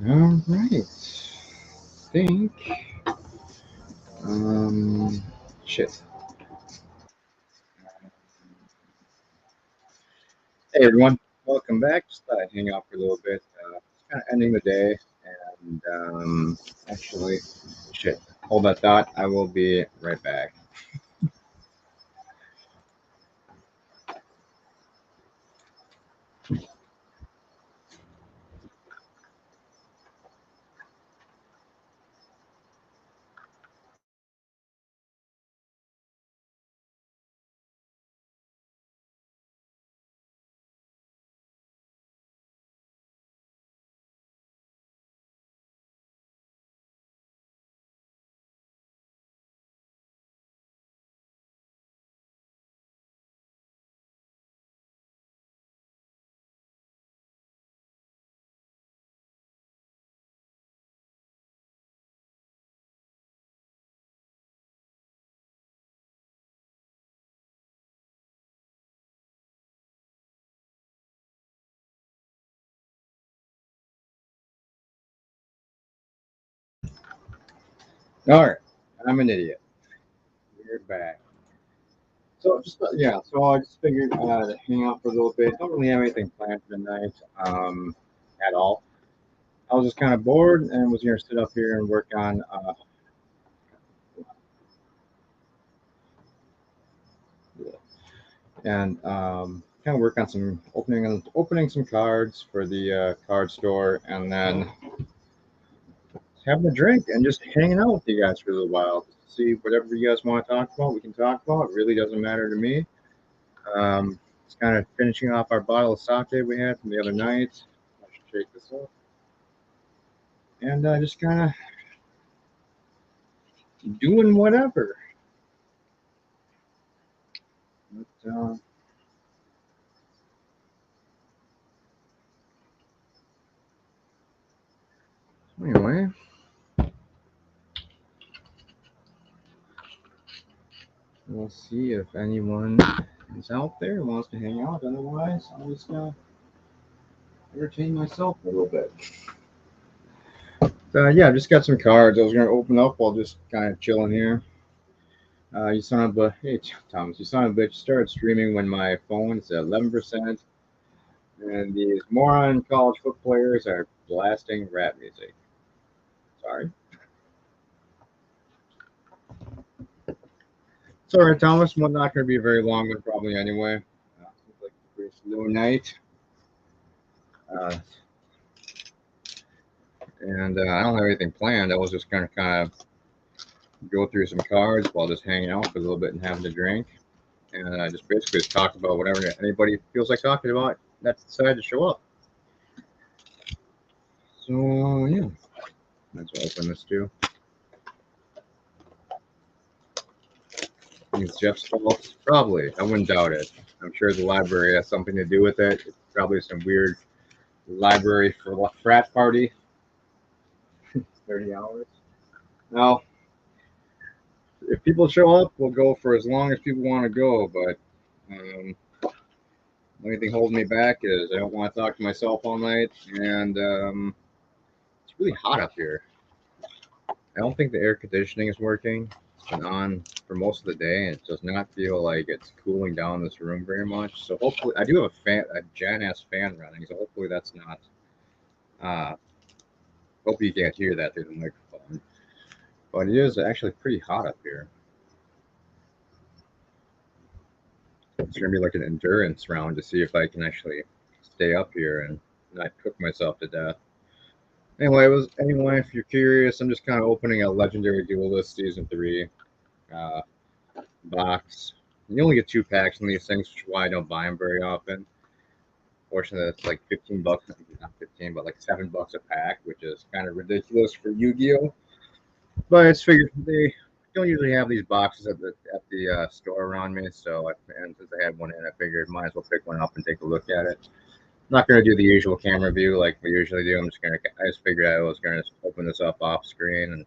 All right. Think. Shit. Hey everyone, welcome back. Just thought I'd hang out for a little bit. It's kind of ending the day, and actually, shit. Hold that thought. I will be right back. All right, I'm an idiot. We're back. So just yeah, so I just figured to hang out for a little bit. Don't really have anything planned for the night, at all. I was just kind of bored and was going to sit up here and work on and kind of work on some opening some cards for the card store, and then having a drink and just hanging out with you guys for a little while. See whatever you guys want to talk about, we can talk about. It really doesn't matter to me. It's kind of finishing off our bottle of sake we had from the other night. I should shake this up and just kind of doing whatever. But, anyway, we'll see if anyone is out there and wants to hang out. Otherwise, I'm just gonna entertain myself a little bit. Yeah, I just got some cards. I was gonna open up while just kind of chilling here. You son of a hey Thomas, you son of a bitch started streaming when my phone's at 11%, and these moron college foot players are blasting rap music. Sorry. Sorry, Thomas. I'm not gonna be a very long one probably anyway. Seems like a pretty slow night. Uh, and I don't have anything planned. I was just gonna kind of go through some cards while just hanging out for a little bit and having a drink, and just basically just talk about whatever anybody feels like talking about that decided to show up. So yeah, might as well open this too. It's Jeff's fault? Probably. I wouldn't doubt it. I'm sure the library has something to do with it. It's probably some weird library for frat party. 30 hours. Now, if people show up, we'll go for as long as people want to go. But the only thing holding me back is I don't want to talk to myself all night, and it's really hot up here. I don't think the air conditioning is working. It's been on for most of the day, and it does not feel like it's cooling down this room very much. So hopefully, I do have a Janus fan running, so hopefully that's not. Uh, hope you can't hear that through the microphone. But it is actually pretty hot up here. It's gonna be like an endurance round to see if I can actually stay up here and not cook myself to death. Anyway, if you're curious, I'm just kind of opening a Legendary Duelist Season 3 uh, box. You only get 2 packs in these things, which is why I don't buy them very often. Fortunately, it's like 15 bucks, not 15, but like $7 a pack, which is kind of ridiculous for Yu-Gi-Oh. But it's figured they don't usually have these boxes at the store around me, and since I had one in, I figured might as well pick one up and take a look at it. I'm not gonna do the usual camera view like we usually do. I just figured I was gonna open this up off screen and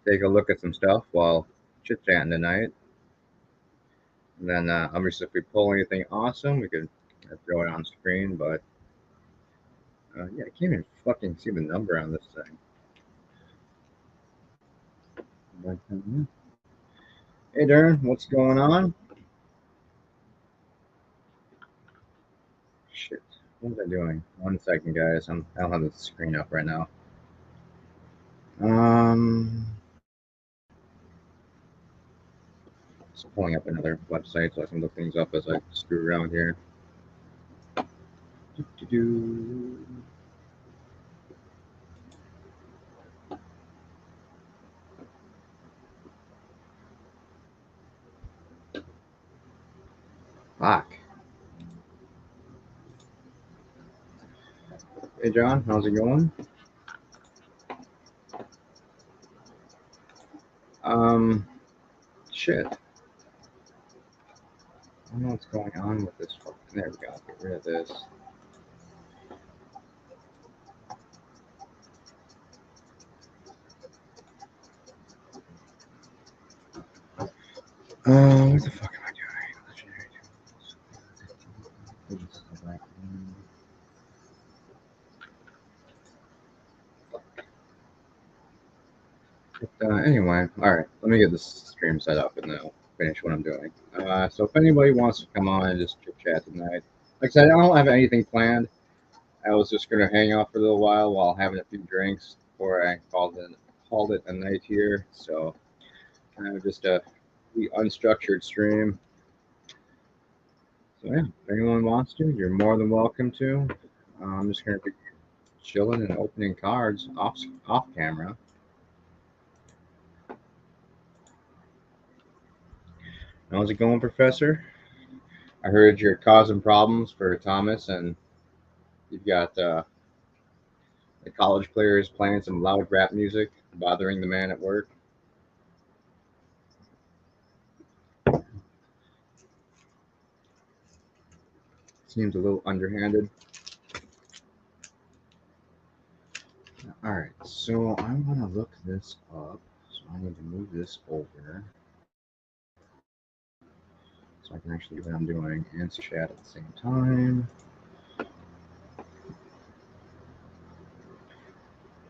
take a look at some stuff while chit chatting tonight. And then obviously, if we pull anything awesome, we could throw it on screen. But Yeah, I can't even fucking see the number on this thing. But, hey, Darren, what's going on? Shit, what was I doing? 1 second, guys. I don't have the screen up right now. Just pulling up another website so I can look things up as I screw around here. Do-do-do. Fuck. Hey, John, how's it going? Shit. I don't know what's going on with this. There we go. Get rid of this. What the fuck am I doing? Anyway, all right. Let me get this stream set up and then I'll finish what I'm doing. So if anybody wants to come on and just chit chat tonight, like I said, I don't have anything planned. I was just gonna hang out for a little while having a few drinks before I called it a night here. So kind of just a unstructured stream. So yeah, if anyone wants to, you're more than welcome to. I'm just gonna be chilling and opening cards off camera. How's it going, Professor? I heard you're causing problems for Thomas, and you've got the college players playing some loud rap music, bothering the man at work. Seems a little underhanded. All right, so I want to look this up. So I need to move this over so I can actually do what I'm doing and chat at the same time.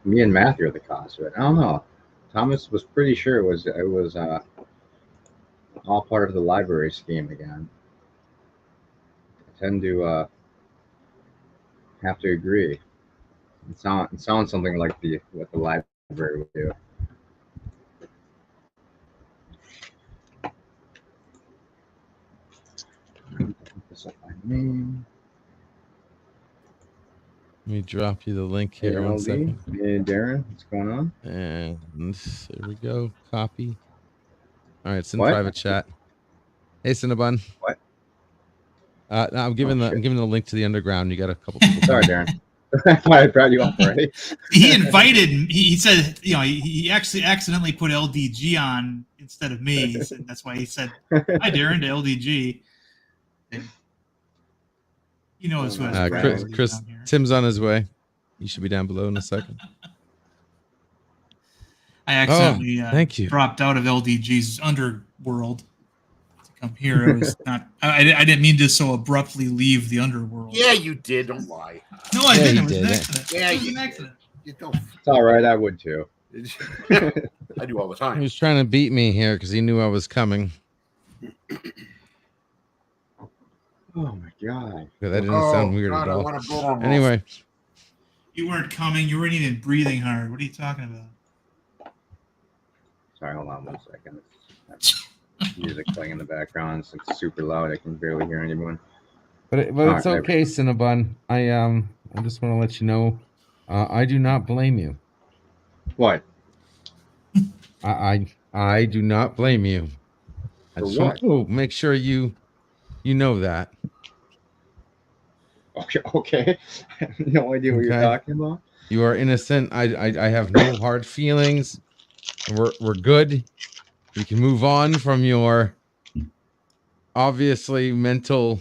Me and Matthew are the cause of it. I don't know. Thomas was pretty sure it was all part of the library scheme again. I tend to have to agree. It sounds something like what the library would do. This up my name. Let me drop you the link here. Hey, 1 LD. second. Hey, Darren, what's going on? And there we go. Copy. All right, it's in What? private chat. Hey, Cinnabon. What? No, I'm giving the link to the underground. You got a couple people. Sorry, Darren. I brought you up already. He invited. He said, you know, he actually accidentally put LDG on instead of me. He said, that's why he said, "Hi, Darren," to LDG. And he knows who has Chris down here. Tim's on his way. He should be down below in a second. I accidentally thank you. dropped out of LDG's underworld to come here. I was not. I didn't mean to so abruptly leave the underworld. Yeah, you did. Don't lie. No, I didn't. It was an accident. Yeah, it was you an accident. You don't. It's all right. I would too. I do all the He time. was trying to beat me here because he knew I was coming. Oh my god. That didn't sound weird God, at all. I want to blow him Anyway, You weren't coming. You weren't even breathing hard. What are you talking about? Sorry, hold on 1 second. Music playing in the background. It's super loud. I can barely hear anyone. but it's right, okay, Cinnabon. I just want to let you know, I do not blame you. What? I do not blame you. I For just want to make sure you know that. Okay. I have no idea what you're talking about. You are innocent. I have no hard feelings. We're good. You can move on from your obviously mental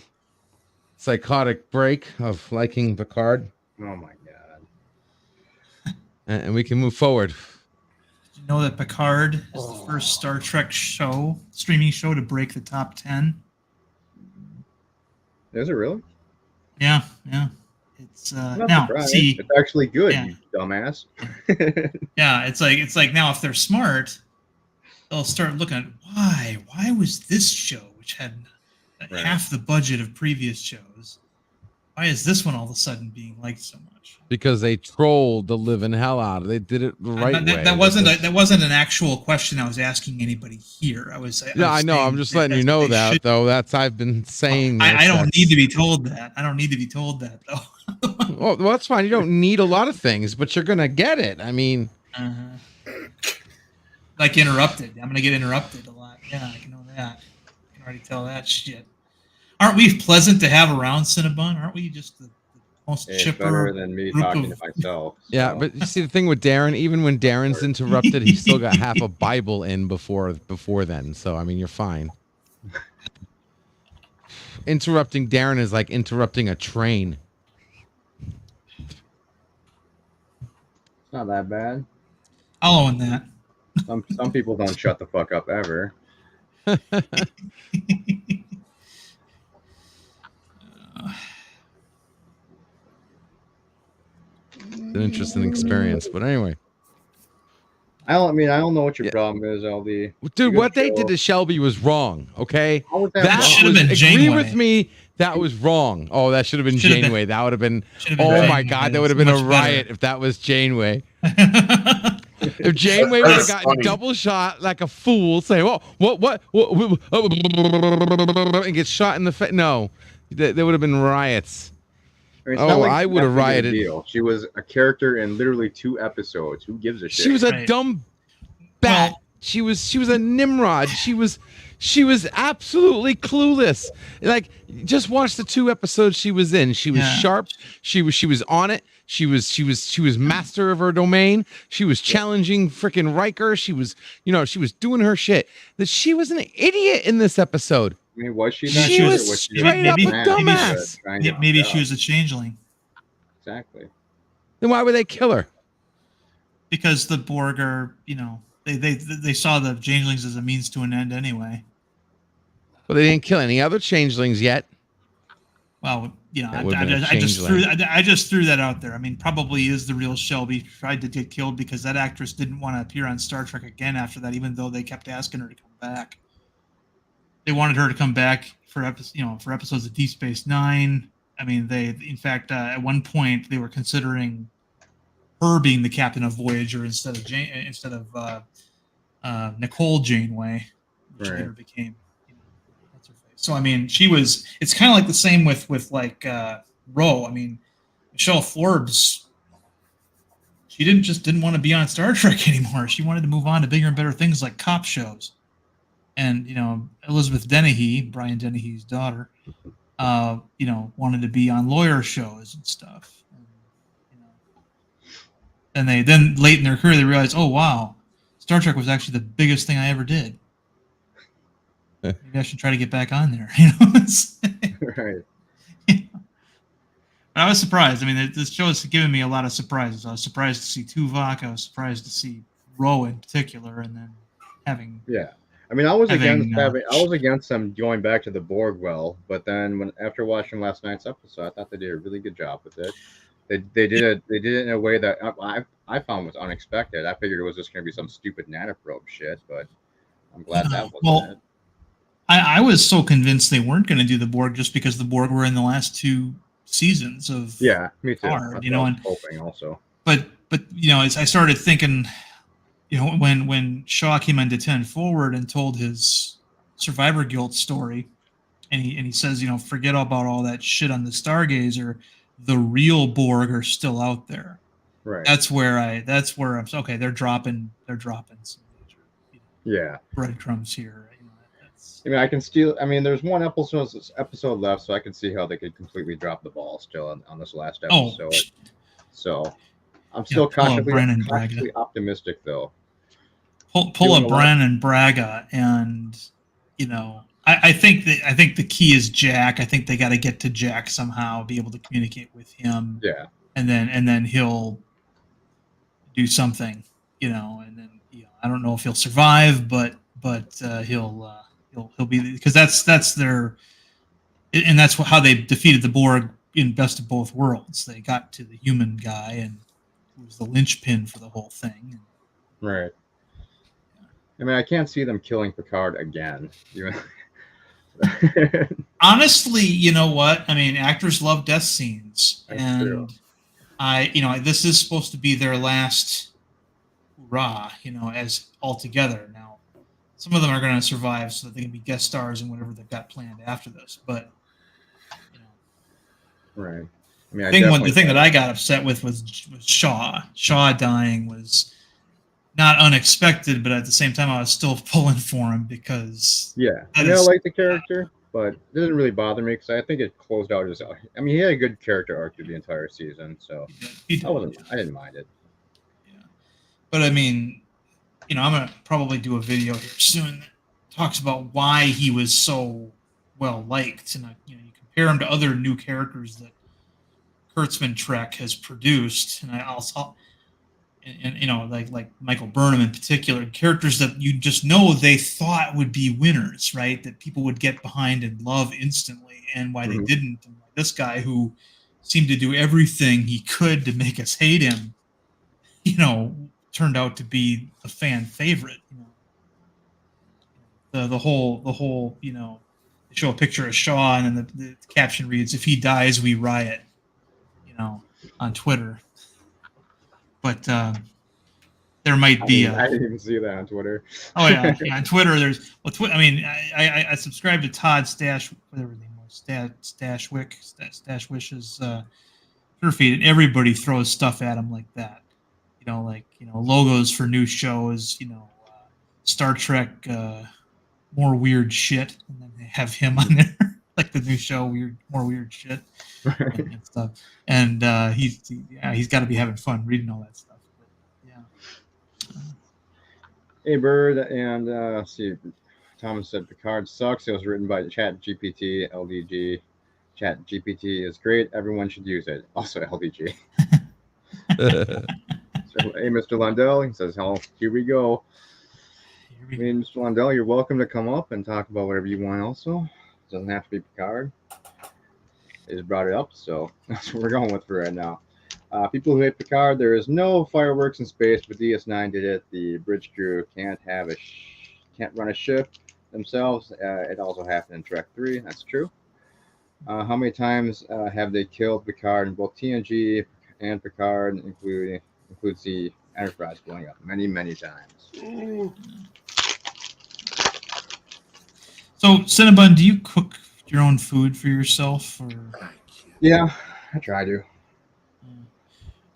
psychotic break of liking Picard. Oh my god. And we can move forward. Did you know that Picard is the first Star Trek streaming show to break the top 10? Is it really? Yeah. It's I'm not now surprised. see, It's actually good, yeah. you dumbass. yeah, it's like now if they're smart, they'll start looking at why was this show, which had Right. half the budget of previous shows, why is this one all of a sudden being liked so much? Because they trolled the living hell out of it. They did it the right way. That wasn't an actual question I was asking anybody here. I was I know. I'm saying just letting you that's know what they that should- though. That's I've been saying. I this, don't that's- need to be told that. I don't need to be told that though. Well, that's fine. You don't need a lot of things, but you're gonna get it. I mean, Like interrupted. I'm gonna get interrupted a lot. Yeah, I can know that. I can already tell that shit. Aren't we pleasant to have around, Cinnabon? Aren't we just the most It's chipper? better than me group talking of- to myself. yeah. so. But you see, the thing with Darren, even when Darren's interrupted, he still got half a Bible in before then. So I mean, you're fine. Interrupting Darren is like interrupting a train. It's not that bad. I'll own that. Some people don't shut the fuck up ever. It's an interesting experience. But anyway, I don't know what your Yeah. problem is, LD. dude, You what they go- did to Shelby was wrong. Okay. How was that That wrong? should have was, been agree Janeway. with me. That was wrong. Oh, that should have been Should have been- Janeway. That would have been. Should have been Oh Janeway. my God, that would have It's been a much better. riot if that was Janeway. If Janeway would have That's gotten funny. double shot like a fool, saying, "Oh, what," and get shot in the face. No, there would have been riots. I mean, it's Oh, not like I it's would've that big of a rioted. deal. She was a character in literally 2 episodes. Who gives a shit? She was a Right. dumb bat. Well- she was a Nimrod. She was absolutely clueless. Like, just watch the 2 episodes she was in. She was Yeah. sharp. She was on it. She was master of her domain. She was challenging freaking Riker. She was doing her shit. That she was an idiot in this episode. I mean, was she? She not She good, or was was she straight just up a mad dumbass. to try and get Maybe knocked she out? was a changeling Exactly. Then why would they kill her? because the Borg are, they saw the changelings as a means to an end anyway. Well, they didn't kill any other changelings yet. Well, That would've been a I just threw that out there. I mean, probably is the real Shelby tried to get killed because that actress didn't want to appear on Star Trek again after that, even though they kept asking her to come back. They wanted her to come back for episodes of Deep Space Nine. I mean, in fact, at one point they were considering her being the captain of Voyager instead of Nicole Janeway, which Right. later became. What's her face? So I mean, she was. It's kind of like the same with like Ro. I mean, Michelle Forbes. She didn't want to be on Star Trek anymore. She wanted to move on to bigger and better things like cop shows. And Elizabeth Dennehy, Brian Dennehy's daughter, wanted to be on lawyer shows and stuff. And they then late in their career they realized, oh wow, Star Trek was actually the biggest thing I ever did. Maybe I should try to get back on there. Right. I was surprised. I mean, this show has given me a lot of surprises. I was surprised to see Tuvok. I was surprised to see Ro in particular, and then having Yeah. I mean, I was Having, against them going back to the Borg well, but then after watching last night's episode, I thought they did a really good job with it. They did it in a way that I found was unexpected. I figured it was just going to be some stupid nanoprobe shit, but I'm glad that wasn't Well, it. I was so convinced they weren't going to do the Borg just because the Borg were in the last 2 seasons of. Yeah, me too. hard, That's you what know, I was and- hoping also. But as I started thinking, when Shaw came into 10 Forward and told his Survivor Guild story, and he says, forget about all that shit on the Stargazer, the real Borg are still out there. Right. That's where I'm okay. They're dropping some major, Yeah. breadcrumbs here. I mean, there's one episode left, so I can see how they could completely drop the ball still on this last Oh, episode. So I'm still cautiously Brennan Braga. optimistic, though. pull doing a a lot. Bren and Braga, and I think the key is Jack. I think they got to get to Jack somehow, be able to communicate with him, Yeah. and then he'll do something, and then I don't know if he'll survive, but he'll be, because that's their, and that's how they defeated the Borg in best of both worlds. They got to the human guy, and who was the linchpin for the whole thing. Right. I mean, I can't see them killing Picard again. Honestly, you know what? I mean, actors love death scenes, That's and true. this is supposed to be their last hurrah, as altogether. Now, some of them are going to survive so that they can be guest stars in whatever they've got planned after this. But Right. I mean, the thing that I got upset with was Shaw. Shaw dying was not unexpected, but at the same time, I was still pulling for him because yeah, I mean, I like the character, but it doesn't really bother me because I think it closed out his. I mean, he had a good character arc through the entire season, so he did, I didn't mind it. Yeah, but I mean, I'm gonna probably do a video here soon that talks about why he was so well liked, and you compare him to other new characters that Kurtzman Trek has produced, and like Michael Burnham in particular, characters that you just know they thought would be winners, right? That people would get behind and love instantly, and why they didn't. And this guy who seemed to do everything he could to make us hate him, turned out to be a fan favorite. The whole, they show a picture of Shaw, and then the caption reads, "If he dies, we riot," on Twitter. But there might be. I didn't even see that on Twitter. Oh yeah, on Twitter. There's I subscribe to Todd Stash, whatever his name was, Stashwish's Twitter feed, and everybody throws stuff at him like that. Logos for new shows. Star Trek, more weird shit, and then they have him on there. Like the new show, more weird shit and stuff. And he's got to be having fun reading all that stuff. But, yeah. Hey Bird, and let's see, Thomas said Picard sucks. It was written by ChatGPT, LDG. ChatGPT is great. Everyone should use it. Also LDG. So, hey, Mr. Lundell, he says, "Hello, here we go." I mean, Mr. Lundell, you're welcome to come up and talk about whatever you want. Also, it doesn't have to be Picard. They just brought it up, so that's what we're going with for right now. People who hate Picard, there is no fireworks in space, but DS9 did it. The bridge crew can't run a ship themselves. It also happened in Trek 3. That's true. How many times have they killed Picard in both TNG and Picard, includes the Enterprise blowing up? Many, many times. So, Cinnabon, do you cook your own food for yourself, or? Yeah, I try to.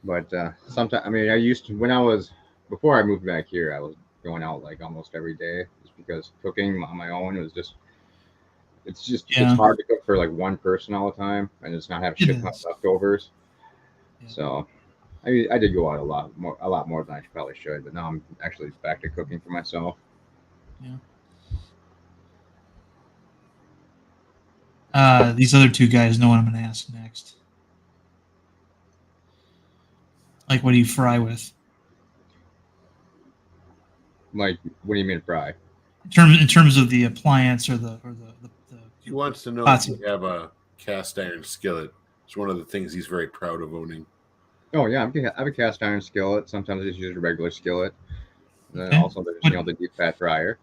But sometimes, I mean, I used to, before I moved back here, I was going out like almost every day, just because cooking on my own was it's hard to cook for like one person all the time and just not have shit ton of leftovers. Yeah. So I did go out a lot more than I probably should, but now I'm actually back to cooking for myself. Yeah. These other two guys know what I'm going to ask next. Like, what do you fry with? Like, what do you mean fry? In terms of the appliance or the He wants to know if you have a cast iron skillet. It's one of the things he's very proud of owning. Oh yeah, I have a cast iron skillet. Sometimes I just use a regular skillet. And then also there's the deep fat fryer.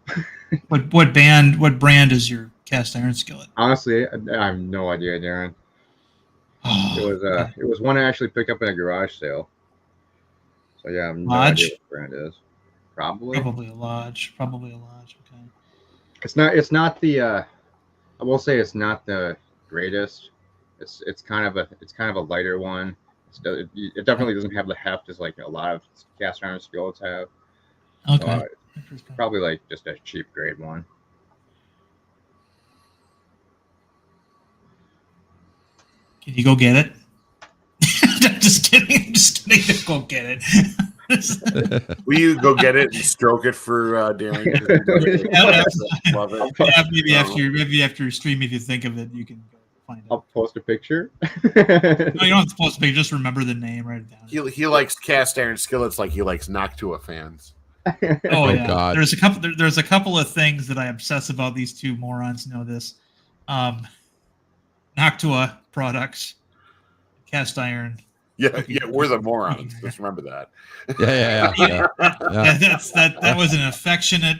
What brand is your cast iron skillet? Honestly, I have no idea, Darren. It was one I actually picked up in a garage sale. So yeah, I have no idea what brand it is. Probably a Lodge. Okay. It's not the. I will say it's not the greatest. It's kind of a lighter one. It definitely doesn't have the heft as like a lot of cast iron skillets have. Okay. It's probably like just a cheap grade one. Can you go get it? I'm just kidding. Go get it. Will you go get it and stroke it for Darren? Love it. Maybe after your stream, if you think of it, you can go find it. I'll post a picture. No, you don't have to post a picture. Just remember the name, write it down. He likes cast iron skillets like he likes Noctua fans. Oh yeah. God. There's a couple of things that I obsess about. These two morons know this. Noctua products. cast iron. Yeah, we're the morons. Just remember that. Yeah. That was an affectionate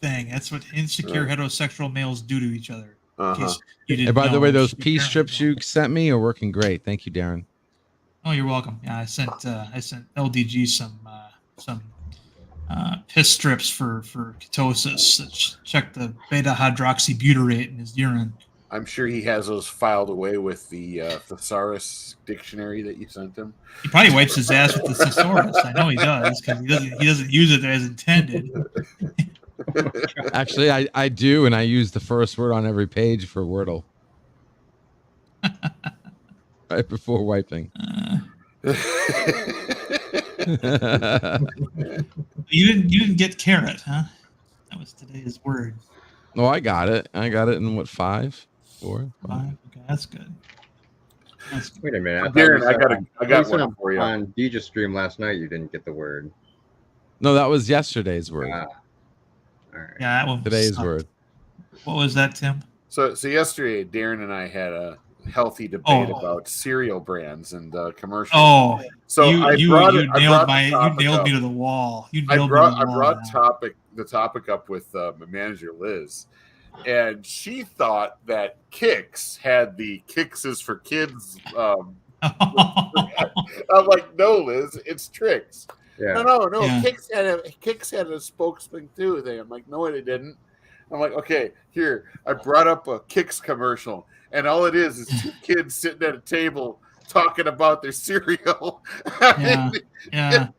thing. That's what insecure heterosexual males do to each other. In case you didn't And by the know, way, those she pea apparently strips don't. you sent me are working great. Thank you, Darren. Oh, you're welcome. Yeah, I sent LDG some piss strips for ketosis. Check the beta hydroxybutyrate in his urine. I'm sure he has those filed away with the thesaurus dictionary that you sent him. He probably wipes his ass with the thesaurus. I know he does because he doesn't use it as intended. Actually, I do, and I use the first word on every page for Wordle. Right before wiping. You didn't get carrot, huh? That was today's word. No, I got it. I got it in what, 5, 4? 5? Okay, that's good. That's good. Wait a minute. Darren, I got you said one for you. On Deja stream last night, you didn't get the word. No, that was yesterday's word. All right. Yeah, that one. Today's sucked. word. What was that, Tim? So yesterday, Darren and I had a healthy debate about cereal brands and commercials. Oh, so you nailed me to the wall. I brought the topic up with my manager Liz, and she thought that Kix had the Kix is for kids. I'm like, no, Liz, it's Trix. Yeah. No. Yeah. Kix had a spokesman too. I'm like, no, it didn't. I'm like, okay, here. I brought up a Kix commercial, and all it is 2 kids sitting at a table talking about their cereal. Yeah. And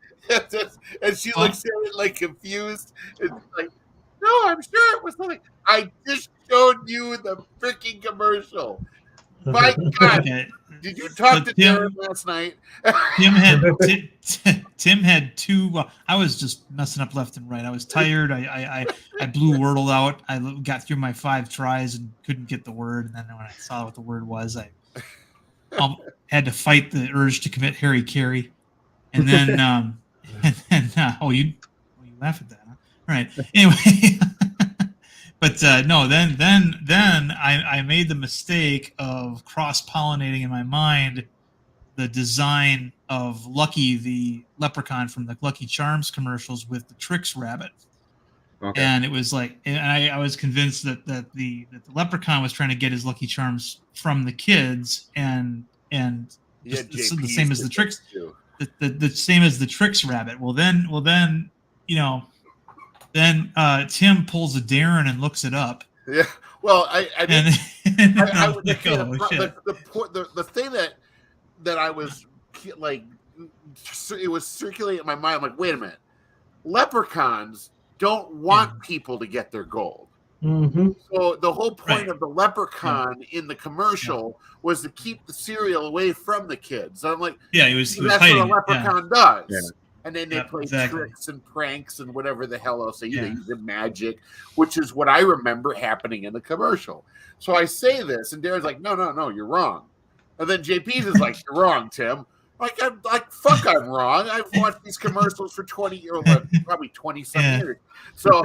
she looks at it like confused. And like, no, I'm sure it was something. I just showed you the freaking commercial. My God. Okay. Did you talk to Darren last night? Tim had 2. I was just messing up left and right. I was tired. I blew Wordle out. I got through my 5 tries and couldn't get the word. And then when I saw what the word was, I had to fight the urge to commit Harry Carey. And then, you laugh at that, huh? All right. Anyway. But no, then I made the mistake of cross-pollinating in my mind the design of Lucky the leprechaun from the Lucky Charms commercials with the Trix rabbit. Okay. And it was like, and I was convinced that the leprechaun was trying to get his Lucky Charms from the kids, and the same as the Trix, the same as the Trix rabbit. Well then, you know. Then Tim pulls a Darren and looks it up. Yeah. Well, I would like, the thing that I was like, it was circulating in my mind. I'm like, wait a minute, leprechauns don't want people to get their gold. Mm-hmm. So the whole point of the leprechaun in the commercial was to keep the cereal away from the kids. So I'm like, he was that's hiding what a leprechaun does. Yeah. And then they play tricks and pranks and whatever the hell else they use, the magic, which is what I remember happening in the commercial. So I say this, and Darren's like, no, you're wrong. And then JP's is like, you're wrong, Tim. I'm wrong. I've watched these commercials for 20 years, probably 20-some years. So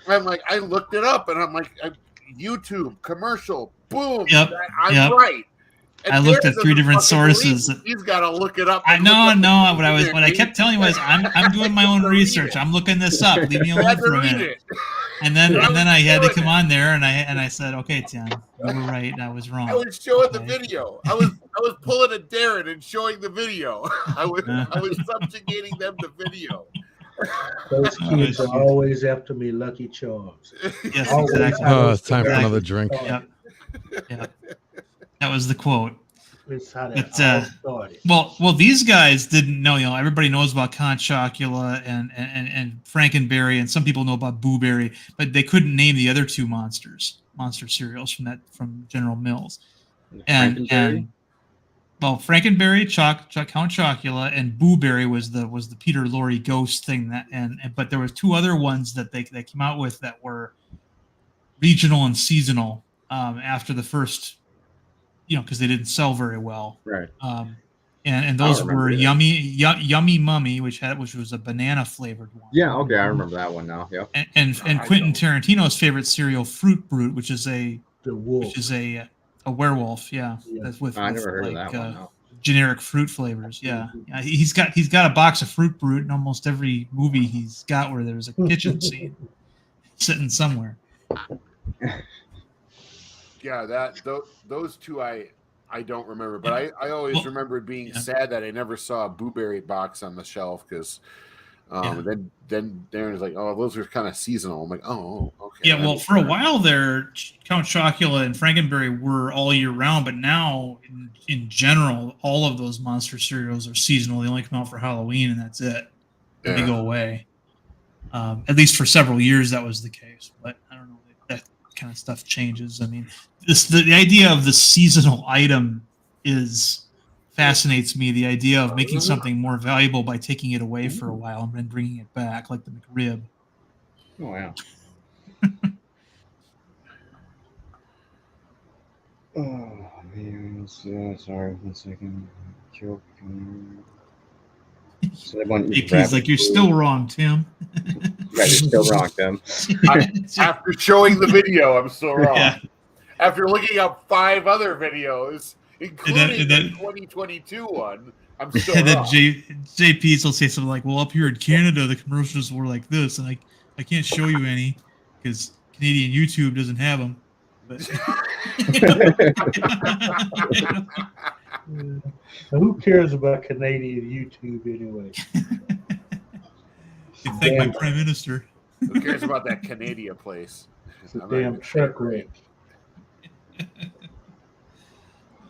I'm like, I looked it up, and I'm like, YouTube commercial, boom, I'm right. And I looked at 3 different sources. He's got to look it up. No. What I kept telling you was, I'm doing my own research. I'm looking this up. Leave me alone for a minute. And then I had to come on there, and I said, okay, Tim, you were right. I was wrong. I was showing the video. I was pulling a Darren and showing the video. I was subjugating them to video. Those kids are always after me, Lucky Charms. Yes, exactly. Oh, it's time for another drink. Yep. That was the quote. It's how that all started. Well, these guys didn't know. Everybody knows about Count Chocula and Frankenberry, and some people know about Boo Berry, but they couldn't name the other 2 monster cereals from General Mills. Frankenberry, Count Chocula, and Boo Berry was the Peter Lorre ghost thing. But there was 2 other ones that they came out with that were regional and seasonal after the first. Because they didn't sell very well, right? And those were Yummy Mummy, which was a banana flavored one. Yeah, okay, I remember that one now. Yeah. And Quentin Tarantino's favorite cereal, Fruit Brute, which is a werewolf. Yeah. That's with I never heard of that one. No. generic fruit flavors. Yeah, he's got a box of Fruit Brute in almost every movie he's got where there's a kitchen scene sitting somewhere. Yeah, those two I don't remember, but I always remembered being sad that I never saw a Boo-Berry box on the shelf because then Darren's like, oh, those are kind of seasonal. I'm like, oh, okay. Yeah, well, for a while there, Count Chocula and Frankenberry were all year round, but now, in general, all of those monster cereals are seasonal. They only come out for Halloween, and that's it. And they go away. At least for several years, that was the case. But I don't know. That kind of stuff changes. I mean, the idea of the seasonal item fascinates me. The idea of making something more valuable by taking it away for a while and then bringing it back, like the McRib. Oh, wow. Oh, man. Sorry, 1 second. JP's like, you're still wrong, Tim. Yeah, you're still wrong, Tim. After showing the video, I'm still wrong. Yeah. After looking up 5 other videos, including the 2022 one, I'm still wrong. And then JP's will say something like, well, up here in Canada, the commercials were like this, and I can't show you any because Canadian YouTube doesn't have them. But who cares about Canadian YouTube anyway? You thank my Prime Minister. Who cares about that Canadian place? It's a damn truck wreck.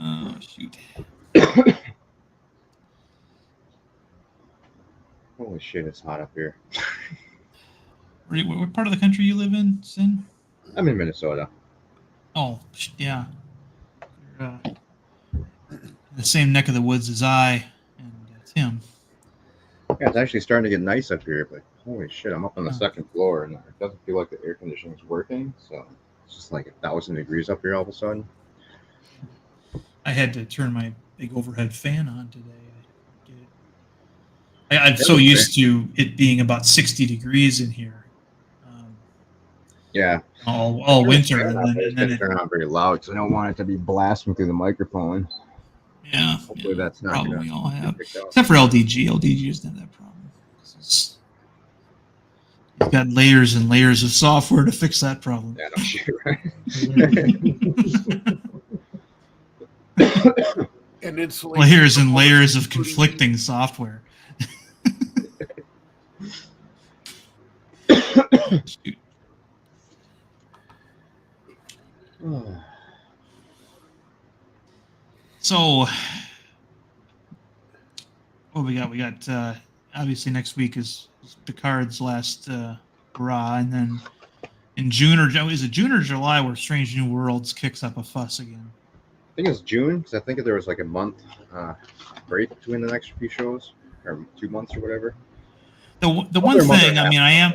Oh, shoot. Holy shit, it's hot up here. What part of the country you live in, Sin? I'm in Minnesota. Oh, yeah. You're, the same neck of the woods as I and Tim. Yeah, it's actually starting to get nice up here, but holy shit, I'm up on the second floor and it doesn't feel like the air conditioning is working, so it's just like 1,000 degrees up here all of a sudden. I had to turn my big overhead fan on today. I'm so used to it being about 60 degrees in here. Yeah. All winter. And then turn on very loud because I don't want it to be blasting through the microphone. Yeah. Hopefully that's not problem we all have. Except for LDG. LDG doesn't have that problem. It's got layers and layers of software to fix that problem. Yeah, no shit, right? And it's layers and layers of conflicting software. Shoot. So, what we got? We got obviously next week is Picard's last hurrah, and then in June or July where Strange New Worlds kicks up a fuss again. I think it's June because I think there was like a month break between the next few shows, or 2 months or whatever. The one thing, I mean, I am.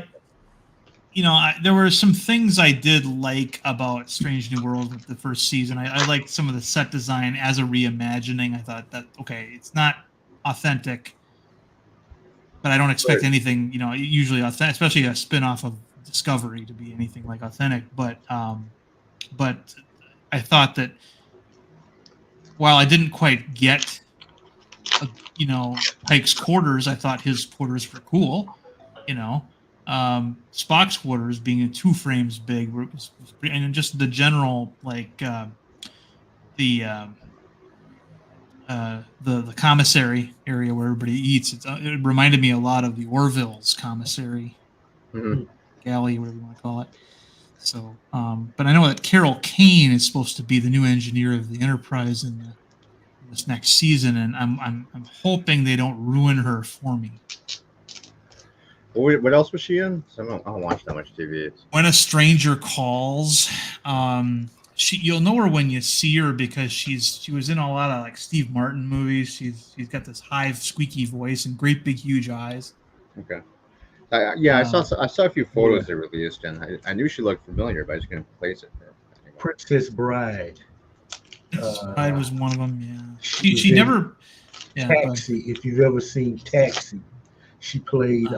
There were some things I did like about Strange New Worlds with the first season. I liked some of the set design as a reimagining. I thought that, okay, it's not authentic, but I don't expect anything, usually authentic, especially a spin-off of Discovery to be anything like authentic. But I thought that while I didn't quite get, Pike's quarters, I thought his quarters were cool, Spock's quarters being 2 frames big, and just the general the commissary area where everybody eats. It reminded me a lot of the Orville's commissary, galley, whatever you want to call it. So, but I know that Carol Kane is supposed to be the new engineer of the Enterprise in this next season, and I'm hoping they don't ruin her for me. What else was she in? I don't watch that much TV. When a Stranger Calls, you'll know her when you see her because she was in a lot of like Steve Martin movies. She's got this high squeaky voice and great big huge eyes. Okay. I saw a few photos they released and I knew she looked familiar, but I just couldn't place it. Princess Bride. Bride was one of them. Yeah. She never. Yeah, Taxi. If you've ever seen Taxi. She played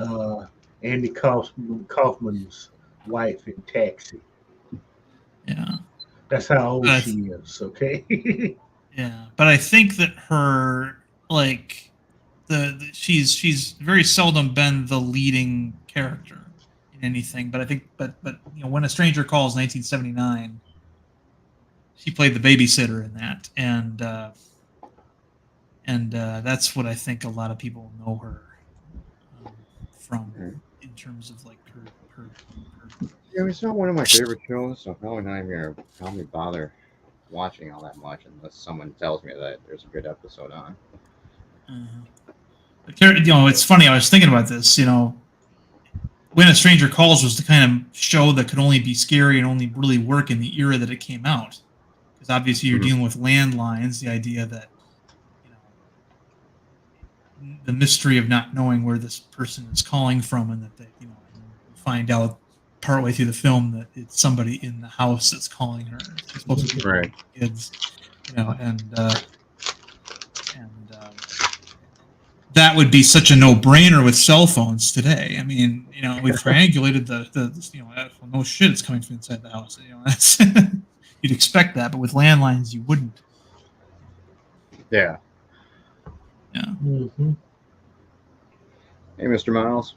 Andy Kaufman's wife in Taxi. Yeah. That's how old she is, okay? Yeah, but I think that her like she's very seldom been the leading character in anything. But I think but When a Stranger Calls 1979, she played the babysitter in that, and that's what I think a lot of people know her from in terms of like her. Yeah, it's not one of my favorite shows, so I'm probably not even gonna probably bother watching all that much unless someone tells me that there's a good episode on. It's funny. I was thinking about this. When a Stranger Calls was the kind of show that could only be scary and only really work in the era that it came out, because obviously you're dealing with landlines. The idea that the mystery of not knowing where this person is calling from, and that they, you find out partway through the film that it's somebody in the house that's calling her. She's supposed to be Right. kids, and that would be such a no-brainer with cell phones today. I mean, we've triangulated the well, no shit, it's coming from inside the house. That's you'd expect that, but with landlines, you wouldn't. Yeah. Yeah. Mm-hmm. Hey, Mr. Miles.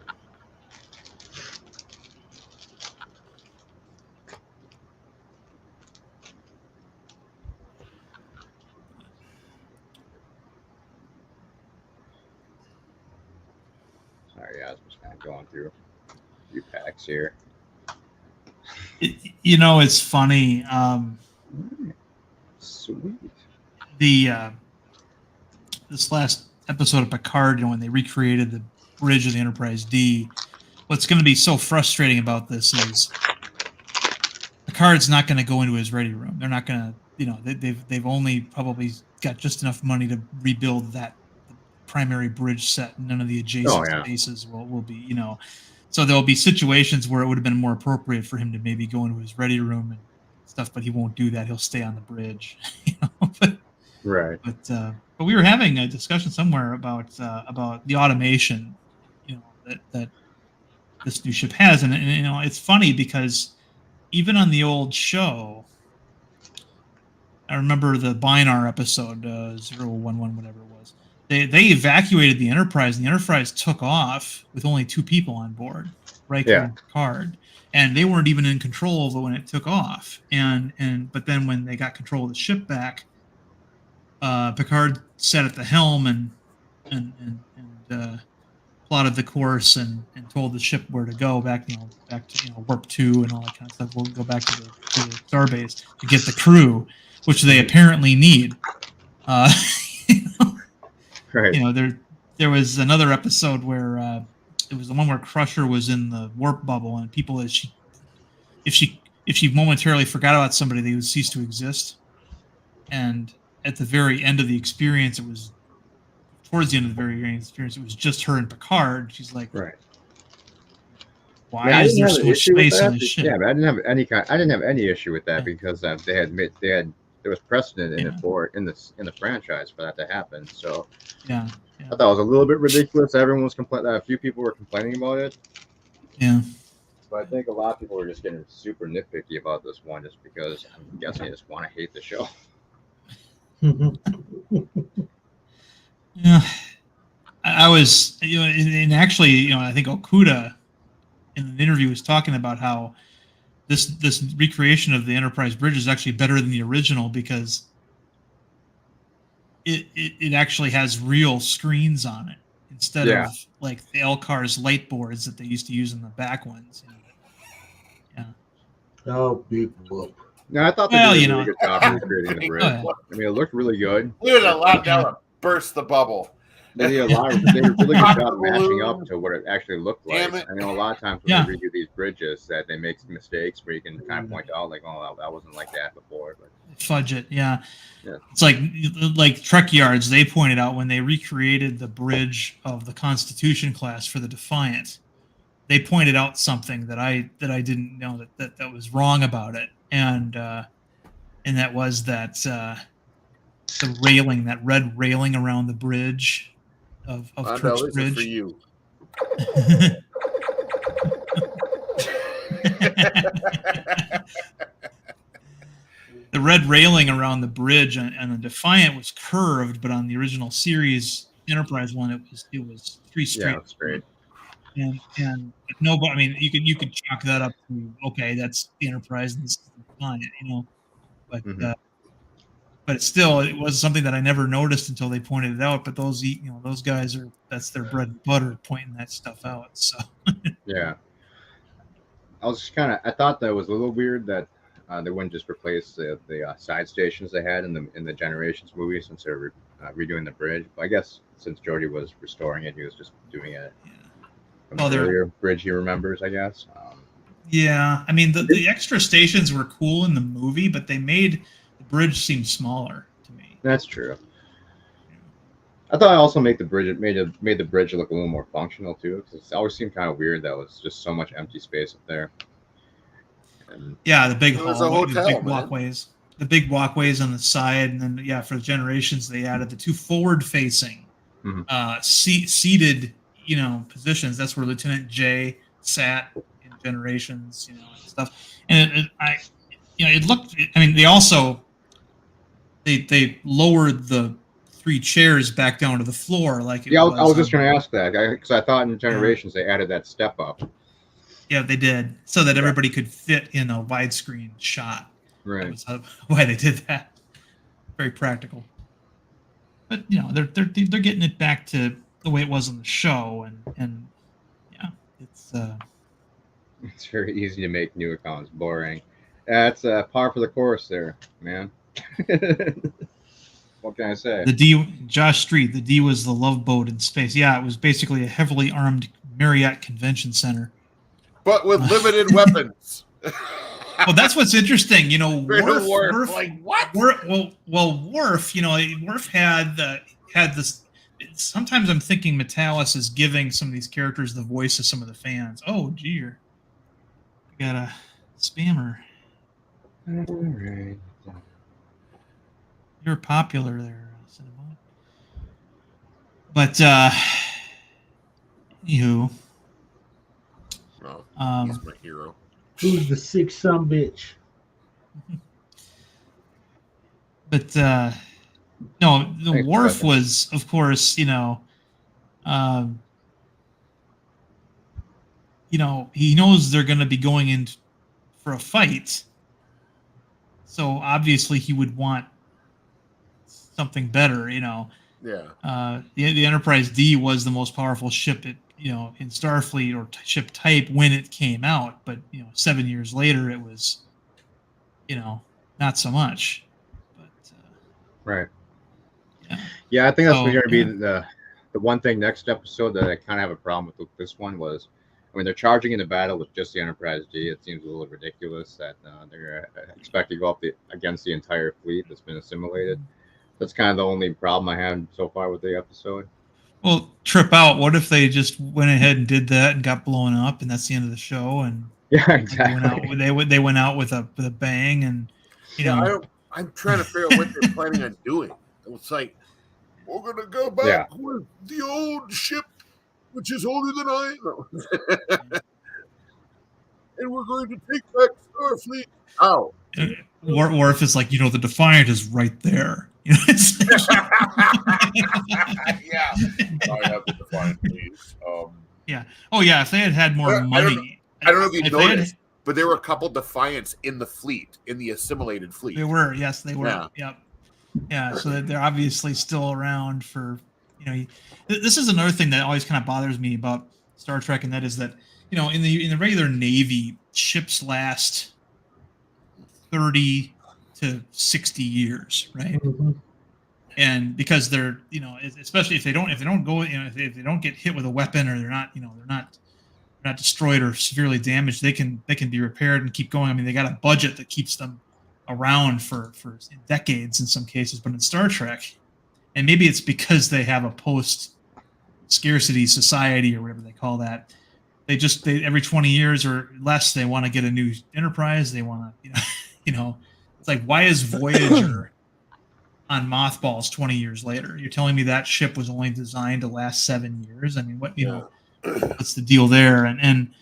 Sorry, I was just kind of going through a few packs here. It's funny. Sweet. This last episode of Picard, when they recreated the bridge of the Enterprise D, what's going to be so frustrating about this is Picard's not going to go into his ready room. They're not going to, they've only probably got just enough money to rebuild that primary bridge set. None of the adjacent spaces will be, so there'll be situations where it would have been more appropriate for him to maybe go into his ready room and stuff, but he won't do that. He'll stay on the bridge, Right. But we were having a discussion somewhere about the automation, that this new ship has, and it's funny because even on the old show, I remember the Binar episode 011, whatever it was. They evacuated the Enterprise, and the Enterprise took off with only 2 people on board, Riker and Picard, and they weren't even in control of it when it took off. But then when they got control of the ship back, Picard sat at the helm and plotted the course and told the ship where to go back to warp 2 and all that kind of stuff. We'll go back to the starbase to get the crew, which they apparently need. Right. There was another episode where it was the one where Crusher was in the warp bubble, and people, if she momentarily forgot about somebody, they would cease to exist. And at the very end of the experience, towards the end of the very experience, it was just her and Picard. She's like, right. Why is there so much space on this ship? Yeah, but I didn't have any issue with that because there was precedent in the franchise for that to happen. So yeah. I thought it was a little bit ridiculous. Everyone was a few people were complaining about it. Yeah. But I think a lot of people were just getting super nitpicky about this one, just because I'm guessing they just want to hate the show. Yeah, I was, and actually, I think Okuda in an interview was talking about how this recreation of the Enterprise bridge is actually better than the original because it actually has real screens on it instead of like the LCAR's light boards that they used to use in the back ones. Yeah. Oh, big whoop. No, I thought they did a really good job recreating the bridge. I mean, it looked really good. We would allow them to burst the bubble. They did a really good job matching up to what it actually looked like. I know a lot of times when they redo these bridges that they make mistakes where you can kind of point out like, oh, that wasn't like that before. But fudge it, yeah. It's like Trek Yards. They pointed out when they recreated the bridge of the Constitution class for the Defiant, they pointed out something that I didn't know that was wrong about it, and that was that the railing, that red railing around the bridge of Kirk's Bridge. For you. the red railing around the bridge and the Defiant was curved, but on the original series Enterprise one, it was three straight. Yeah, that's great. And no, but I mean, you could chalk that up to, okay, that's the Enterprise and this is the Defiant, but but still, it was something that I never noticed until they pointed it out. But those guys that's their bread and butter, pointing that stuff out. So Yeah, I thought that was a little weird that they wouldn't just replace the side stations they had in the Generations movie since they're redoing the bridge. But I guess since Geordi was restoring it, he was just doing it from the earlier bridge he remembers, I guess. Yeah, I mean the extra stations were cool in the movie, but they made the bridge seem smaller to me. That's true. I thought I also made the bridge look a little more functional too, because it always seemed kind of weird that it was just so much empty space up there. And yeah, the big hallway, the big walkways, on the side, and then for the Generations they added the two forward-facing, seated, positions. That's where Lieutenant J sat in Generations, and stuff. And it looked. I mean, they also they lowered the 3 chairs back down to the floor, like I was just going to ask that because I thought in Generations they added that step up. Yeah, they did, so that everybody could fit in a widescreen shot. Right. That was why they did that. Very practical. But they're getting it back to the way it was on the show, and it's very easy to make new accounts boring. That's par for the course there, man. What can I say? Josh Street, the D was the Love Boat in space. Yeah, it was basically a heavily armed Marriott Convention Center, but with limited weapons. Well, that's what's interesting. Worf, like what? Worf, Worf had this. Sometimes I'm thinking Metalis is giving some of these characters the voice of some of the fans. Oh, gee, we got a spammer. All right. You're popular there, Cinnabon. But anywho, he's my hero. Who's the sick sumbitch? But no, the Worf was, of course, he knows they're going to be going in for a fight, so obviously he would want something better, Yeah. The Enterprise D was the most powerful ship in Starfleet or ship type when it came out, but 7 years later it was, not so much. But right. Yeah, I think that's going to be the one thing next episode that I kind of have a problem with this one was, they're charging in the battle with just the Enterprise D. It seems a little ridiculous that they're expected to go up against the entire fleet that's been assimilated. That's kind of the only problem I had so far with the episode. Well, trip out. What if they just went ahead and did that and got blown up, and that's the end of the show? And yeah, exactly. They went out with a bang, and I'm trying to figure out what they're planning on doing. It's like we're gonna go back with the old ship, which is older than I know, and we're going to take back Starfleet. Oh, Worf is like, the Defiant is right there. Yeah. I have the Defiant, please. Yeah. Oh, yeah. If they had more money. I don't know if you noticed, but there were a couple Defiants in the fleet, in the assimilated fleet. They were. Yes, they were. Yeah. Yep. Yeah. So they're obviously still around for, this is another thing that always kind of bothers me about Star Trek, and that is that, in the regular Navy, ships last 30 to 60 years, right? Mm-hmm. And because they're, especially if they don't go, if they don't get hit with a weapon, or they're not destroyed or severely damaged, they can be repaired and keep going. I mean, they got a budget that keeps them around for decades in some cases. But in Star Trek, and maybe it's because they have a post scarcity society or whatever they call that, they every 20 years or less, they want to get a new Enterprise. They want to, it's like, why is Voyager on mothballs 20 years later? You're telling me that ship was only designed to last 7 years? I mean, what's the deal there? And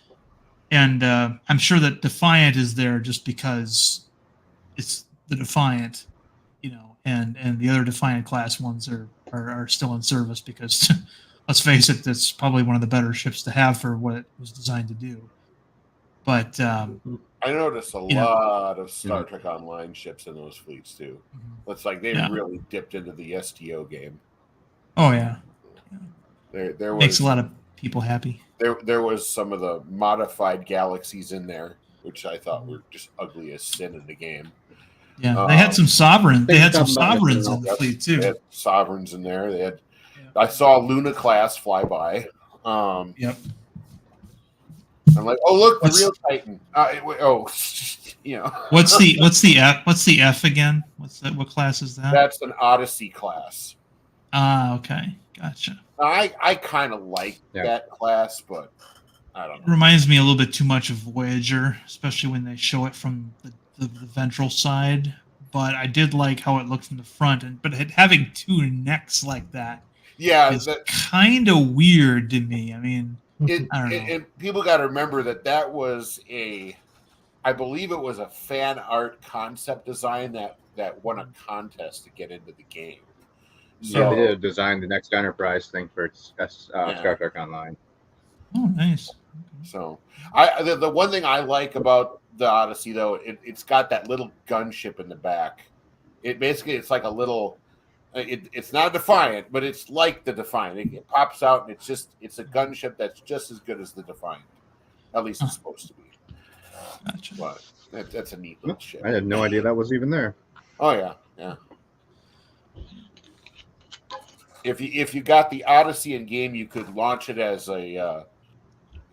I'm sure that Defiant is there just because it's the Defiant, and the other Defiant class ones are still in service because, let's face it, that's probably one of the better ships to have for what it was designed to do. But I noticed a lot of Star Trek Online ships in those fleets too. Looks like they really dipped into the STO game. Oh yeah, there makes a lot of people happy. There was some of the modified galaxies in there, which I thought were just ugly as sin in the game. Yeah, they had some sovereigns. They had some sovereigns in the fleet too. They had sovereigns in there. They had. I saw Luna class fly by. Yep. I'm like, oh look, the real Titan. What's the F? What's the F again? What's that? What class is that? That's an Odyssey class. Okay, gotcha. I kind of like that class, but I don't know. It reminds me a little bit too much of Voyager, especially when they show it from the ventral side. But I did like how it looked from the front, but having two necks like that, is kind of weird to me. I mean, I don't know. And people got to remember that was I believe it was a fan art concept design that won a contest to get into the game. So they did design the Next Enterprise thing for Star Trek Online. Oh, nice. So, the one thing I like about the Odyssey though, it's got that little gunship in the back. It's like a little. It's not a Defiant, but it's like the Defiant. It pops out, and it's a gunship that's just as good as the Defiant. At least it's supposed to be. Gotcha. But that's a neat little ship. I had no idea that was even there. Oh yeah. If you got the Odyssey in game, you could launch it as a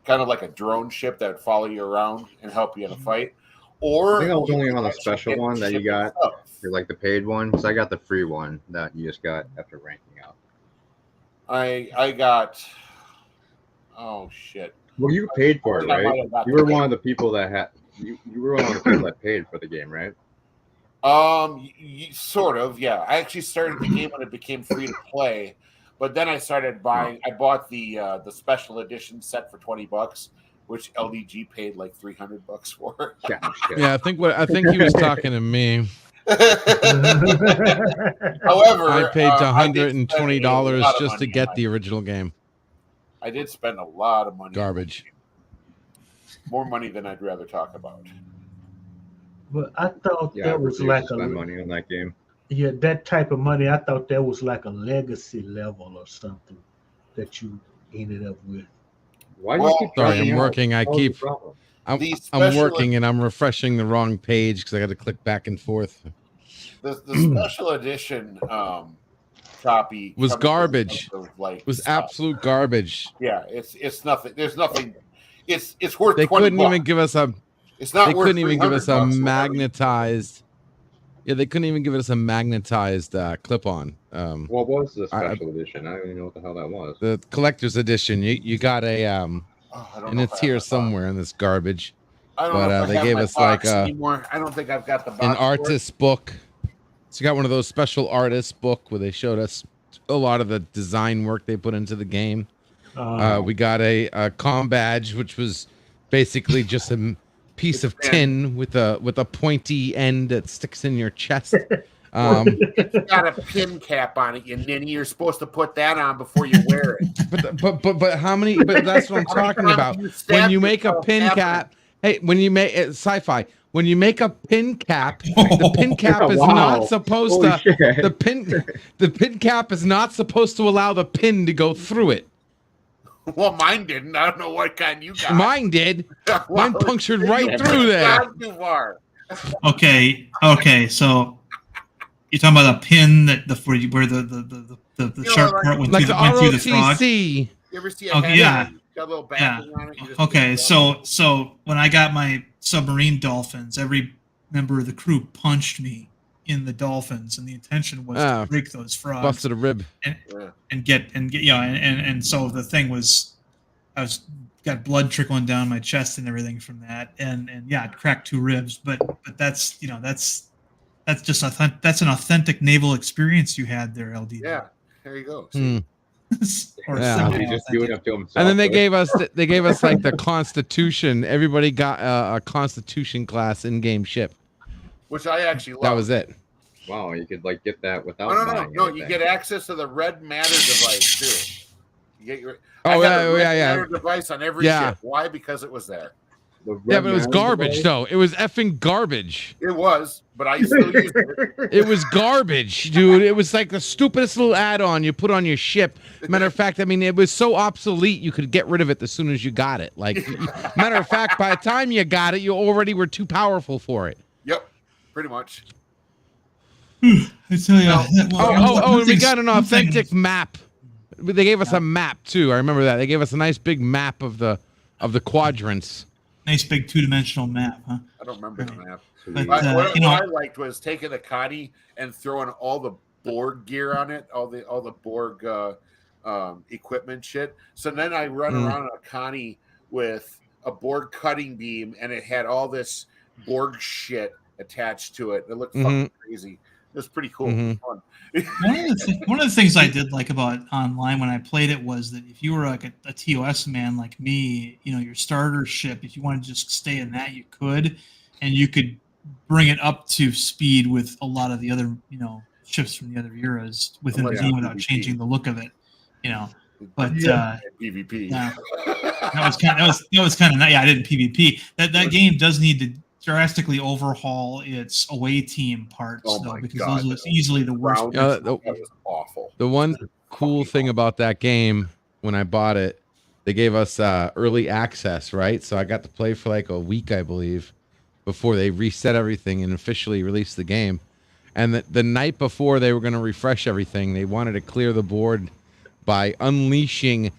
kind of like a drone ship that would follow you around and help you in a fight. Or I think I was only on the special one that you got. You're like the paid one, because I got the free one that you just got after ranking out. I got. Oh shit! Well, you paid for it, right? You were one of the people that had. You were one of the people that paid for the game, right? Sort of, yeah. I actually started the game when it became free to play, but then I started buying. I bought the special edition set for $20, which LDG paid like $300 for. Yeah, I think he was talking to me. However, I paid $120 just to get the original game. I did spend a lot of money. Garbage. More money than I'd rather talk about. But I thought that was like a spend money on that game. Yeah, that type of money. I thought that was like a legacy level or something that you ended up with. Why do you keep sorry, I'm working. I'm working and I'm refreshing the wrong page because I got to click back and forth. The special edition copy was garbage. Absolute garbage. Yeah, it's nothing. There's nothing. It's worth. They couldn't even give us a. It's not. They couldn't even give us a magnetized. Yeah, they couldn't even give us a magnetized clip-on. What was the special edition? I don't even know what the hell that was. The collector's edition. You got a and it's here somewhere in this garbage. I don't know if they gave us like anymore. I don't think I've got the box an artist book. So you got one of those special artist book where they showed us a lot of the design work they put into the game. We got a comm badge, which was basically just a piece of tin with a pointy end that sticks in your chest. It's got a pin cap on it, and then you're supposed to put that on before you wear it. But how many? But that's what I'm talking about. When you make a pin cap, when you make sci-fi, when you make a pin cap, the pin cap is not supposed to. The pin cap is not supposed to allow the pin to go through it. Well, mine didn't. I don't know what kind you got. Mine did. Mine punctured right through there. Not too far. Okay. So you're talking about a pin that where the sharp part went like through the frog. You ever see a got a little backing on it? Okay, so when I got my submarine dolphins, every member of the crew punched me in the dolphins, and the intention was to break those frogs, busted a rib, and get and so the thing was, got blood trickling down my chest and everything from that, and it cracked 2 ribs, but that's just that's an authentic naval experience you had there, LD. Yeah, there you go. He just threw it up to himself. And then they gave us like the Constitution. Everybody got a Constitution class in-game ship which I actually love. That was it. Wow, you could like get that without. No. You get access to the red matter device too. You get your. Oh, matter device on every ship. Why? Because it was there. Yeah, but it was garbage, though. It was effing garbage. It was, but I still used it. It was garbage, dude. It was like the stupidest little add-on you put on your ship. Matter of fact, I mean, it was so obsolete you could get rid of it as soon as you got it. Like, matter of fact, by the time you got it, you already were too powerful for it. Yep, pretty much. I tell you. And we got an authentic map. They gave us a map too. I remember that. They gave us a nice big map of the quadrants. Nice big 2-dimensional map, huh? I don't remember the map. But, what I liked was taking the Connie and throwing all the Borg gear on it, all the Borg equipment shit. So then I run around on a Connie with a Borg cutting beam, and it had all this Borg shit attached to it. It looked fucking crazy. It was pretty cool. It was fun. One of the things I did like about online when I played it was that if you were like a TOS man like me, your starter ship, if you wanted to just stay in that, you could, and you could bring it up to speed with a lot of the other, ships from the other eras within the game without changing the look of it, But PvP. That was kind of nice. Yeah, I didn't PvP. That game does need to drastically overhaul its away team parts, because those are easily the worst. That was awful. The one cool thing about that game, when I bought it, they gave us early access, right? So I got to play for like a week, I believe, before they reset everything and officially released the game. And the night before they were going to refresh everything, they wanted to clear the board by unleashing.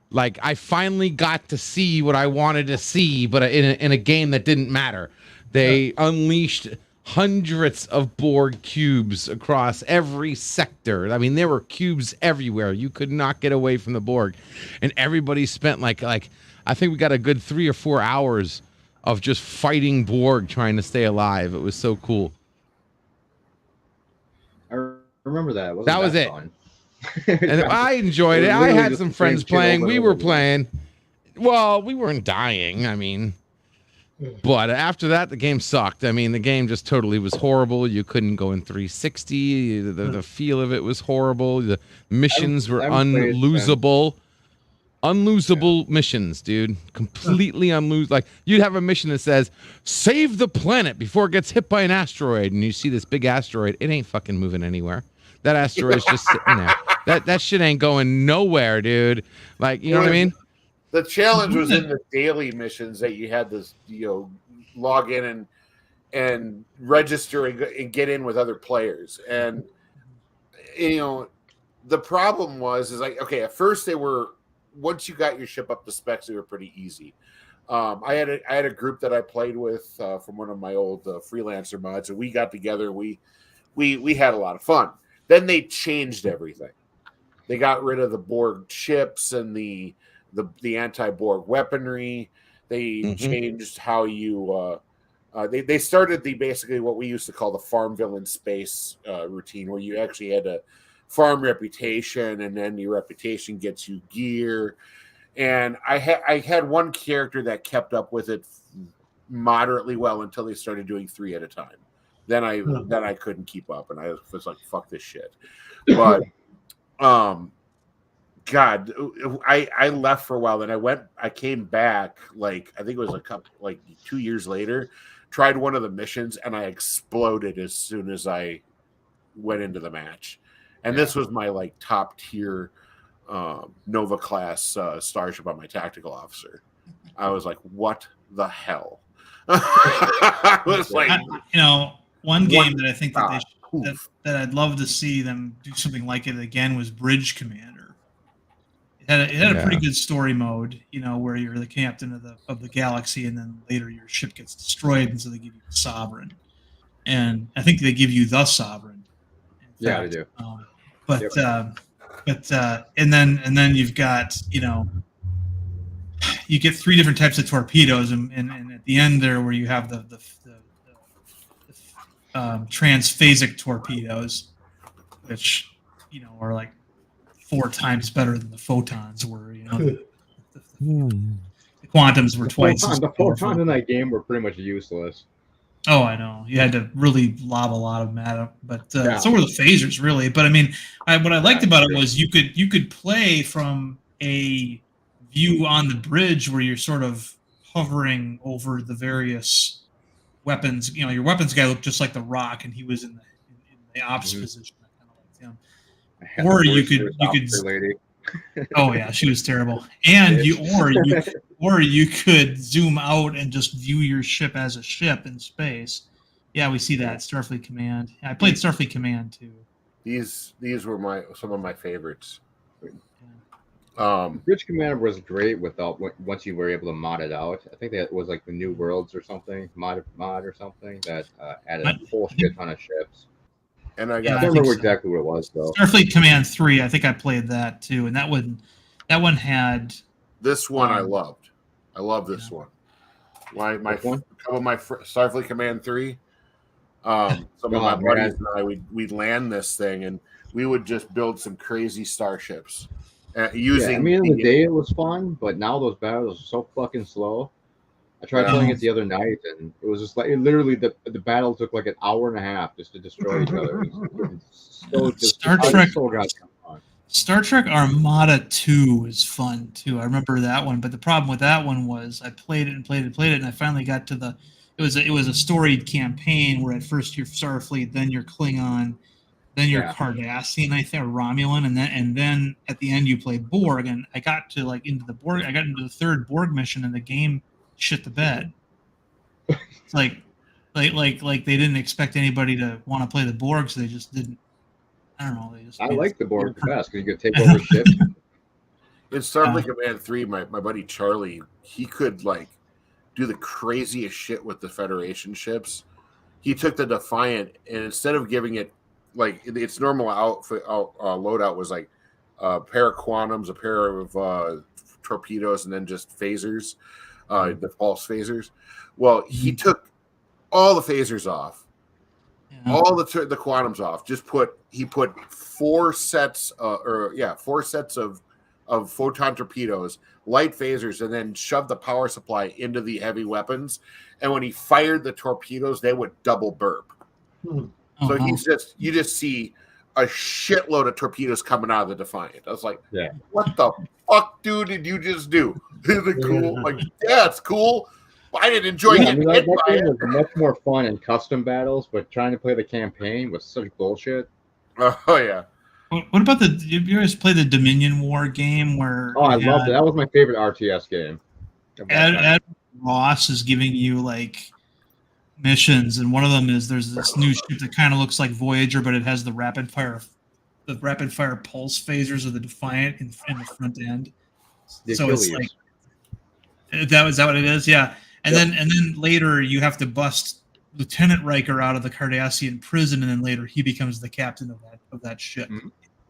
Like, I finally got to see what I wanted to see, but in a game that didn't matter. They unleashed hundreds of Borg cubes across every sector. I mean, there were cubes everywhere. You could not get away from the Borg. And everybody spent like I think we got a good 3 or 4 hours of just fighting Borg trying to stay alive. It was so cool. I remember that. That was it. Fun? And I enjoyed it. I had some friends playing. We were playing. Well, we weren't dying. I mean, but after that, the game sucked. I mean, the game just totally was horrible. You couldn't go in 360. The feel of it was horrible. The missions were unlosable. Unlosable missions, dude. Completely unlosable. Like, you'd have a mission that says, save the planet before it gets hit by an asteroid. And you see this big asteroid. It ain't fucking moving anywhere. That asteroid's just sitting there. That shit ain't going nowhere, dude. Like, you know what I mean? The challenge was in the daily missions that you had to, log in and register and get in with other players. And, the problem was like, okay, at first they were, once you got your ship up to specs, they were pretty easy. I had a group that I played with from one of my old freelancer mods, and we got together. We had a lot of fun. Then they changed everything. They got rid of the Borg ships and the anti-Borg weaponry. They changed how you. They started basically what we used to call the Farmville in space routine, where you actually had to farm reputation, and then your reputation gets you gear. And I had one character that kept up with it moderately well until they started doing 3 at a time. Then I couldn't keep up, and I was like, "Fuck this shit." But God, I left for a while. Then I came back. Like, I think it was 2 years later. Tried one of the missions, and I exploded as soon as I went into the match. And this was my top tier Nova class starship on my tactical officer. I was like, "What the hell?" I was like, one game that I think that I'd love to see them do something like it again was Bridge Commander. It had a pretty good story mode, where you're the captain of the galaxy, and then later your ship gets destroyed, and so they give you the Sovereign. And I think they give you the Sovereign. Yeah, they do. And then you've got, you get 3 different types of torpedoes, and at the end there, where you have the transphasic torpedoes, which are like 4 times better than the photons were. The quantums were twice. The photons in that game were pretty much useless. Oh, I know. You had to really lob a lot of them at him, but Yeah. so were the phasers, really. But I mean, what I liked about it was you could play from a view on the bridge where you're sort of hovering over the various weapons. You know, your weapons guy looked just like the Rock, and he was in the ops position. I kind of liked him. I had Or the you worst could officer lady. Oh yeah, she was terrible. And you could zoom out and just view your ship as a ship in space. Yeah, we see that Starfleet Command. I played Starfleet Command too. These were some of my favorites. Bridge Commander was great once you were able to mod it out. I think that was like the New Worlds or something, mod or something that added a whole shit ton of ships. And I I don't remember exactly what it was though. Starfleet Command 3, I think I played that too, and that one had this one I loved. I love this one. A couple of my Starfleet Command 3. Some of my buddies and I we'd land this thing and we would just build some crazy starships. Using I mean, in the day it was fun, but now those battles are so fucking slow. I tried playing it the other night, and it was just like literally the battle took like an hour and a half just to destroy each other. Star Trek Armada 2 was fun too. I remember that one, but the problem with that one was I played it, and I finally got to it was a storied campaign where at first you're Starfleet, then you're Klingon, then you're Cardassian, I think, or Romulan, and then at the end you play Borg. And I got to into the third Borg mission, and the game shit the bed. It's like they didn't expect anybody to want to play the Borg, so they just didn't. I don't know. I like the Borg the best because you could take over ships. In Starfleet Command 3, my buddy Charlie, he could do the craziest shit with the Federation ships. He took the Defiant, and instead of giving it its normal loadout was like a pair of quantums, a pair of torpedoes, and then just phasers, the pulse phasers. Well, he took all the phasers off, all the quantums off. He put 4 sets of photon torpedoes, light phasers, and then shoved the power supply into the heavy weapons. And when he fired the torpedoes, they would double burp. So you just see a shitload of torpedoes coming out of the Defiant. I was like, what the fuck, dude, did you just do? Is it cool? It's cool. I didn't enjoy it. That game was much more fun in custom battles, but trying to play the campaign was such bullshit. Oh, yeah. What about you guys play the Dominion War game where... Oh, I loved it. That was my favorite RTS game. Ed Ross is giving you, missions, and one of them is there's this new ship that kind of looks like Voyager, but it has the rapid fire pulse phasers of the Defiant in the front end. So it's like is that what it is? Yeah. And then later you have to bust Lieutenant Riker out of the Cardassian prison, and then later he becomes the captain of that ship.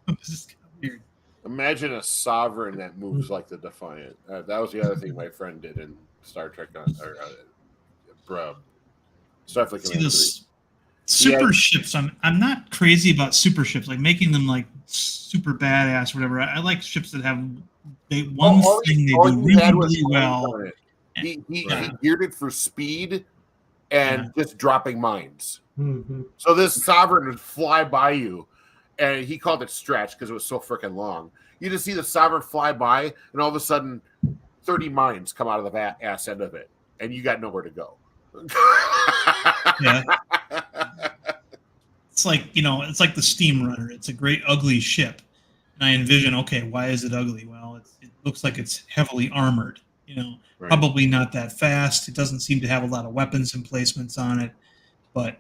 It's just kind of weird. Imagine a sovereign that moves like the Defiant. That was the other thing my friend did in Star Trek Starfleet Command 3. Super ships. I'm not crazy about super ships, making them super badass or whatever. I like ships that have thing they do really well. He geared it for speed and just dropping mines. Mm-hmm. So this sovereign would fly by you, and he called it stretch because it was so freaking long. You just see the sovereign fly by, and all of a sudden, 30 mines come out of the ass end of it, and you got nowhere to go. Yeah. It's like the Steam Runner. It's a great ugly ship. And I envision, why is it ugly? Well, it looks like it's heavily armored, Right. Probably not that fast. It doesn't seem to have a lot of weapons emplacements on it, but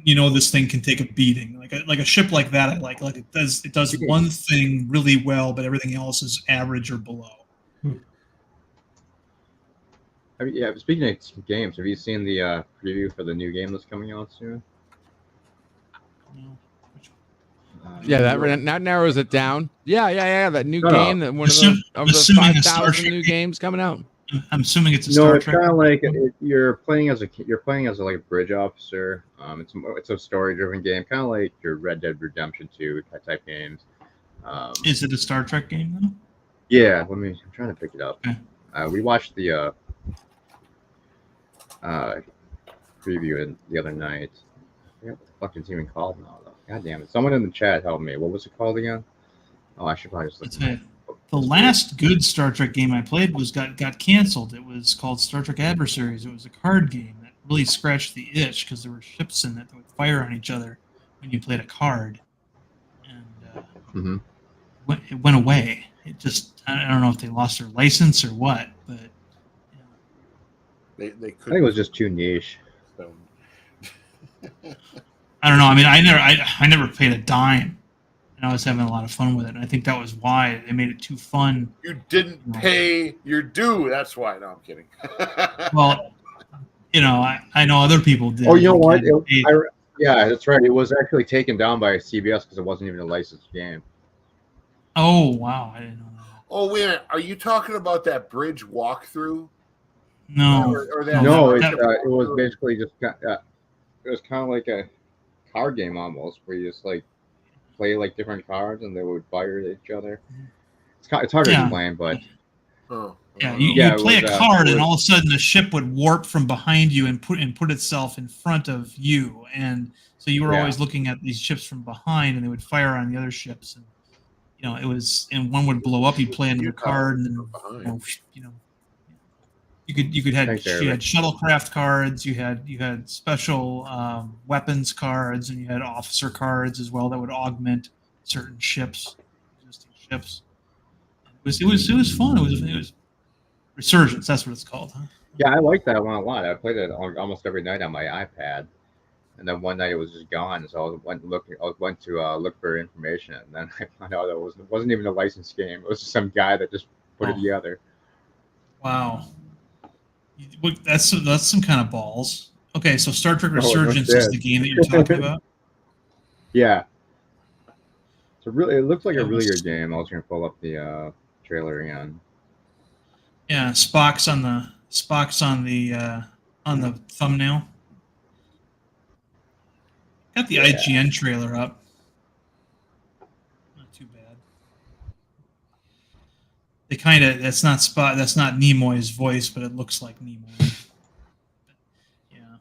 this thing can take a beating. Like a ship like that, I like it does one thing really well, but everything else is average or below. Speaking of games, have you seen the preview for the new game that's coming out soon? No. That narrows it down. Yeah. That new game, that one of the 5,000 new games coming out. I'm assuming it's a Star Trek. No, it's kind of like you're playing as a bridge officer. It's a story-driven game, kind of like your Red Dead Redemption 2 type games. Is it a Star Trek game though? Yeah, I'm trying to pick it up. Okay. We watched the preview the other night. I forget what the fuck it's even called now, though. God damn it. Someone in the chat help me. What was it called again? Oh, I should probably just look That's it. The last good Star Trek game I played got canceled. It was called Star Trek Adversaries. It was a card game that really scratched the itch because there were ships in it that would fire on each other when you played a card. And it went away. It just, I don't know if they lost their license or what, but They I think it was just too niche. So. I don't know. I mean, I never paid a dime, and I was having a lot of fun with it. And I think that was why they made it too fun. You didn't pay your due. That's why. No, I'm kidding. Well, I know other people did. Oh, you know what? Yeah, that's right. It was actually taken down by CBS because it wasn't even a licensed game. Oh, wow. I didn't know that. Oh, wait a minute. Are you talking about that bridge walkthrough? No. Or that, No, that, it was basically just it was kind of like a card game almost, where you just like play like different cards and they would fire at each other. It's hard to explain, but you play a card and all of a sudden the ship would warp from behind you and put itself in front of you, and so you were always looking at these ships from behind, and they would fire on the other ships, and it was, and one would blow up. You'd play another card, and then you had shuttlecraft cards, you had special weapons cards, and you had officer cards as well that would augment certain ships, existing ships. It was fun. It was Resurgence. That's what it's called, huh? Yeah, I like that one a lot. I played it almost every night on my iPad, and then one night it was just gone. So I went to look for information, and then I found out it wasn't even a licensed game. It was just some guy that just put it together. Wow, that's some kind of balls. Okay, so Star Trek Resurgence is the game that you're talking about. Yeah, it looks like a really good game. I was gonna pull up the trailer again. Yeah, Spock's on the thumbnail. Got the IGN trailer up. Not too bad. That's not Nimoy's voice, but it looks like Nimoy. Yeah.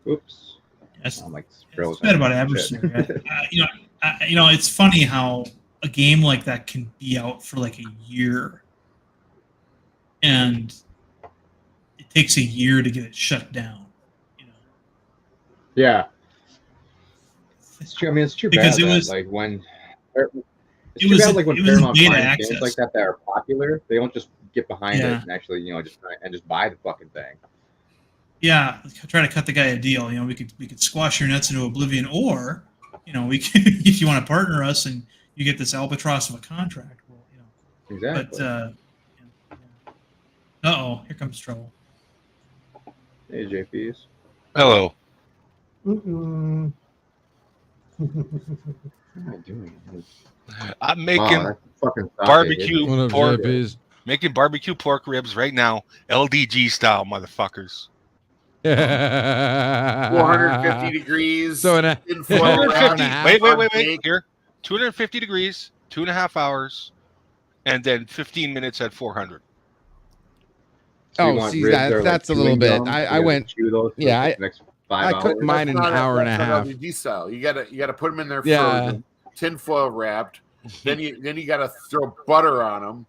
Oops. It's frozen. bad about Adversary. It's funny how a game like that can be out for like a year, and it takes a year to get it shut down. Yeah, it's true. I mean, it's too because bad. It was like when Paramount finds games like that are popular, they don't just get behind it and actually just buy the fucking thing. Yeah, try to cut the guy a deal. We could squash your nuts into oblivion, or we could, if you want to partner us and you get this albatross of a contract. Well, exactly. But here comes trouble. Hey, JPs. Hello. What am I doing? I'm making barbecue pork. Making barbecue pork ribs right now, LDG style, motherfuckers. 450 degrees. So in foil wrap. Wait. Here, 250 degrees, 2.5 hours, and then 15 minutes at 400. Oh, see, that's a little bit. I went. Yeah, I cooked mine in an hour and a half. LDG style. You gotta put them in there frozen, tinfoil wrapped. Then you gotta throw butter on them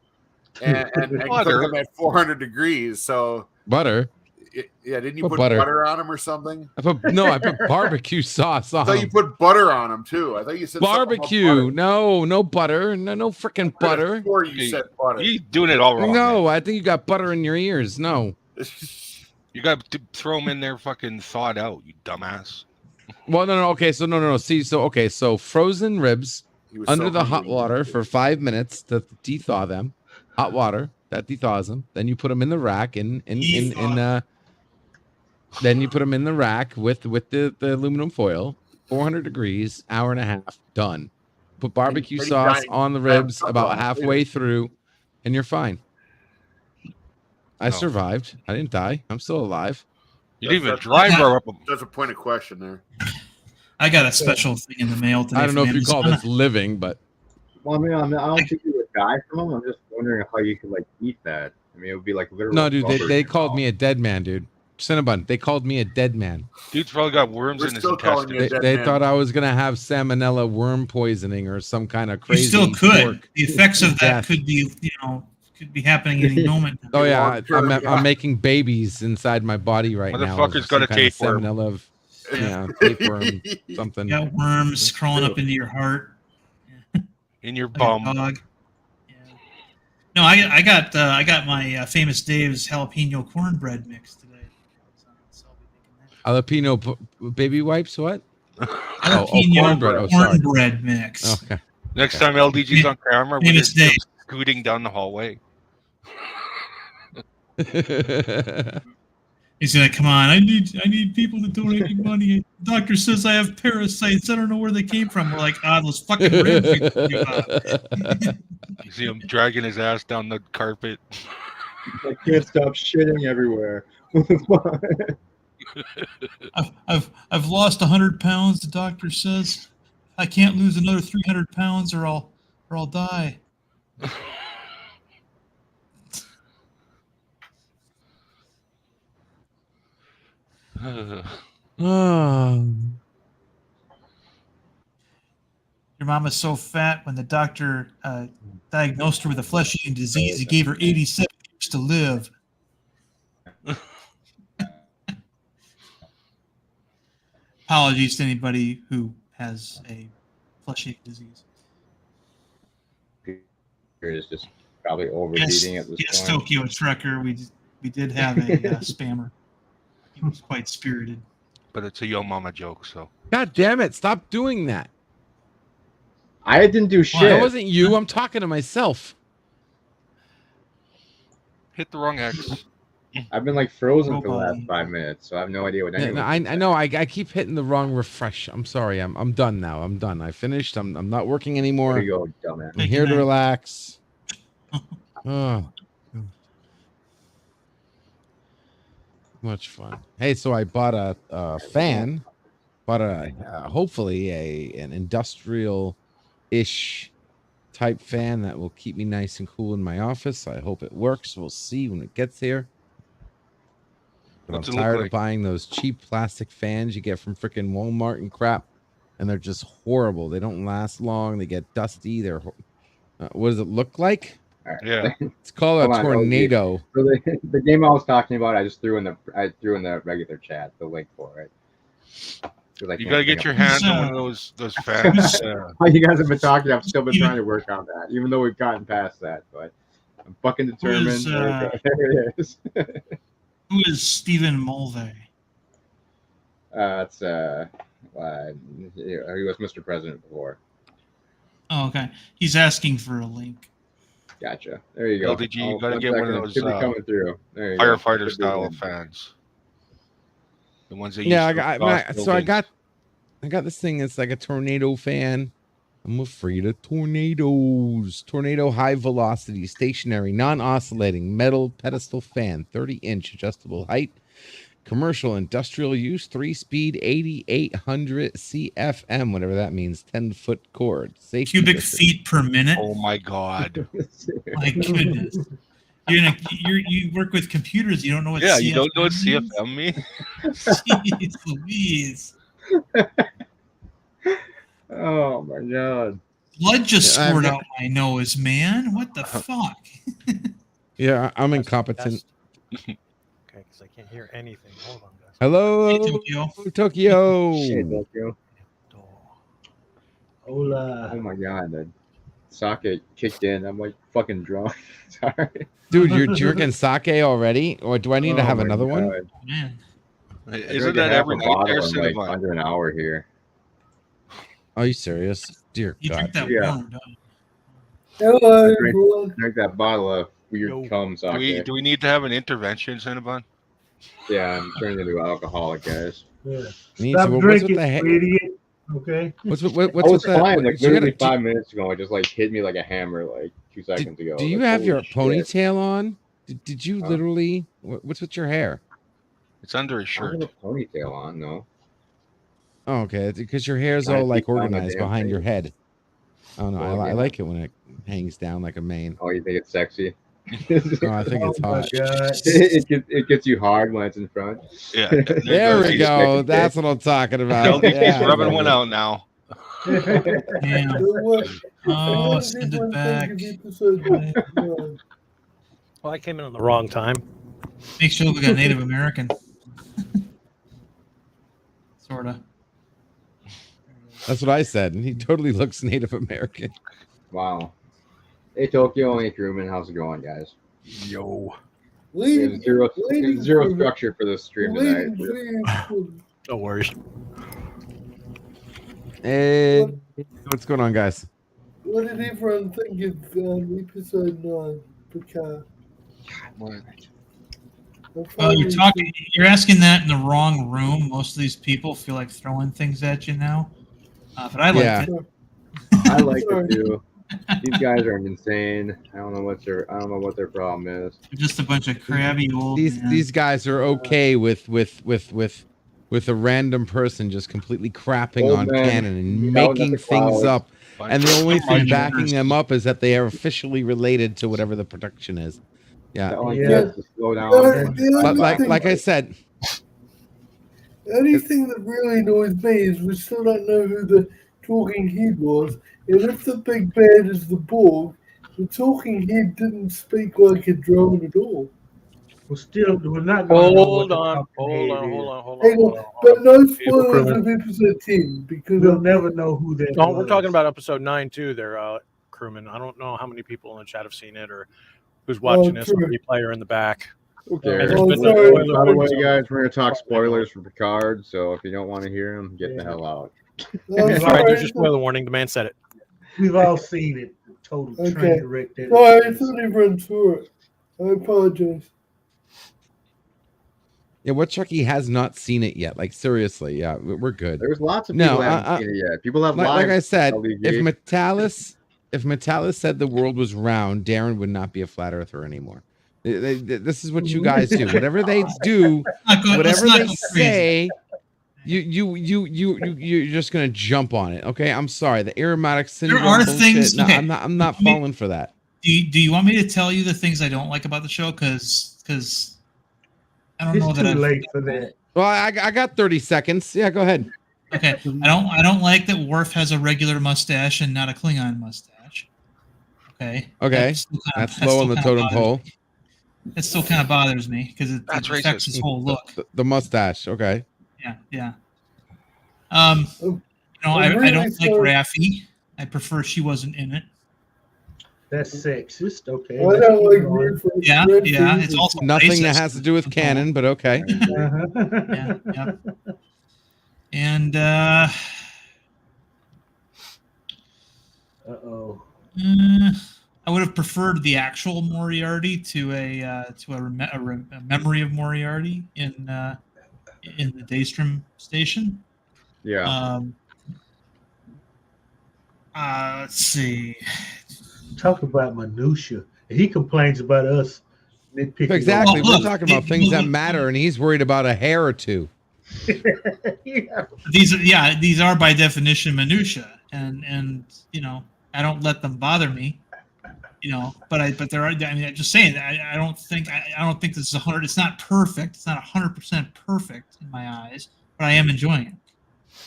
and cook them at 400 degrees. So butter. Didn't you put butter on them or something? I put barbecue sauce on. I thought you put butter on them too. I thought you said barbecue. No butter. No freaking butter. Before you said butter. You're doing it all wrong. No, man. I think you got butter in your ears. No. You got to throw them in there fucking thawed out, you dumbass. Well, no. Okay, so no. See, so frozen ribs under the hot water for 5 minutes to de-thaw them. Hot water that de-thaws them. Then you put them in the rack then you put them in the rack with the aluminum foil, 400 degrees, hour and a half, done. Put barbecue sauce on the ribs about halfway through, and you're fine. I survived. I didn't die. I'm still alive. You didn't even dry rub up them. That's a point of question there. I got a special thing in the mail today. I don't know if you call this living, but well, I mean, I don't think you would die from them? I'm just wondering how you could like eat that. I mean, it would be like literally. No, dude, they called me a dead man, dude. Cinnabon, they called me a dead man. Dude's probably got worms in his intestines. They thought I was gonna have salmonella worm poisoning or some kind of crazy. You still could. The effects of that could be, could be happening any moment. Oh yeah, I'm making babies inside my body right now. Motherfucker's got a tapeworm. Tapeworm, something. You got worms crawling up into your heart. In your bum. Yeah. No, I got my Famous Dave's jalapeno cornbread mix today. Jalapeno baby wipes? What? Jalapeno cornbread mix. Okay. Next time LDG's on camera, we're just scooting down the hallway. He's gonna come on. I need people to donate money. The doctor says I have parasites. I don't know where they came from. We're like, those fucking ribs. You see him dragging his ass down the carpet. I can't stop shitting everywhere. I've lost 100 pounds. The doctor says I can't lose another 300 pounds or I'll die. Your mama's so fat. When the doctor diagnosed her with a flesh-eating disease, he gave her 87 years to live. Apologies to anybody who has a flesh-eating disease. Is just probably overeating at this point. Yes, Tokyo Trekker. We did have a spammer. He was quite spirited. But it's a Yo Mama joke, so. God damn it! Stop doing that. I didn't do shit. That wasn't you. I'm talking to myself. Hit the wrong X. I've been like frozen for the last 5 minutes, so I have no idea what anyone. I know. I keep hitting the wrong refresh. I'm sorry. I'm done now. I'm done. I finished. I'm not working anymore. There you go, dumbass. I'm here to relax. Oh, much fun. Hey, so I bought a fan. Bought hopefully an industrial-ish type fan that will keep me nice and cool in my office. I hope it works. We'll see when it gets here. But I'm tired of buying those cheap plastic fans you get from freaking Walmart and crap, and they're just horrible. They don't last long. They get dusty. They're what does it look like? Right. Yeah, it's called a tornado. So the game I was talking about, I threw in the regular chat the link for it. You gotta get your hands on one of those fans. While you guys have been talking, I've still been trying to work on that, even though we've gotten past that. But I'm fucking determined. There it is. Who is Stephen Mulvey? It's he was Mr. President before. Oh, okay. He's asking for a link. Gotcha. There you go. LDG, you gotta get one of those coming through. There you firefighter go. style fans. The ones that I got this thing. It's like a tornado fan. I'm afraid of tornadoes. Tornado high velocity, stationary, non-oscillating metal pedestal fan, 30-inch adjustable height, commercial industrial use, 3-speed, 8800 CFM, whatever that means, 10-foot cord. Safety cubic feet per minute. Oh my god! My goodness. You work with computers. You don't know what. Yeah, CFM you don't know what means? CFM means. Jeez Louise. Oh my god! Blood just squirted out my nose, man. What the fuck? Yeah, I'm incompetent. Okay, because I can't hear anything. Hold on, guys. Hello, Hey, Tokyo. Tokyo. Hey, Tokyo. Hola. Oh my god, the sake kicked in. I'm like fucking drunk. Sorry. Dude, you're drinking sake already? Or do I need to have another one? Man. Isn't that every night there, like under an hour here? Are you serious? Dear You God. drink that Yeah. warm, don't you? Hello, everyone. Drink that bottle of weird cum sake. Do we need to have an intervention, Cinnabon? Yeah, I'm turning into an alcoholic, guys. Yeah. Me Stop too. What's drinking, with the idiot. Okay. What's I with was the fine, like so you literally gotta- 5 minutes ago. It just like hit me like a hammer like 2 seconds ago. Do you Like, have your holy shit. ponytail on? Did you literally? What's with your hair? It's under his I don't shirt. have a ponytail on, no. Oh, okay. Because your hair's Trying all to like keep on my organized damn behind your face. head. Oh no, Well, I yeah. like it when it hangs down like a mane. Oh, you think it's sexy? No, I think it's hot. It gets you hard when it's in front. Yeah. There we go. That's what I'm talking about. LDJ's rubbing one out now. Damn. Oh, send it back. Well, I came in on the wrong time. Make sure we got Native American. Sorta. That's what I said, and he totally looks Native American. Wow. Hey, Tokyo. Hey, Truman. How's it going, guys? Yo. There's zero structure for this stream tonight. No worries. Hey, what's going on, guys? What did everyone think of episode 9? Picard? Oh, you're asking that in the wrong room. Most of these people feel like throwing things at you now. But I like it. I like it too. These guys are insane. I don't know what their problem is. They're just a bunch of crabby old. These guys are okay with a random person just completely crapping on canon and making things up, and the only thing backing them up is that they are officially related to whatever the production is. Yeah. Slow down. But like I said, the only thing that really annoys me is we still don't know who the talking head was, and if the big bad is the Borg, the talking head didn't speak like a drone at all. We're not. Hold on. But no spoilers of episode 10 because we'll never know who that. No, we're talking about episode 9 too. There, crewman. I don't know how many people in the chat have seen it or who's watching this replayer in the back. Who cares? By the way, guys, we're going to talk spoilers for Picard, so if you don't want to hear them, get the hell out. All right, there's your spoiler warning. The man said it. We've all seen it. Total train wreck. Sorry, I thought everyone saw it. I apologize. Yeah, what Chucky has not seen it yet? Like seriously, yeah, we're good. There's lots of people who haven't seen it yet. People have like I said, if Metalis said the world was round, Darren would not be a flat earther anymore. This is what you guys do. Whatever they do, whatever they say, you're just gonna jump on it. Okay, I'm sorry. The aromatic syndrome. There are things. No, I'm not falling for that. Do you want me to tell you the things I don't like about the show? Because I don't know that I'm late for that. Well, I got 30 seconds. Yeah, go ahead. Okay, I don't like that Worf has a regular mustache and not a Klingon mustache. Okay. That's low on the totem pole. It still kind of bothers me because it affects his whole look. The mustache. Okay. Yeah. I don't like Raffi. I prefer she wasn't in it. That's sexist. Okay. I don't like yeah. It's also nothing racist. that has to do with canon, but okay. Yeah. And I would have preferred the actual Moriarty to a memory of Moriarty in the Daystrom station. Yeah. Let's see. Talk about minutia. He complains about us nitpicking. Exactly. We're talking about things that matter, and he's worried about a hair or two. These are by definition minutia, and I don't let them bother me, but there are. I mean, I'm just saying. I don't think this is 100. It's not perfect. It's not 100% perfect in my eyes, but I am enjoying it.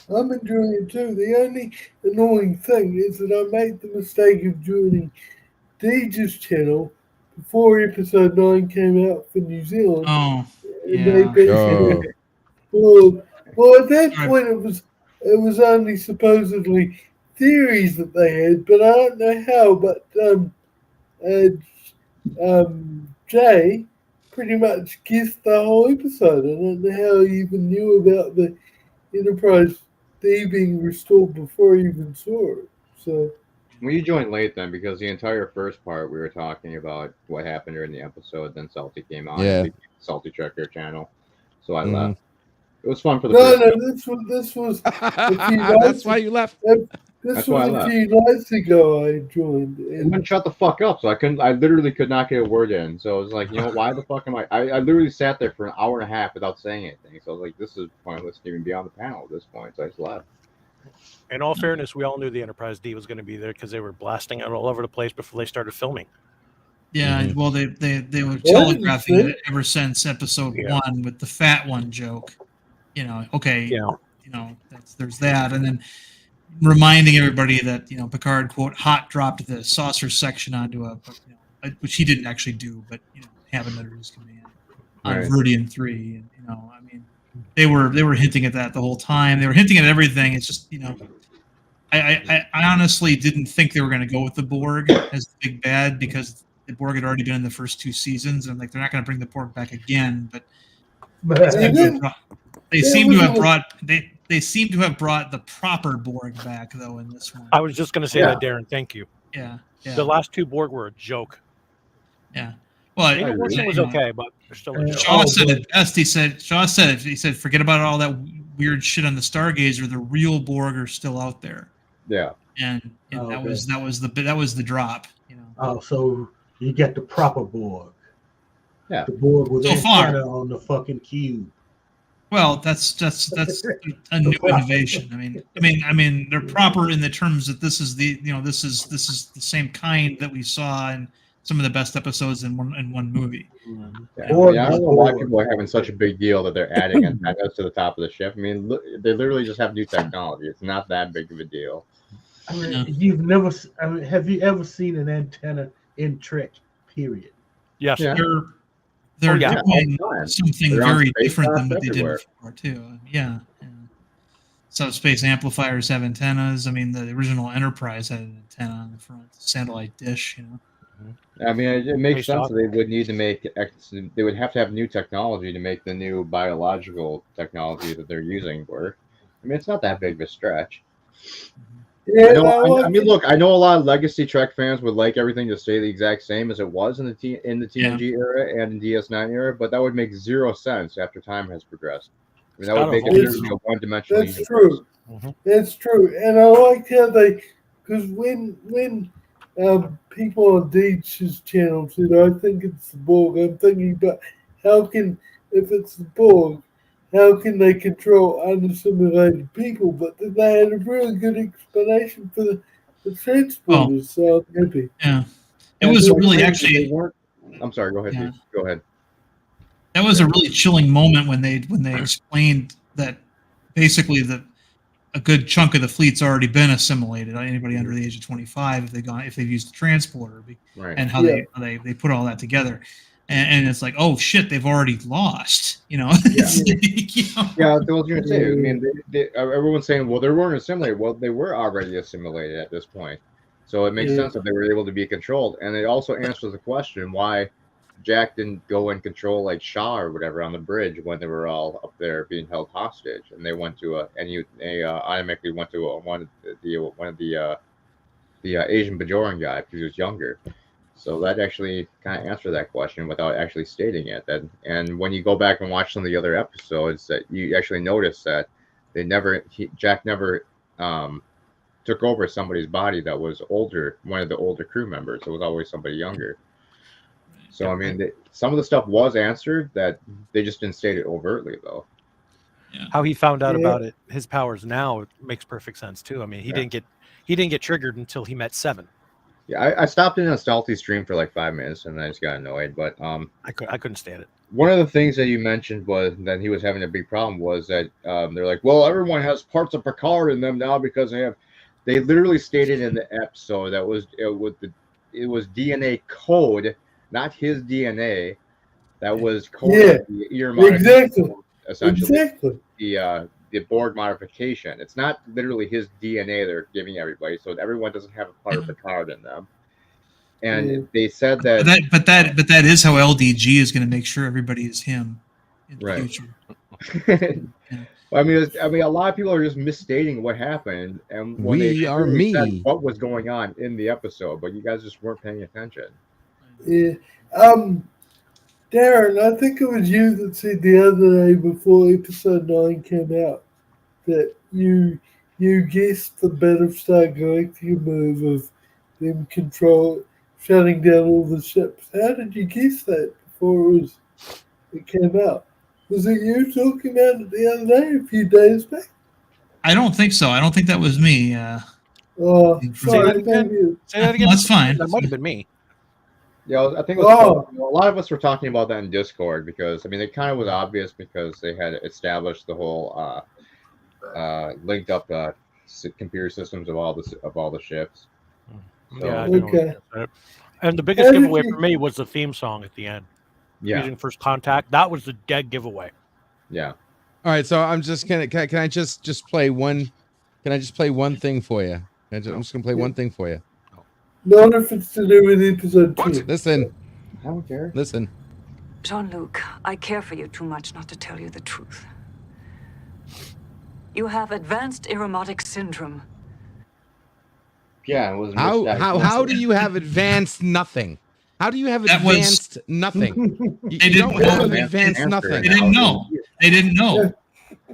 I'm enjoying it too. The only annoying thing is that I made the mistake of joining Deej's channel before episode 9 came out for New Zealand. Oh, yeah. Well, at that point it was only supposedly theories that they had, but I don't know how. But Jay pretty much guessed the whole episode. I don't know how he even knew about the Enterprise D being restored before he even saw it. So. Well, you joined late then, because the entire first part we were talking about what happened during the episode. Then Salty came on. Yeah. Salty checked their channel, so I left. It was fun for the. This was. That's why you left. This was a few nights ago. I joined. And wouldn't shut the fuck up, so I couldn't. I literally could not get a word in. So I was like, why the fuck am I? I literally sat there for an hour and a half without saying anything. So I was like, this is pointless to even be on the panel at this point. So I just left. In all fairness, we all knew the Enterprise D was going to be there because they were blasting it all over the place before they started filming. Yeah, well, they were telegraphing it ever since episode 1 with the fat one joke. Okay, there's that, and then reminding everybody that Picard quote hot dropped the saucer section onto which he didn't actually do, but have it under his command on Viridian 3. And, they were hinting at that the whole time. They were hinting at everything. It's just I honestly didn't think they were going to go with the Borg as the big bad because the Borg had already been in the first 2 seasons, and they're not going to bring the Borg back again. But they seem to have brought the proper Borg back though in this one. I was just going to say that, Darren. Thank you. Yeah. The last 2 Borg were a joke. Yeah. Well, it was okay, but they're still a joke. Shaw said it best. He said, forget about all that weird shit on the Stargazer. The real Borg are still out there. Yeah. And that was the drop. Oh, so you get the proper Borg. Yeah. The Borg with so far on the fucking cube. Well, that's a new innovation. I mean, they're proper in the terms that this is this is the same kind that we saw in some of the best episodes in one movie. Yeah, I don't know why people are having such a big deal that they're adding antennas to the top of the ship. I mean, they literally just have new technology. It's not that big of a deal. I mean, have you ever seen an antenna in Trek? Period. Yes. Yeah. They're doing something very different than what they did before, too. Yeah. Subspace amplifiers have antennas. I mean, the original Enterprise had an antenna on the front, satellite dish. I mean, it makes sense that they would need to they would have to have new technology to make the new biological technology that they're using work. I mean, it's not that big of a stretch. Yeah, I mean, look, I know a lot of legacy Trek fans would like everything to stay the exact same as it was in the TNG era and in DS9 era, but that would make zero sense after time has progressed. I mean, that would make it a one-dimensional universe. True. That's true, and I like how because when people on Deitch's channel said, I think it's the Borg, I'm thinking about if it's the Borg, how can they control unassimilated people? But then they had a really good explanation for the transporters, so I'm happy. Yeah. It was really actually... I'm sorry, go ahead. Yeah. Go ahead. That was a really chilling moment when they explained that basically a good chunk of the fleet's already been assimilated. Anybody under the age of 25, if they've used the transporter, and how they put all that together, and it's like, oh shit, they've already lost. Yeah, I was going to say. I mean, everyone's saying, well, they weren't assimilated. Well, they were already assimilated at this point, so it makes sense that they were able to be controlled, and it also answers the question why Jack didn't go and control like Shaw or whatever on the bridge when they were all up there being held hostage, and they went to automatically went to one of the Asian Bajoran guy because he was younger. So that actually kind of answered that question without actually stating it. And when you go back and watch some of the other episodes, that you actually notice that Jack never took over somebody's body that was older, one of the older crew members. It was always somebody younger. So, I mean, some of the stuff was answered that they just didn't state it overtly, though. Yeah. How he found out about his powers now makes perfect sense, too. I mean, he didn't get triggered until he met Seven. Yeah, I stopped in a stealthy stream for like 5 minutes, and I just got annoyed. But I couldn't stand it. One of the things that you mentioned was that he was having a big problem was that they're like, well, everyone has parts of Picard in them now because they literally stated in the episode that it was DNA code, not his DNA, that was coded the ear modification, essentially the Borg modification. It's not literally his DNA they're giving everybody, so everyone doesn't have a part of Picard in them. And they said that, but that is how LDG is going to make sure everybody is him in the future. I mean, a lot of people are just misstating what happened, and when said what was going on in the episode, but you guys just weren't paying attention. Yeah, Darren, I think it was you that said the other day before episode 9 came out that you guessed the Battlestar Galactica move of them shutting down all the ships. How did you guess that before it came out? Was it you talking about it the other day, a few days back? I don't think so. I don't think that was me. Sorry, Say that again. That's fine. That might have been me. Yeah, I think it was a lot of us were talking about that in Discord because I mean it kind of was obvious because they had established the whole linked up computer systems of all the ships. So, Yeah. Okay. And the biggest giveaway for me was the theme song at the end. yeah, Using First Contact. That was the dead giveaway. yeah. All right, so I'm just can I just play one? Can I just play one thing for you? I'm just gonna play one thing for you. None if it's to do with episode 2. Listen, I don't care. listen. Jean-Luc, I care for you too much not to tell you the truth. You have advanced aromatic syndrome. Yeah, it was How do you have advanced nothing? How do you have advanced nothing? You don't have advanced nothing. They didn't know. They didn't know.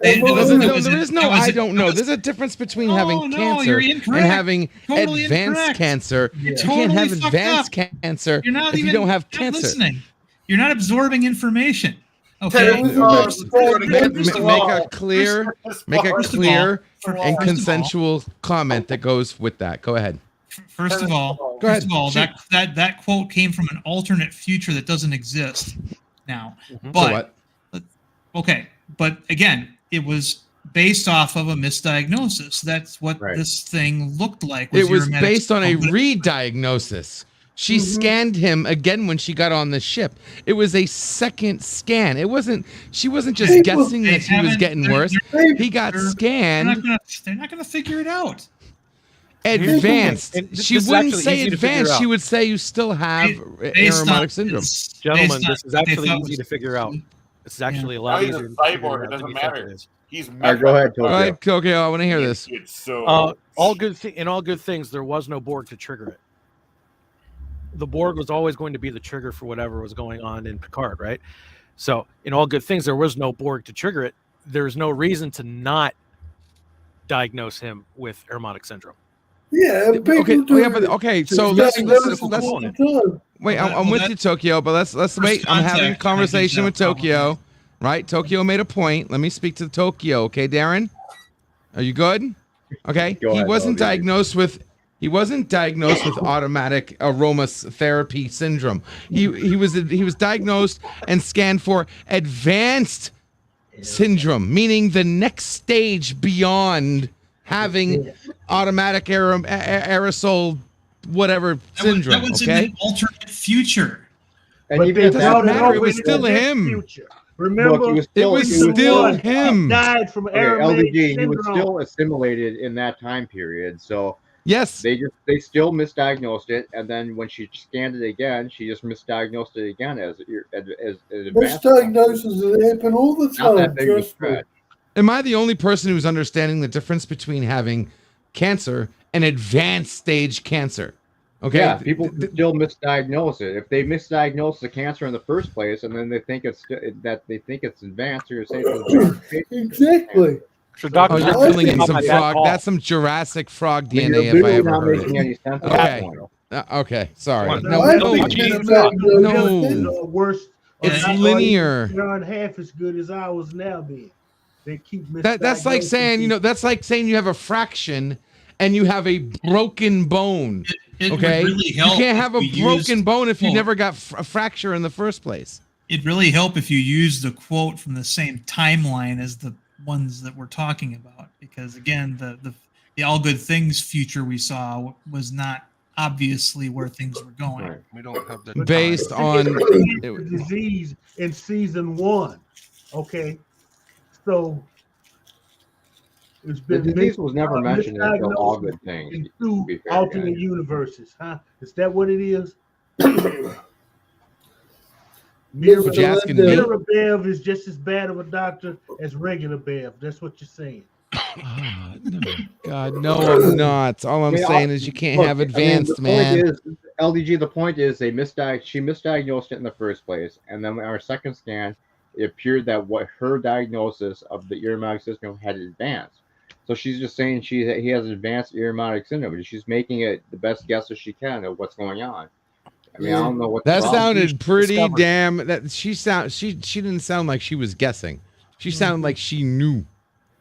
There is no I don't know. There's a difference between having cancer and having Totally advanced incorrect. cancer. You're You can't have totally fucked advanced up. cancer You're not if you don't have you're not cancer. listening. You're not absorbing information. Okay. Make a clear and consensual comment that goes with that. Go ahead. First of all, Go ahead. that quote came from an alternate future that doesn't exist now. So But what? okay, but again, it was based off of a misdiagnosis. That's what this thing looked like. It was based on a re-diagnosis. She scanned him again when she got on the ship. It was a second scan. She wasn't just guessing that he was getting worse. He got scanned. They're not going to figure it out. Advanced. And this She is wouldn't actually say easy to figure advanced. out. She would say you still have aromatic syndrome. Gentlemen, this is actually easy to figure out. This is actually a lot Now he's easier a to figure cyborg. out It than doesn't you think matter. it is. He's All right, go ahead, Tokyo. All right, Tokyo, I want to hear this. It's so all good things, there was no Borg to trigger it. The Borg was always going to be the trigger for whatever was going on in Picard, right? So, in all good things, there was no Borg to trigger it. There's no reason to not diagnose him with aromatic syndrome. Yeah, Okay, so let's wait. I'm with you, Tokyo, but let's wait. I'm having a conversation with Tokyo, right? Tokyo made a point. Let me speak to Tokyo, okay, Darren? Are you good? Okay. He wasn't diagnosed with automatic aromatherapy syndrome. He was diagnosed and scanned for advanced syndrome, meaning the next stage beyond having automatic aerosol whatever syndrome. That was okay, in an alternate future. And but even it doesn't matter. It was still him. Remember, it was still him. Died from LDG. He was still assimilated in that time period. So yes, they still misdiagnosed it, and then when she scanned it again, she just misdiagnosed it again as misdiagnoses happen all the time. Trust me. Am I the only person who's understanding the difference between having cancer and advanced stage cancer? Okay. Yeah, people still misdiagnose it. If they misdiagnose the cancer in the first place, and then they think it's advanced, or say it's exactly. So Dr. You're filling in some frog. That's some Jurassic frog DNA. If I ever heard it. Any sense okay. Okay. Sorry. No. Worse. It's linear. They're not half as good as ours now. Then they keep that's like saying that's like saying you have a fraction and you have a broken bone. Okay, really you can't have a broken bone if you never got a fracture in the first place. It'd really help if you use the quote from the same timeline as the ones that we're talking about, because again, the all good things future we saw was not obviously where things were going. Right. We don't have that based on the disease in season 1. Okay, so. The disease was never mentioned until all good things. In 2 alternate universes, huh? Is that what it is? Mira Bev is just as bad of a doctor as regular Bev. That's what you're saying. No. God, no, I'm not. All I'm saying is you can't have advanced, man. LDG, the point is she misdiagnosed it in the first place, and then our second scan, it appeared that what her diagnosis of the aromatic syndrome had advanced. So she's just saying he has advanced aromatic syndrome. She's making it the best guess as she can of what's going on. I mean, I don't know what that sounded pretty damn. That she didn't sound like she was guessing. She sounded like she knew.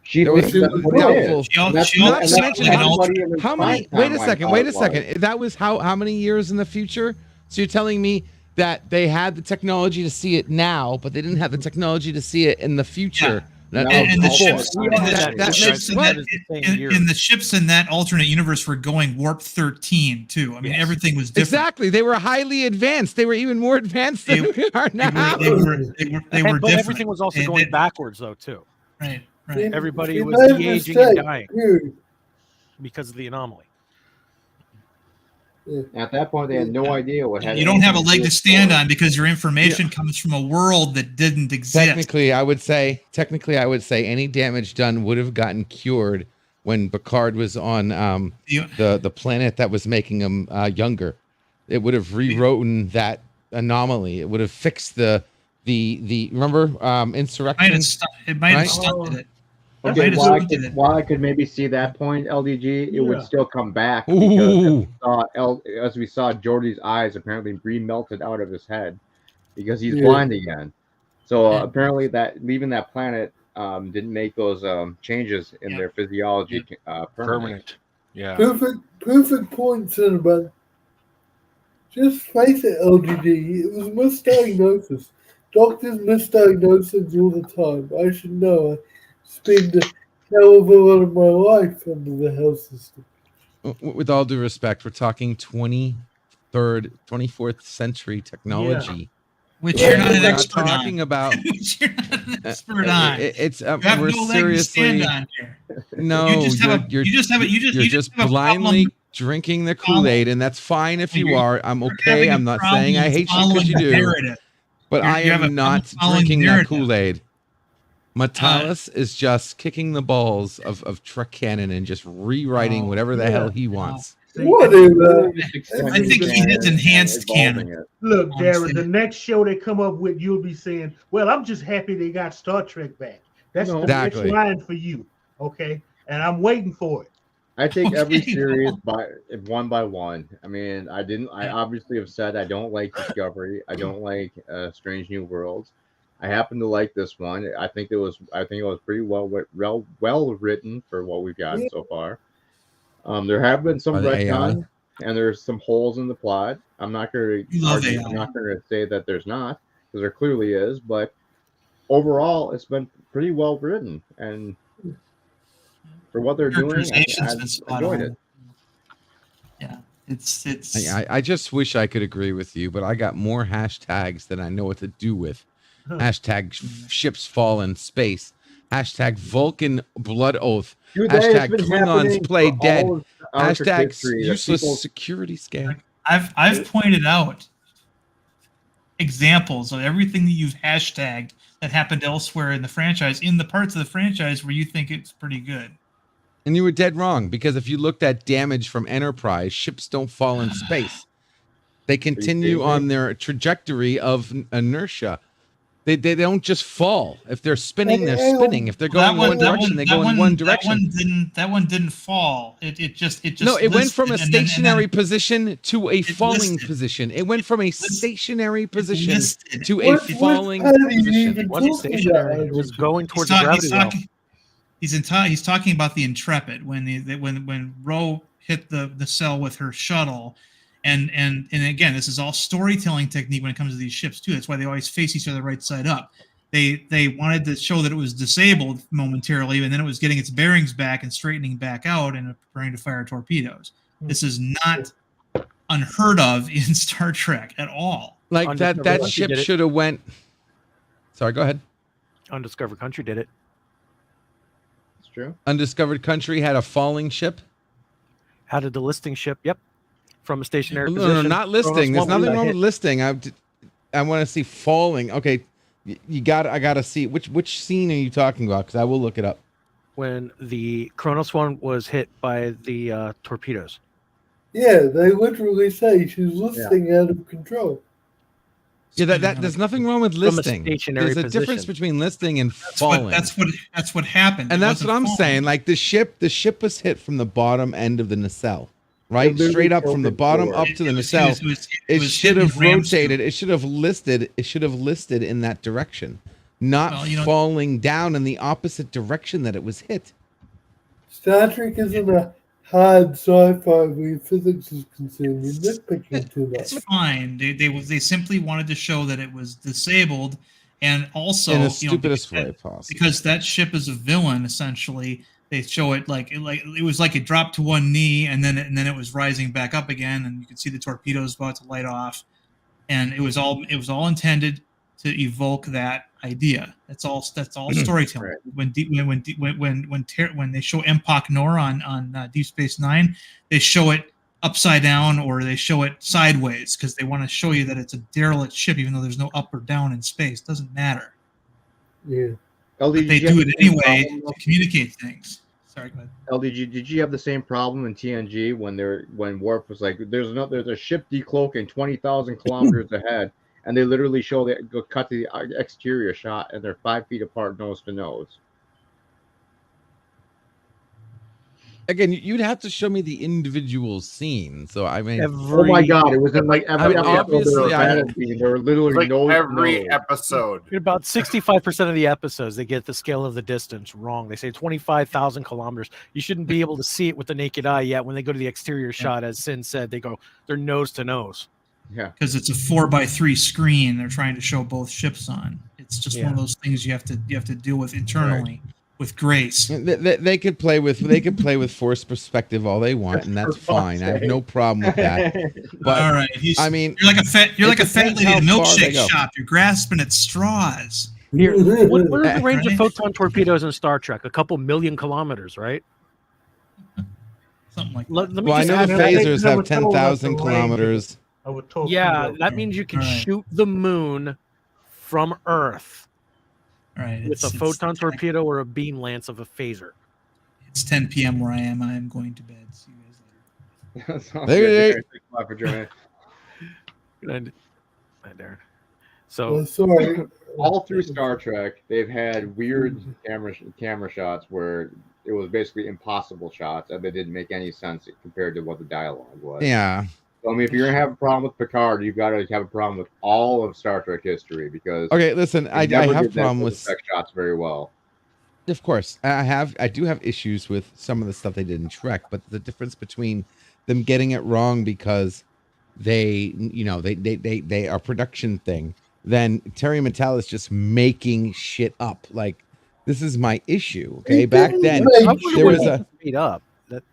She There was thinks that's what it doubtful. is. She al- That's she not- also and said that's that everybody in the How many? time Wait a timeline second. thought Wait it a second. was. That was how many years in the future? So you're telling me that they had the technology to see it now, but they didn't have the technology to see it in the future. No, And the before. ships, and the ships in that, and the ships in that alternate universe were going warp 13 too. I mean, everything was different. Exactly. They were highly advanced. They were even more advanced than we are now. They were But different. everything was also going backwards though too. Right. Everybody They was made a de-aging and mistake, dying too. because of the anomaly. At that point, they had no idea what had. You don't have a leg to stand on. on because your information comes from a world that didn't exist. Technically, I would say any damage done would have gotten cured when Picard was on the planet that was making him younger. It would have rewritten that anomaly. It would have fixed the remember insurrection. It might have stunted it. Okay, while I could maybe see that point, LDG, it would still come back because as we saw Geordi's eyes apparently re-melted out of his head because he's blind again. So apparently that leaving that planet didn't make those changes in their physiology permanent. Yeah. Perfect point, Cinnabon. Just face it, LGD. It was misdiagnosis. Doctors misdiagnose things all the time. I should know. I spend a hell of a lot of my life under the health system. With all due respect, we're talking 24th century technology. Which you're not an We're expert on. talking about. Which you're not an expert on. It's you have we're no leg to seriously. stand on here. No, you just have a blindly problem drinking the Kool-Aid, and that's fine if you are. I'm okay. I'm not saying I hate you because you do. But I am not drinking that Kool-Aid. Matalis is just kicking the balls of Trek canon and just rewriting whatever the hell he wants. Whatever. I think he has enhanced canon. Look, Darren, the next show they come up with, you'll be saying, well, I'm just happy they got Star Trek back. That's the next line for you, okay? And I'm waiting for it. I take every series one by one. I mean, I obviously have said I don't like Discovery. I don't like Strange New Worlds. I happen to like this one. I think it was pretty well written for what we've gotten so far. There have been some retcons and there's some holes in the plot. I'm not going to say that there's not, because there clearly is. But overall, it's been pretty well written, and for what they're doing, I've enjoyed it. Yeah, it's. I just wish I could agree with you, but I got more hashtags than I know what to do with. Hashtag ships fall in space. Hashtag Vulcan blood oath. Hashtag Klingons play dead. Hashtag useless security scam. I've pointed out examples of everything that you've hashtagged that happened elsewhere in the franchise, in the parts of the franchise where you think it's pretty good. And you were dead wrong, because if you looked at damage from Enterprise, ships don't fall in space. They continue on their trajectory of inertia. They don't just fall. If they're spinning, they're spinning. If they're going in one direction, they go in one direction. That one didn't fall. It just no. It went from a stationary position to a falling position. It went from a stationary position to a falling position. It wasn't stationary. It was going towards the gravity well. He's talking about the Intrepid when Ro hit the cell with her shuttle. And again, this is all storytelling technique when it comes to these ships too. That's why they always face each other right side up. They wanted to show that it was disabled momentarily, and then it was getting its bearings back and straightening back out and preparing to fire torpedoes. This is not unheard of in Star Trek at all. Like that ship should have went. Sorry, go ahead. Undiscovered Country did it. It's true. Undiscovered Country had a falling ship. Had a delisting ship. Yep. From a stationary position. No, not listing. There's nothing wrong with listing. I want to see falling. Okay, I gotta see which scene are you talking about? Because I will look it up. When the Kronos one was hit by the torpedoes. Yeah, they literally say she's listing out of control. Yeah, that there's nothing wrong with listing. There's a difference between listing and falling. That's what happened. And that's what I'm saying. Like the ship was hit from the bottom end of the nacelle. Right, straight up from the bottom up to the nacelle. It should have rotated. It should have listed in that direction. not falling down in the opposite direction that it was hit. Star Trek isn't a hard sci-fi where physics is concerned. You're nitpicking too much. It's fine. They simply wanted to show that it was disabled, and also in the stupidest way possible. Because that ship is a villain, essentially. They show it like it was like it dropped to one knee, and then it was rising back up again, and you could see the torpedoes about to light off, and it was all intended to evoke that idea. That's all storytelling. Right. When they show Empok Nor on Deep Space Nine, they show it upside down or they show it sideways because they want to show you that it's a derelict ship, even though there's no up or down in space. It doesn't matter. Yeah. LDG, they do it anyway to communicate things. Sorry, go ahead. LDG, did you have the same problem in TNG when Worf was like, there's a ship decloaking 20,000 kilometers ahead, and they literally show that go cut the exterior shot, and they're 5 feet apart, nose to nose. Again, you'd have to show me the individual scene. So I mean, oh my god, it was in like every episode. There were literally like no every episode. About 65% of the episodes, they get the scale of the distance wrong. They say 25,000 kilometers. You shouldn't be able to see it with the naked eye yet. When they go to the exterior shot, as Sin said, they're nose to nose. Yeah, because it's a 4:3 screen. They're trying to show both ships on. It's just one of those things you have to deal with internally. Right. With grace, they could play with forced perspective all they want, and that's fine. I have no problem with that. But all right, I mean, you're like a fat lady at a milkshake shop. You're grasping at straws. Here, what are the range of photon torpedoes in Star Trek? A couple million kilometers, right? Something like that. Well, I know the phasers have 10,000 kilometers. Yeah, that means you can shoot the moon from Earth. Right, with a photon torpedo or a beam lance of a phaser. It's 10 p.m. where I am. I am going to bed. See you guys later. For joining. Hi, Darren. So sorry. All through Star Trek, they've had weird camera shots where it was basically impossible shots, and they didn't make any sense compared to what the dialogue was. Yeah. I mean, if you're gonna have a problem with Picard, you've got to have a problem with all of Star Trek history because. Okay, listen, I have a problem with sex shots very well. Of course, I do have issues with some of the stuff they did in Trek, but the difference between them getting it wrong because they are production thing, then Terry Matalas just making shit up. Like, this is my issue. Okay, back then there was a made up that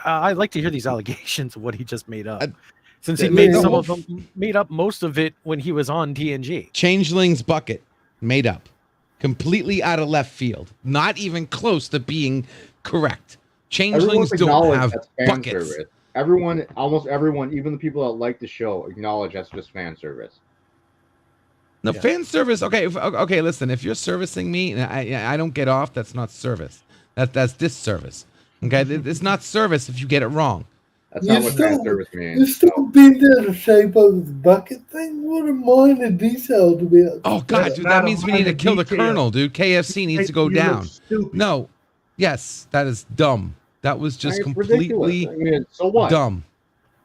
I'd like to hear these allegations of what he just made up. Since he made some of them, made up most of it when he was on TNG. Changeling's bucket, made up. Completely out of left field. Not even close to being correct. Changelings don't have buckets. Almost everyone, even the people that like the show, acknowledge that's just fan service. No, fan service. Okay, listen, if you're servicing me, I don't get off, that's not service. That's disservice. Okay, it's not service if you get it wrong. That's not what fan service means. You still beat there to shape up the bucket thing? What a minor detail to be. Oh God, dude, that means we need to kill the colonel, dude. KFC needs to go down. No, yes, that is dumb. That was just completely so what? Dumb.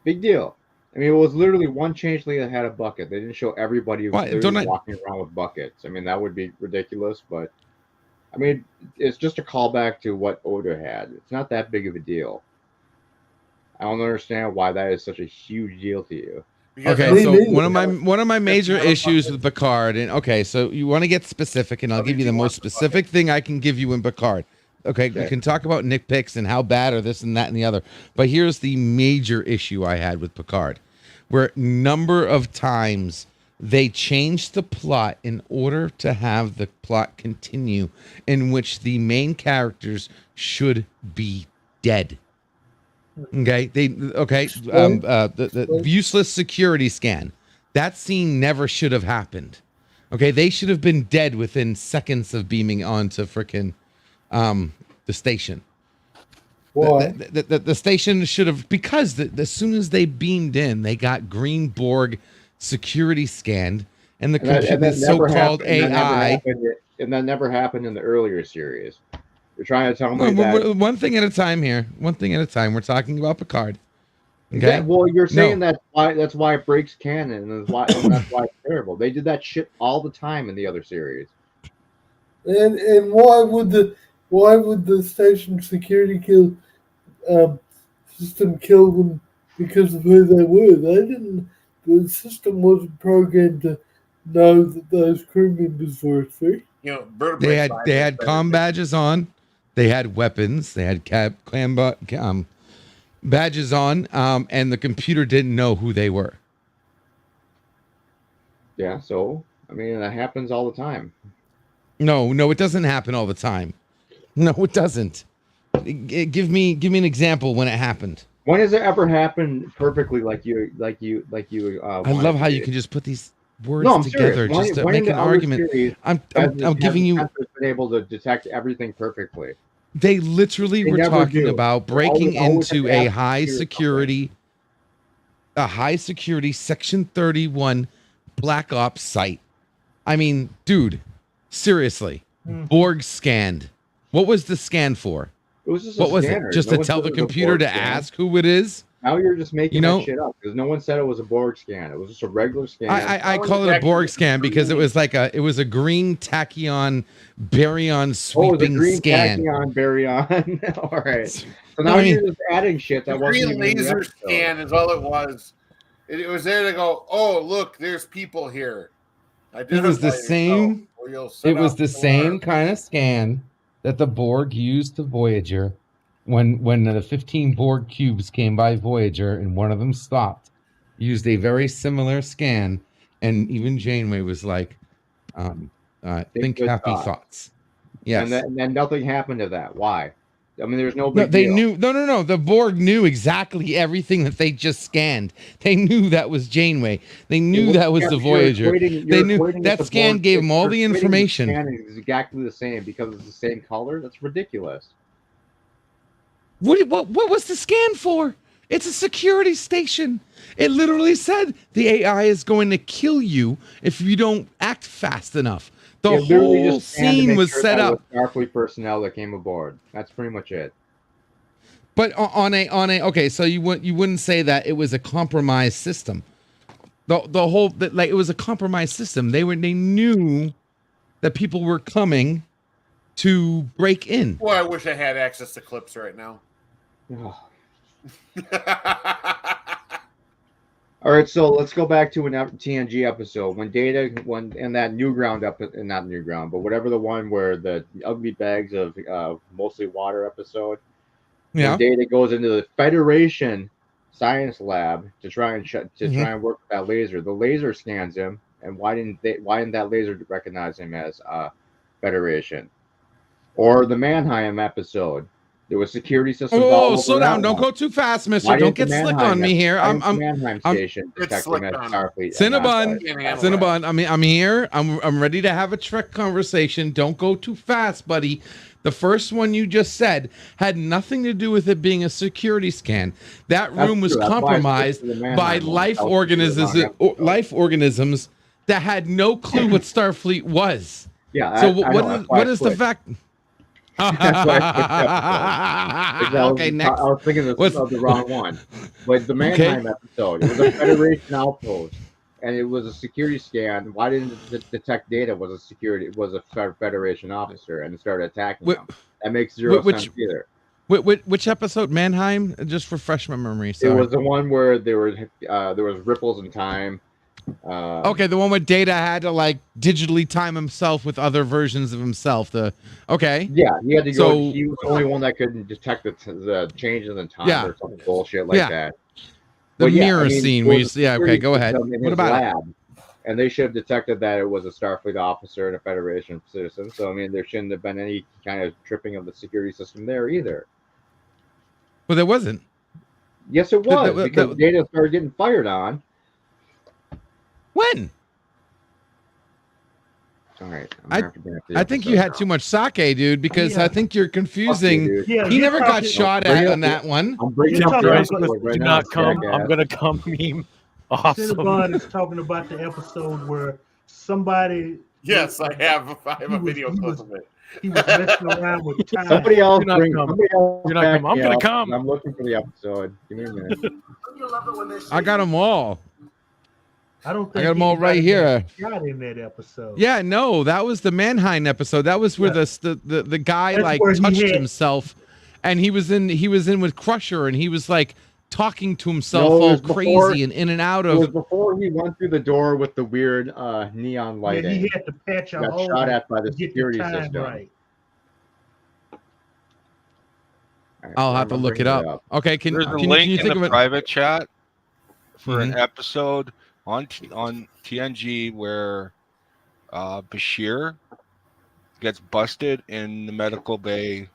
Big deal. I mean, it was literally one changeling that had a bucket. They didn't show everybody walking around with buckets. I mean, that would be ridiculous, but. I mean, it's just a callback to what Odo had. It's not that big of a deal. I don't understand why that is such a huge deal to you. Okay, so one of my major issues with Picard, and okay, so you want to get specific, and I'll give you the most specific thing I can give you in Picard. Okay, we can talk about nitpicks and how bad or this and that and the other, but here's the major issue I had with Picard, where number of times they changed the plot in order to have the plot continue, in which the main characters should be dead. Okay, the useless security scan. That scene never should have happened. Okay, they should have been dead within seconds of beaming onto frickin' the station. Why? The station should have, because as soon as they beamed in, they got Green Borg security scanned, and the so-called AI. And that never happened in the earlier series. You're trying to tell me that. One thing at a time here. One thing at a time. We're talking about Picard. Okay. Well, you're saying that's why it breaks canon, and that's why it's terrible. They did that shit all the time in the other series. And why would the station security system kill them because of who they were? The system wasn't programmed to know that those crew members were a threat. They had comm badges on, they had weapons, they had badges on, and the computer didn't know who they were. Yeah, so I mean that happens all the time. No, it doesn't happen all the time. No, it doesn't. Give me an example when it happened. When has it ever happened perfectly like you? I love how you can just put these words together just to make an argument. I'm giving you. Been able to detect everything perfectly. They literally were talking about breaking into a high security Section 31 Black Ops site. I mean, dude, seriously, Borg scanned. What was the scan for? It was just what was it? Just to tell the computer to ask who it is? Now you're just making that shit up because no one said it was a Borg scan. It was just a regular scan. I call it a Borg scan because it was a green tachyon baryon sweeping scan. Tachyon baryon. All right. So now you're just adding shit that wasn't even green laser scan is all it was. It was there to go, oh look, there's people here. It was the same. It was the same kind of scan that the Borg used to Voyager. When the 15 Borg cubes came by Voyager and one of them stopped, used a very similar scan, and even Janeway was like, think happy thoughts. Yes. And then nothing happened to that. Why? I mean, there's no big deal. Knew. No. The Borg knew exactly everything that they just scanned. They knew that was Janeway. They knew that was the Voyager. They knew that scan gave them all the information. The scan is exactly the same because it's the same color. That's ridiculous. What was the scan for? It's a security station. It literally said the AI is going to kill you if you don't act fast enough. The whole scene was set up. Starfleet personnel that came aboard. That's pretty much it. But okay, so you wouldn't say that it was a compromised system. It was a compromised system. They knew that people were coming to break in. Boy, I wish I had access to clips right now. All right, so let's go back to an TNG episode when Data in that not Newground, but whatever the one where the ugly bags of mostly water episode. Yeah. Data goes into the Federation science lab to try and work with that laser. The laser scans him, and why didn't that laser recognize him as Federation? Or the Mannheim episode. There was security systems. Oh, slow down! Don't go too fast, Mister. Don't get slick on me here. I'm Mannheim Station detecting that Starfleet. Cinnabon. I'm here. I'm ready to have a Trek conversation. Don't go too fast, buddy. The first one you just said had nothing to do with it being a security scan. That room was compromised by life organisms that had no clue what Starfleet was. Yeah. So what is the fact? Okay, next. I was thinking of the wrong one. But the Mannheim episode, it was a Federation outpost, and it was a security scan. Why didn't it detect Data was a Federation officer, and it started attacking them? That makes zero sense either. Which episode? Mannheim? Just refresh my memory. Sorry. It was the one where there was ripples in time. Okay, the one where Data had to digitally time himself with other versions of himself. Yeah, he had to go. He was the only one that could detect the changes in time or some bullshit like that. The mirror scene. Okay, go ahead. What about it? And they should have detected that it was a Starfleet officer and a Federation citizen. So I mean, there shouldn't have been any kind of tripping of the security system there either. Well, there wasn't. Yes, it was because Data started getting fired on. When? All right. I think you had too much sake, dude, because I think you're confusing. He never got shot at on that one. I'm bringing up do not come. I'm going to come meme. Awesome. Cinnabon is talking about the episode where somebody. Yes, I have a video clip of it. He was messing around with time. Somebody else You're not bring. coming. Somebody else You're not back coming. I'm me gonna up. come. I'm looking for the episode. Give me a minute. I got them all. I don't think I got them all right here. Got in that episode. Yeah, no, that was the Mannheim episode. That was where the guy That's like where he touched had- himself, and he was in with Crusher, and he was like talking to himself No, it all was before- crazy and in and out It was of. before he went through the door with the weird neon Yeah, lighting. he had to patch a Got hole shot at by the to get security time system. right. All right, I'll so have to I'm look it bringing up. Okay, can There's a can link you in think the of it? private chat for Mhm. an episode on TNG where Bashir gets busted in the medical bay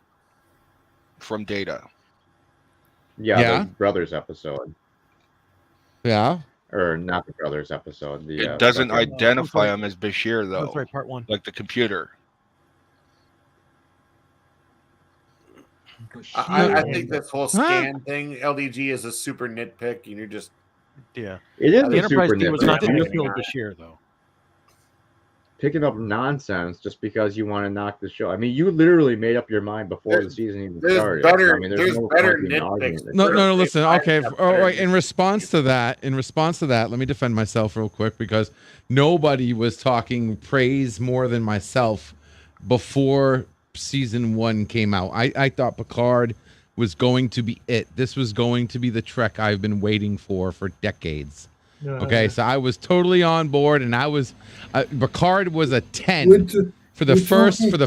from Data. Yeah, the brothers episode, Yeah. or not the brothers episode. The It doesn't fucking- identify him as Bashir though, That's right, part 1. like the computer. I think this whole scan thing, LDG, is a super nitpick, and you're just Yeah. It is The a Enterprise super D was nitpick. not going You're to kill Bashir, though. picking up nonsense just because you want to knock the show. I mean, you literally made up your mind before the season even there's started. better- I mean, there's no better point in arguing nitpicks. it. No, listen. Okay. have Oh, better wait. In response to that, let me defend myself real quick because nobody was talking praise more than myself before season 1 came out. I thought Picard was going to be it. This was going to be the Trek I've been waiting for decades. Okay, so I was totally on board, and I was Picard was a 10 for the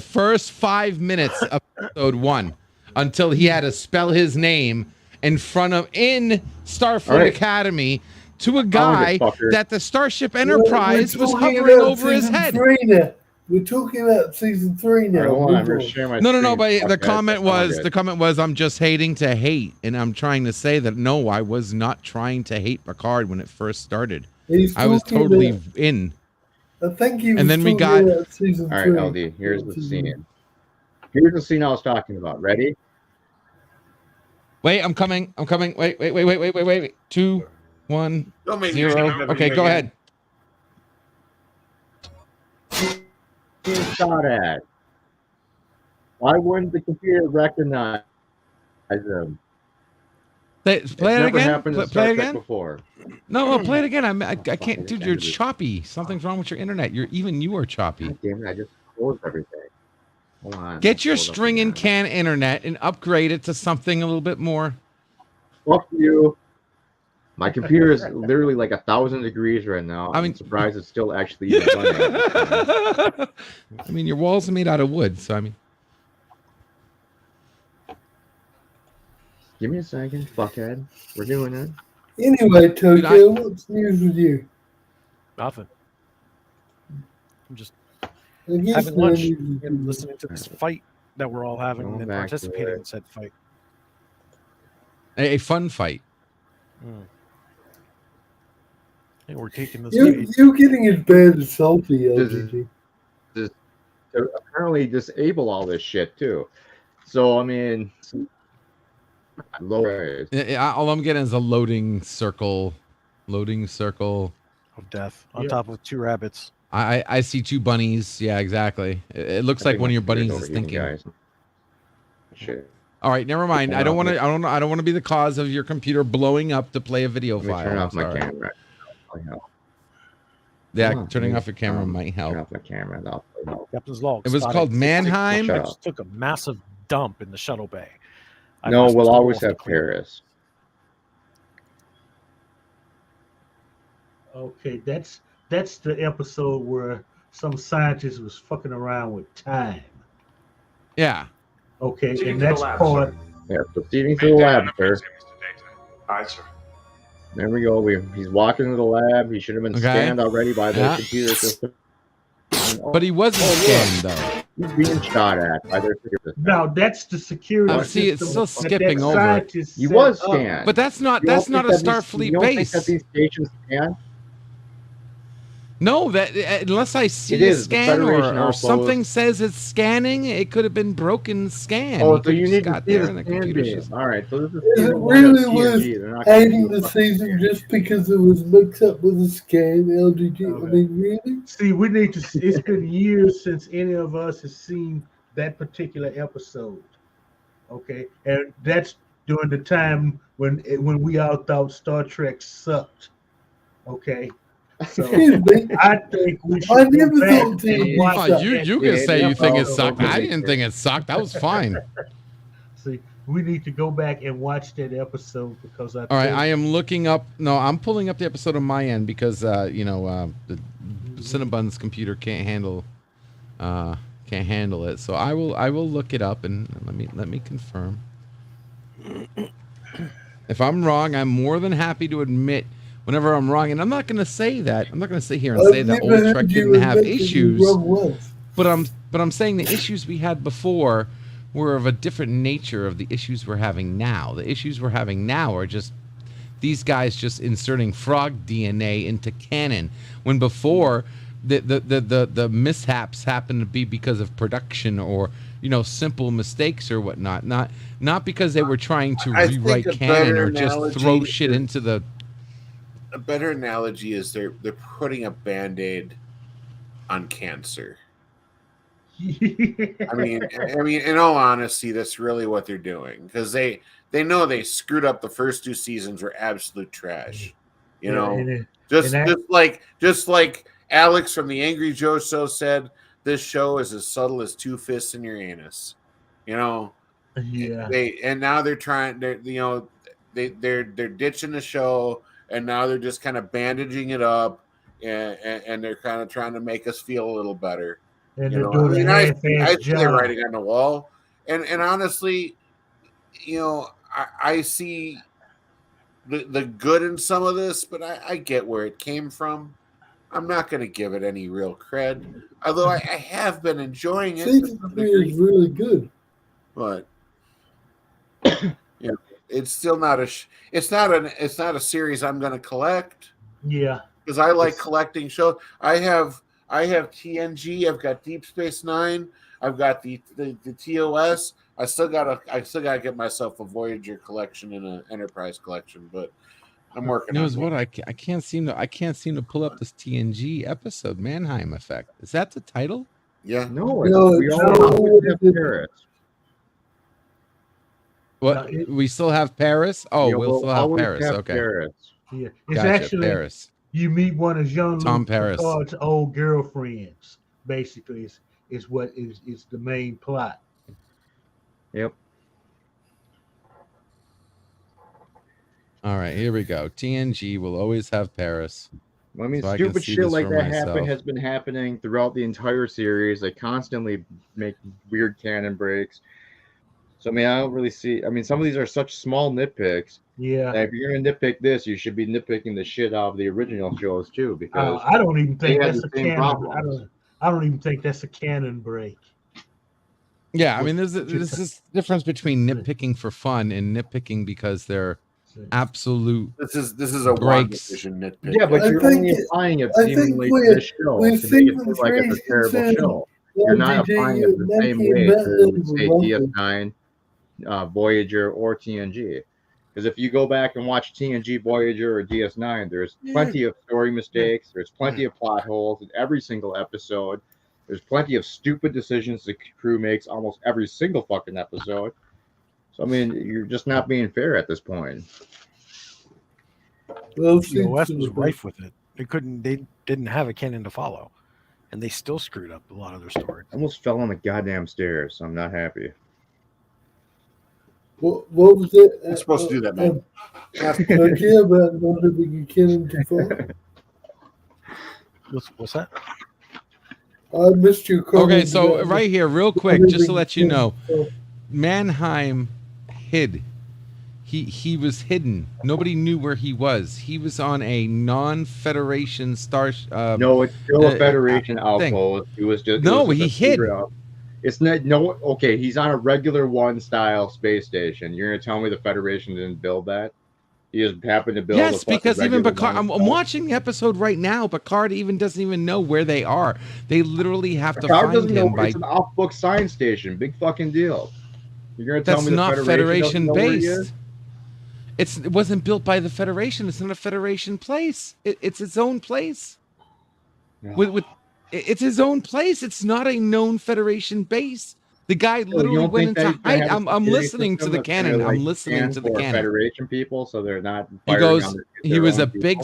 first 5 minutes of episode 1 until he had to spell his name in Starfleet Academy to a guy that the Starship Enterprise was hovering over his head. We're talking about season 3 now. No, but the comment was I'm just hating to hate, and I'm trying to say that no, I was not trying to hate Picard when it first started. I was totally in. I think he was and then we talking got about season All 3. right, LD, here's the scene. Here's the scene I was talking about. Ready? Wait, I'm coming. Wait. 2, 1, Don't make me 0. think of Okay, it go again. ahead. Being shot at. Why wouldn't the computer recognize them? Play it never again. happened in Play Star it Trek again. before. No, play it again. I can't, dude. You're choppy. Something's wrong with your internet. You are choppy. God damn it! I just closed everything. Hold on. Get your Hold up string and again. can internet and upgrade it to something a little bit more. Fuck you. My computer is literally like 1,000 degrees right now. I'm surprised it's still actually even running. I mean, your walls are made out of wood, so I mean. Give me a second, fuckhead. We're doing it. Anyway, Tokyo, what's news with you? Nothing. I'm just I guess having no lunch news with and you. listening to this fight that we're all having Going and back to participating it. in said fight. A fun fight. I think we're taking this. You're getting as bad as salty, LGG. Just to apparently disable all this shit too. So I mean, low. All I'm getting is a loading circle of death on top of 2 rabbits. I see 2 bunnies. Yeah, exactly. It looks like one of your bunnies is thinking. Guys. Shit. All right, never mind. I don't want to. I don't want to be the cause of your computer blowing up to play a video Let me file. turn off I'm my sorry. camera. Yeah, Come on, turning please. off your camera might help. Turn off my camera. That'll help. Captain's log. It was spotted called 66 Mannheim? I Shut just took a massive dump in the shuttle bay. No, asked we'll Mr. always Wolf to have clean it. Paris. Okay, that's the episode where some scientist was fucking around with time. Yeah. Okay, Proceeding and to the that's lab, part. Yeah, proceeding to the lab, sir. Aye, sir. There we go. He's walking to the lab. He should have been Okay. scanned already by the Yeah. computer system. But he wasn't scanned though. He's being shot at by their computer system. No, that's the security. See, it's system still that skipping over it. scientist He set was up. scanned. But that's not You don't a think that these- Starfleet you don't think base. that these stations scan? No, that unless I see It a is. The scan Federation or outpost. something says it's scanning, it could have been broken scan. Oh, He so could you have need just to got see there the in the scan computer beam. system. All right, so this is Is it season one of really worth TNG. They're not gonna hating do the it. season just because it was mixed up with a scan, LGG? I mean, really? See, we need to. It's been years since any of us has seen that particular episode. Okay, and that's during the time when we all thought Star Trek sucked. Okay, so I think we should go back and watch. You can say you think it sucked. I didn't think it sucked. That was fine. See, we need to go back and watch that episode because all right, I am looking up. No, I'm pulling up the episode on my end because the Cinnabon's computer can't handle it. So I will look it up and let me confirm. If I'm wrong, I'm more than happy to admit whenever I'm wrong, and I'm not going to say that. I'm not going to sit here and say that old Trek didn't have issues. But I'm saying the issues we had before were of a different nature of the issues we're having now. The issues we're having now are just these guys just inserting frog DNA into canon, when before the mishaps happened to be because of production or simple mistakes or whatnot, not because they were trying to rewrite canon or just throw shit into the. A better analogy is they're putting a Band-Aid on cancer. I mean, in all honesty, that's really what they're doing, because they know they screwed up the first 2 seasons were absolute trash. Just like Alex from the Angry Joe Show said, this show is as subtle as 2 fists in your anus. Yeah. And now they're trying. They're ditching the show, and now they're just kind of bandaging it up, and they're kind of trying to make us feel a little better. And I see their writing on the wall, and honestly, I see the good in some of this, but I get where it came from. I'm not going to give it any real cred, although I have been enjoying it. Season 3 is really good, but it's still not it's not a series I'm going to collect. Yeah, because I like collecting shows. I have TNG. I've got Deep Space Nine. I've got the TOS. I still gotta get myself a Voyager collection and an Enterprise collection, but I'm working. I can't seem to pull up this TNG episode, Mannheim Effect. Is that the title? Yeah. No, we always have Paris. What? We still have Paris? Oh, we'll still have Paris. Okay. Paris. Yeah, it's gotcha, actually Paris. You meet one of Jean-Luc Tom Paris. Picard's old girlfriends. Basically, is what is the main plot. Yep. All right, here we go. TNG will always have Paris. I mean, so stupid shit like that has been happening throughout the entire series. They constantly make weird canon breaks. So, I mean, I don't really see. I mean, some of these are such small nitpicks. Yeah. That if you're going to nitpick this, you should be nitpicking the shit out of the original shows, too. Because I don't even think that's a canon. I don't even think that's a canon break. Yeah, I mean, there's this difference between nitpicking for fun and nitpicking because they're absolute. This is a WandaVision nitpick. Yeah, but you're only applying it seemingly to this show to make it look like it's a terrible show. You're not applying it the same way to say DS9, Voyager, or TNG. Because if you go back and watch TNG, Voyager, or DS9, there's plenty of story mistakes. There's plenty of plot holes in every single episode. There's plenty of stupid decisions the crew makes almost every single fucking episode. So, I mean, you're just not being fair at this point. Well, TOS was rife with it. They didn't have a canon to follow. And they still screwed up a lot of their stories. I almost fell on the goddamn stairs, so I'm not happy. What was it? You're supposed to do that, man. I care about not having a canon to follow. What's that? I missed your comment. Okay, so right here, real quick, just to let you know, Mannheim hid. He was hidden. Nobody knew where he was. He was on a non-Federation star. No, it's still a Federation outpost. He was just he hid. It's not okay. He's on a regular one style space station. You're gonna tell me the Federation didn't build that? He just happened to build. Yes, because even Picard. I'm watching the episode right now. Picard doesn't even know where they are. They literally have to find him by. It's an off-book science station. Big fucking deal. You're gonna tell me the not Federation based. It wasn't built by the Federation. It's not a Federation place. It's its own place. No. It's his own place. It's not a known Federation base. The guy literally went into hide. I'm listening to the canon. Like, I'm listening to the canon. Federation people, so they're not. He goes. On He was a big.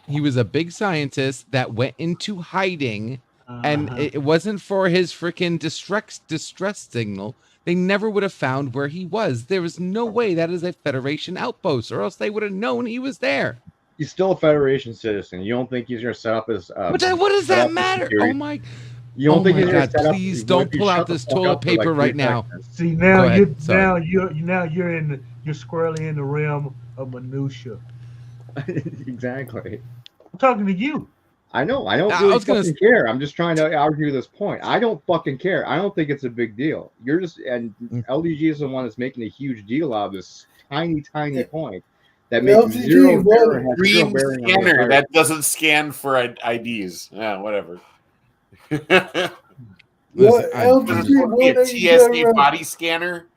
He was a big scientist that went into hiding, and it wasn't for his freaking distress signal. They never would have found where he was. There was no way that is a Federation outpost, or else they would have known he was there. He's still a Federation citizen. You don't think he's going to set up his? But what does that matter? Oh my! You don't think he's going to set up? Please don't pull out this toilet paper right now. See now you're squarely in the realm of minutia. Exactly. I'm talking to you. I know. I don't really fucking care. I'm just trying to argue this point. I don't fucking care. I don't think it's a big deal. You're just, and LDG is the one that's making a huge deal out of this tiny point that makes zero green scanner that doesn't scan for IDs. Yeah, whatever. What LDG? A TSA body scanner.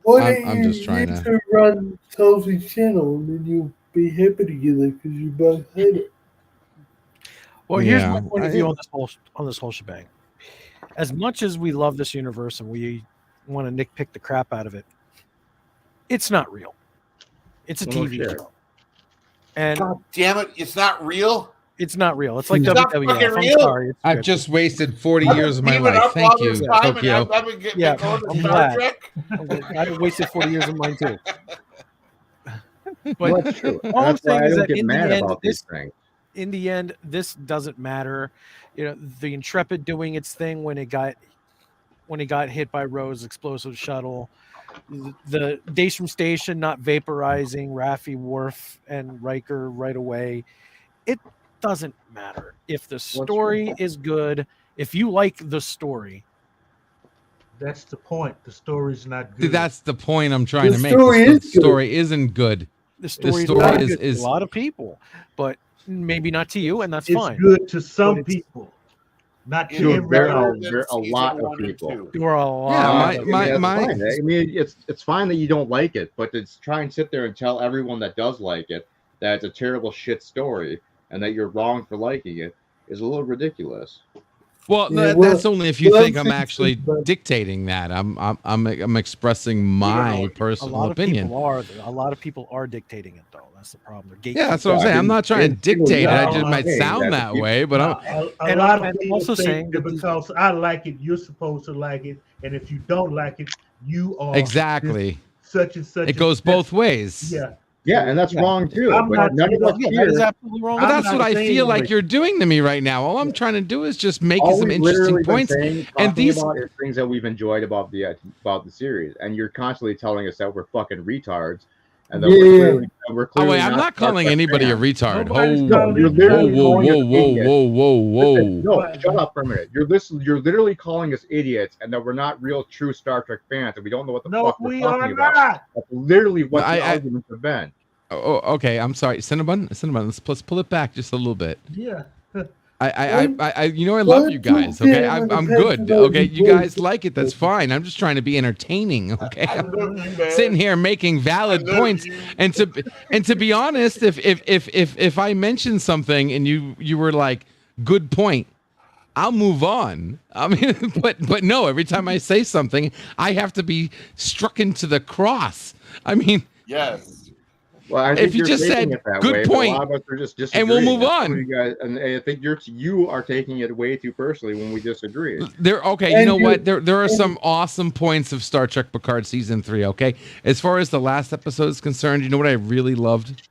I'm just trying to run Tulsi's channel, and then you'll be happy together because you both hate it. Well, here's my point of view on this whole shebang. As much as we love this universe and we want to nitpick the crap out of it, it's not real. It's a TV show. And God damn it, it's not real. It's not real. It's like WWF. I'm sorry. I've just wasted 40 years of my life. Thank you, Tokyo. I'm glad. I wasted 40 years of mine too. But that's true. All I'm saying is that in the end, this doesn't matter. You know, the Intrepid doing its thing when it got hit by Rose explosive shuttle, the Daystrom Station not vaporizing Raffi, Worf, and Riker right away. It doesn't matter if the story is good. If you like the story. That's the point. The story's not good. That's the point I'm trying to make. The story isn't good. The story is a lot of people, but maybe not to you, and that's fine. It's good to some people, not to everyone. A lot of people. You're a lot. Yeah, I mean, it's fine that you don't like it, but to try and sit there and tell everyone that does like it that it's a terrible shit story and that you're wrong for liking it is a little ridiculous. Well, that's only if you think I'm actually dictating that. I'm expressing my personal opinion. A lot of people are dictating it, though. That's the problem. Yeah, that's what I'm saying. I'm not trying to dictate it. I just might sound that way, but a lot of people also saying that because I like it, you're supposed to like it, and if you don't like it, you are exactly such and such. It goes both ways. Yeah. Yeah, and that's wrong too. But none of us that is absolutely wrong. But that's what I feel like you're doing to me right now. All I'm trying to do is just make some interesting points. And these are things that we've enjoyed about the series, and you're constantly telling us that we're fucking retards. And that we're clearly I'm not calling anybody a retard. Whoa. No, shut up for a minute. You're literally calling us idiots, and that we're not real, true Star Trek fans, and we don't know what the fuck we're talking about. That's literally what the arguments have been. Oh, okay. I'm sorry, Cinnabon. Let's pull it back just a little bit. Yeah. I love you guys. Okay, I'm good. Okay, you guys like it. That's fine. I'm just trying to be entertaining. Okay, I'm sitting here making valid points, and to be honest, if I mention something and you were like, good point, I'll move on. I mean, but no, every time I say something, I have to be struck into the cross. I mean, yes. Well, if you just said good point, a lot of us are just and we'll move on. You guys, and I think you are taking it way too personally when we disagree. You know what? There are some awesome points of Star Trek Picard season 3. Okay, as far as the last episode is concerned, you know what I really loved?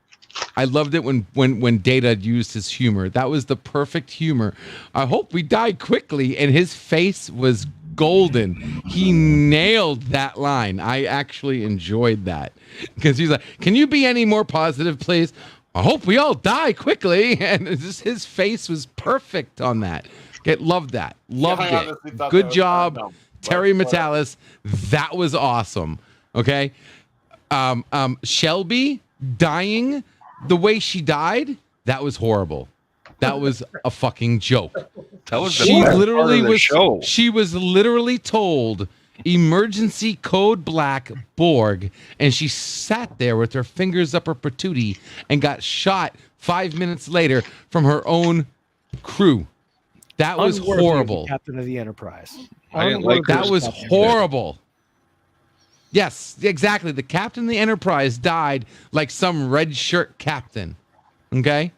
I loved it when Data used his humor. That was the perfect humor. I hope we die quickly, and his face was golden. He nailed that line. I actually enjoyed that because he's like, "Can you be any more positive, please? I hope we all die quickly." And his face was perfect on that. Loved that. Loved it. Good job, Terry Matalas. That was awesome. Okay, Shelby dying the way she died, that was horrible. That was a fucking joke. That was She was literally told emergency code black Borg, and she sat there with her fingers up her patootie and got shot 5 minutes later from her own crew. That was horrible. Captain of the Enterprise. I didn't like that. Was horrible. Yes, exactly. The captain of the Enterprise died like some red shirt captain. Okay.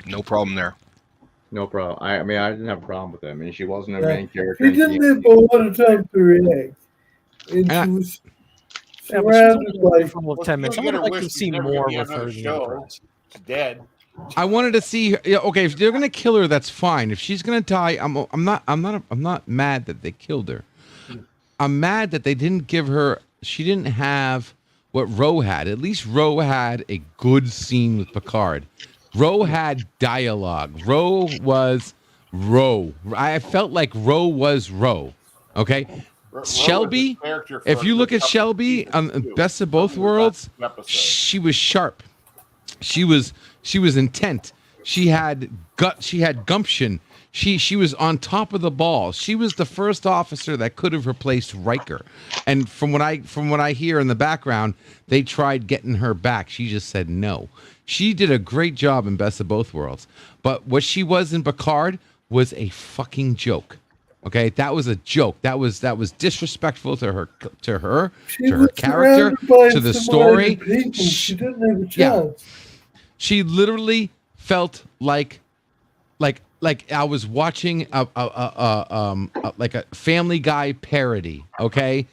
No problem there. No problem. I mean, I didn't have a problem with it. I mean, she wasn't a main character. He didn't have a lot of time to react. And she was surrounded by... 10 minutes. I would like to see more with her. She's dead. I wanted to see. Okay, if they're gonna kill her, that's fine. If she's gonna die, I'm not mad that they killed her. I'm mad that they didn't give her. She didn't have what Ro had. At least Ro had a good scene with Picard. Ro had dialogue. Ro was Ro. I felt like Ro was Ro. Okay. Shelby, if you look at Shelby on Best of Both Worlds, she was sharp. She was intent. She had gut. She had gumption. She was on top of the ball. She was the first officer that could have replaced Riker. And from what I hear in the background, they tried getting her back. She just said no. She did a great job in Best of Both Worlds. But what she was in Picard was a fucking joke. Okay, that was a joke. That was disrespectful to her character, to the story. She didn't have a chance. She literally felt like I was watching like a Family Guy parody. Okay,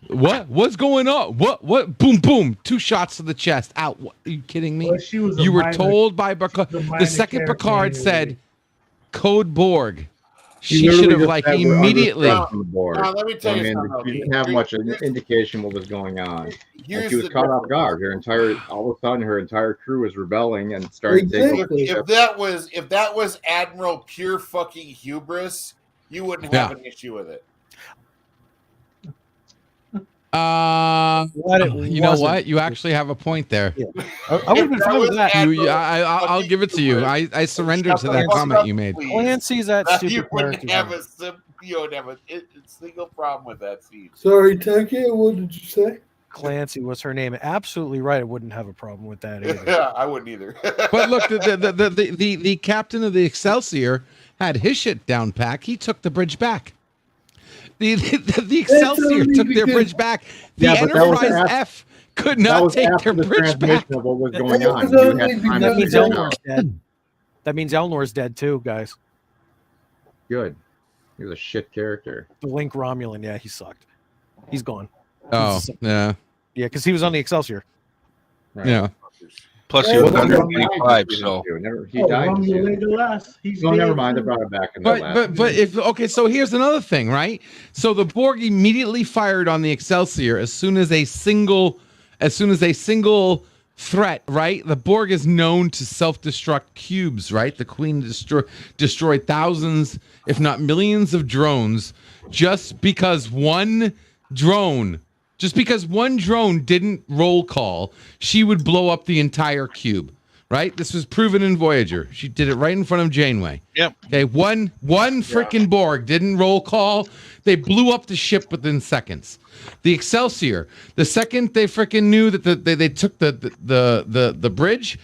what's going on? What? Boom, boom! 2 shots to the chest. Out. What, are you kidding me? Well, you were told by Picard. The second Picard said, "Code Borg." She should have like immediately. Let me tell you something. She didn't have much indication what was going on. And she was caught off guard. All of a sudden, her entire crew was rebelling and started taking. If that was Admiral pure fucking hubris, you wouldn't have an issue with it. You know what? You actually have a point there. Yeah. I would have with that. I'll give it to you. I surrender to that comment you made. Clancy's that stupid you wouldn't character. You would have a single problem with that scene. Sorry, Taki, what did you say? Clancy was her name. Absolutely right. I wouldn't have a problem with that either. Yeah, I wouldn't either. But look, the captain of the Excelsior had his shit down pack. He took the bridge back. The Excelsior took their bridge back. The Enterprise F could not take their bridge back. Of what was going on. That means Elnor's dead. That means Elnor's dead too, guys. Good. He was a shit character. The Link Romulan, yeah, he sucked. He's gone. Oh, yeah. Yeah, because he was on the Excelsior. Right. Yeah. Plus, he was under 25, so he died. Never mind. They brought it back. But if okay, so here's another thing, right? So the Borg immediately fired on the Excelsior as soon as a single threat, right? The Borg is known to self-destruct cubes, right? The Queen destroyed thousands, if not millions, of drones just because one drone didn't roll call, she would blow up the entire cube, right? This was proven in Voyager. She did it right in front of Janeway. Yep. Okay, one freaking Borg didn't roll call. They blew up the ship within seconds. The Excelsior, the second they freaking knew that they took the bridge,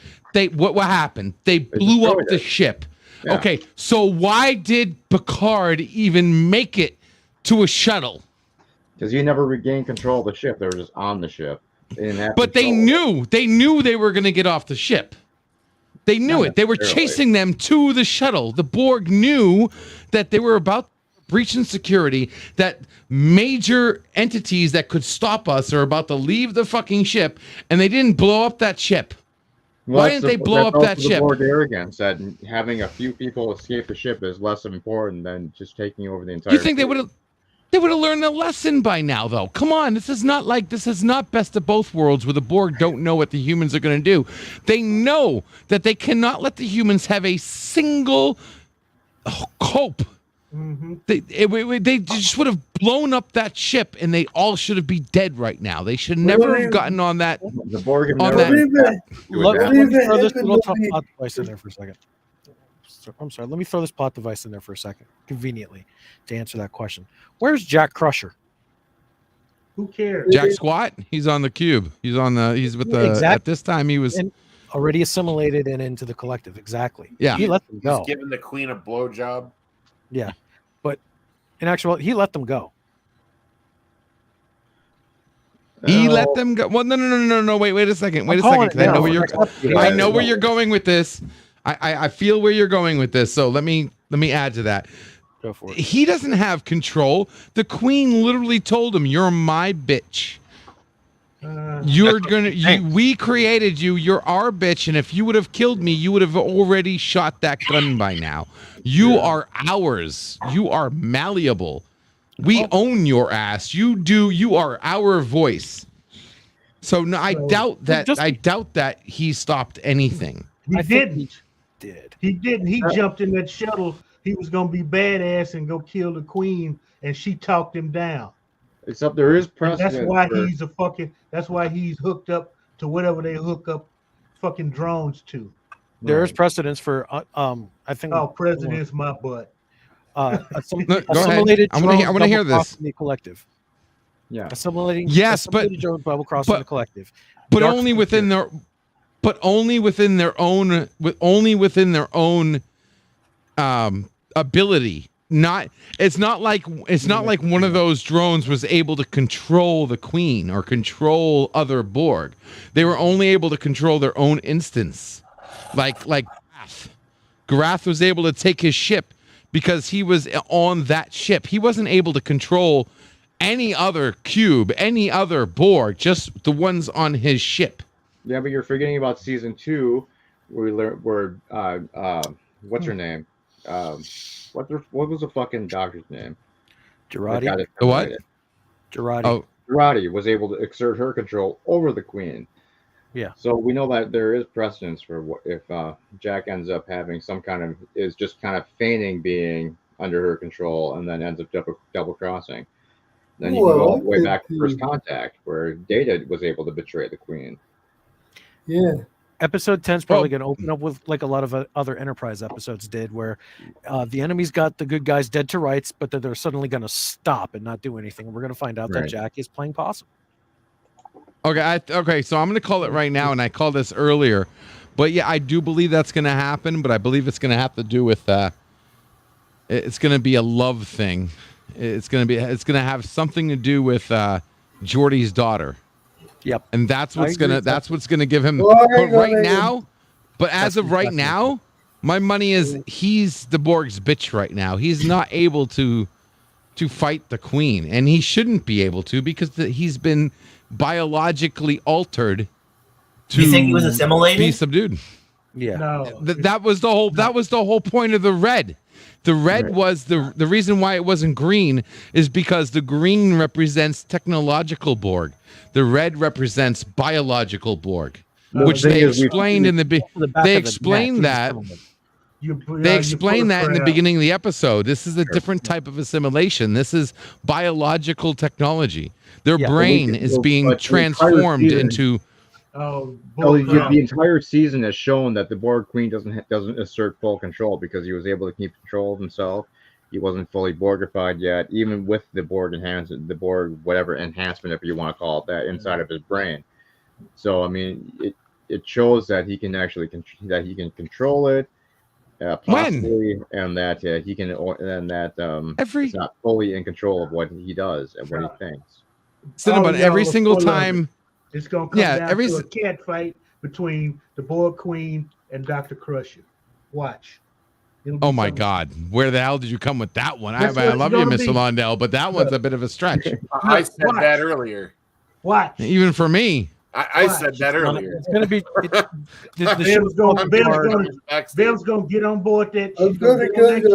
what happened? They blew up the ship. Yeah. Okay, so why did Picard even make it to a shuttle? Because you never regained control of the ship. They were just on the ship. But they knew they were going to get off the ship. They knew it. They were chasing them to the shuttle. The Borg knew that they were about breaching security, that major entities that could stop us are about to leave the fucking ship, and they didn't blow up that ship. Well, why didn't they blow up that ship? Borg arrogance that having a few people escape the ship is less important than just taking over the entire. You think they would have? They would have learned the lesson by now, though. Come on, this is not Best of Both Worlds where the Borg don't know what the humans are going to do. They know that they cannot let the humans have a single hope. Mm-hmm. They just would have blown up that ship, and they all should have been dead right now. They should never have gotten on that. The Borg let me throw this little plot device in there for a second. I'm sorry. Let me throw this plot device in there for a second, conveniently, to answer that question. Where's Jack Crusher? Who cares? Jack Squat. He's on the cube. He's with the. Exactly. At this time, he was already assimilated and into the collective. Exactly. Yeah. He let them go. He's giving the Queen a blowjob. Yeah, but in actuality, he let them go. He let them go. Well, no. Wait a second. Wait a second. 'Cause I know where you're. I know where you're going with this. I feel where you're going with this. So let me add to that. Go for it. He doesn't have control. The queen literally told him, "You're my bitch. We created you. You're our bitch. And if you would have killed me, you would have already shot that gun by now. You are ours. You are malleable. We own your ass. You are our voice." So no, I doubt that he stopped anything. He didn't. He didn't. He jumped in that shuttle. He was gonna be badass and go kill the queen, and she talked him down. Except there is precedent. That's why he's hooked up to whatever they hook up fucking drones to. There is precedence for I think. Oh, president's my butt. Go ahead. I want to hear this. The collective. Yeah. Assimilating. Yes, but drones double crossing the collective. But only within their. But only within their own. Only within their own. Ability. It's not like one of those drones was able to control the queen or control other Borg. They were only able to control their own instance. Like Grath. Grath was able to take his ship because he was on that ship. He wasn't able to control any other cube, any other Borg, just the ones on his ship. Yeah, but you're forgetting about season 2, where we learned what's her name? What was the fucking doctor's name? Girardi. The what? Girardi. Oh, Girardi was able to exert her control over the queen. Yeah. So we know that there is precedence for if Jack ends up having is just kind of feigning being under her control and then ends up double crossing. Then you can go all the way back to First Contact, where Data was able to betray the queen. Yeah. Episode 10 is probably going to open up with like a lot of other Enterprise episodes did, where the enemy's got the good guys dead to rights, but they're suddenly going to stop and not do anything. And we're going to find out that Jack is playing possum. Okay. So I'm going to call it right now, and I called this earlier, but yeah, I do believe that's going to happen. But I believe it's going to have to do with it's going to be a love thing. It's going to have something to do with Geordi's daughter. Yep. And that's what's gonna give him. But right now, as of right now, my money is he's the Borg's bitch right now. He's not able to fight the queen, and he shouldn't be able to because he's been biologically altered to you think he was assimilated? Be subdued. Yeah. No. That was the whole point of the red. The red was the reason why it wasn't green is because the green represents technological Borg. The red represents biological Borg, which they explained in the they explained that in the beginning of the episode. This is a different type of assimilation. This is biological technology. Their brain is being transformed into. The entire season has shown that the Borg Queen doesn't assert full control because he was able to keep control of himself. He wasn't fully Borgified yet, even with the Borg enhancement, whatever enhancement, if you want to call it that, inside of his brain. So I mean, it shows that he can actually control it, possibly, and that he can, and that he's not fully in control of what he does and what he thinks. But every single time. It's going to come down to a cat fight between the Borg Queen and Dr. Crusher. Watch. Oh, my God. Where the hell did you come with that one? I love you, Mr. Londell, but that one's a bit of a stretch. I said that earlier. Watch. Even for me. I said that earlier. It's going to be... Bill's going to get on board that. I'm going to go and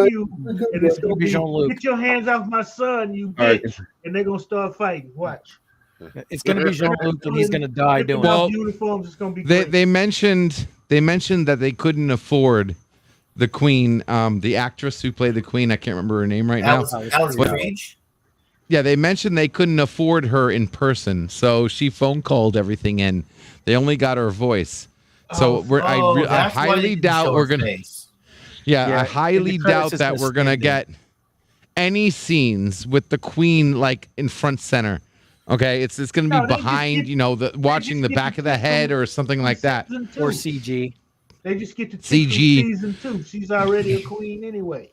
it's going to be Jean-Luc. Get your hands off my son, you bitch. And they're going to start fighting. Watch. It's going to be Jean-Luc, and he's going to die doing it. Uniforms, it's going to be they mentioned that they couldn't afford the queen, the actress who played the queen. I can't remember her name right now. Alice Page. Yeah, they mentioned they couldn't afford her in person, so she phone called everything in. They only got her voice. So I highly doubt we're gonna. I highly doubt that we're gonna get any scenes with the queen like in front center. Okay, it's going to be behind, watching the back of the head or something like that. Or CG. They just get to CG season 2. She's already a queen anyway.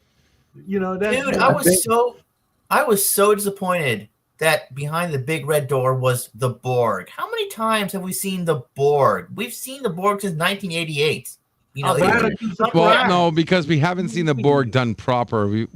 You know, that's dude, I was so disappointed that behind the big red door was the Borg. How many times have we seen the Borg? We've seen the Borg since 1988. You know, well, no, because we haven't seen the Borg done proper.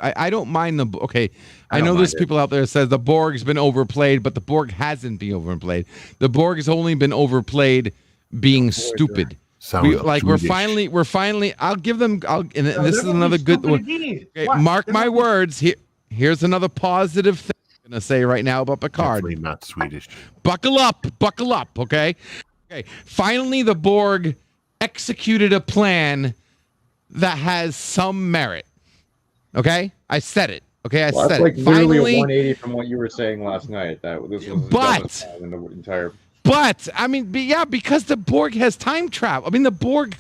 I don't mind the. Okay, I know there's people out there that says the Borg's been overplayed, but the Borg hasn't been overplayed. The Borg has only been overplayed being stupid. We're finally. I'll give them. And this is another good one. Okay, mark my words. Here's another positive thing I'm gonna say right now about Picard. Definitely not Swedish. Buckle up. Okay. Finally, the Borg executed a plan that has some merit. Okay, I said it. Okay, I said like it. Finally, a 180 from what you were saying last night. That this was in the entire. But I mean, yeah, because the Borg has time travel. I mean, the Borg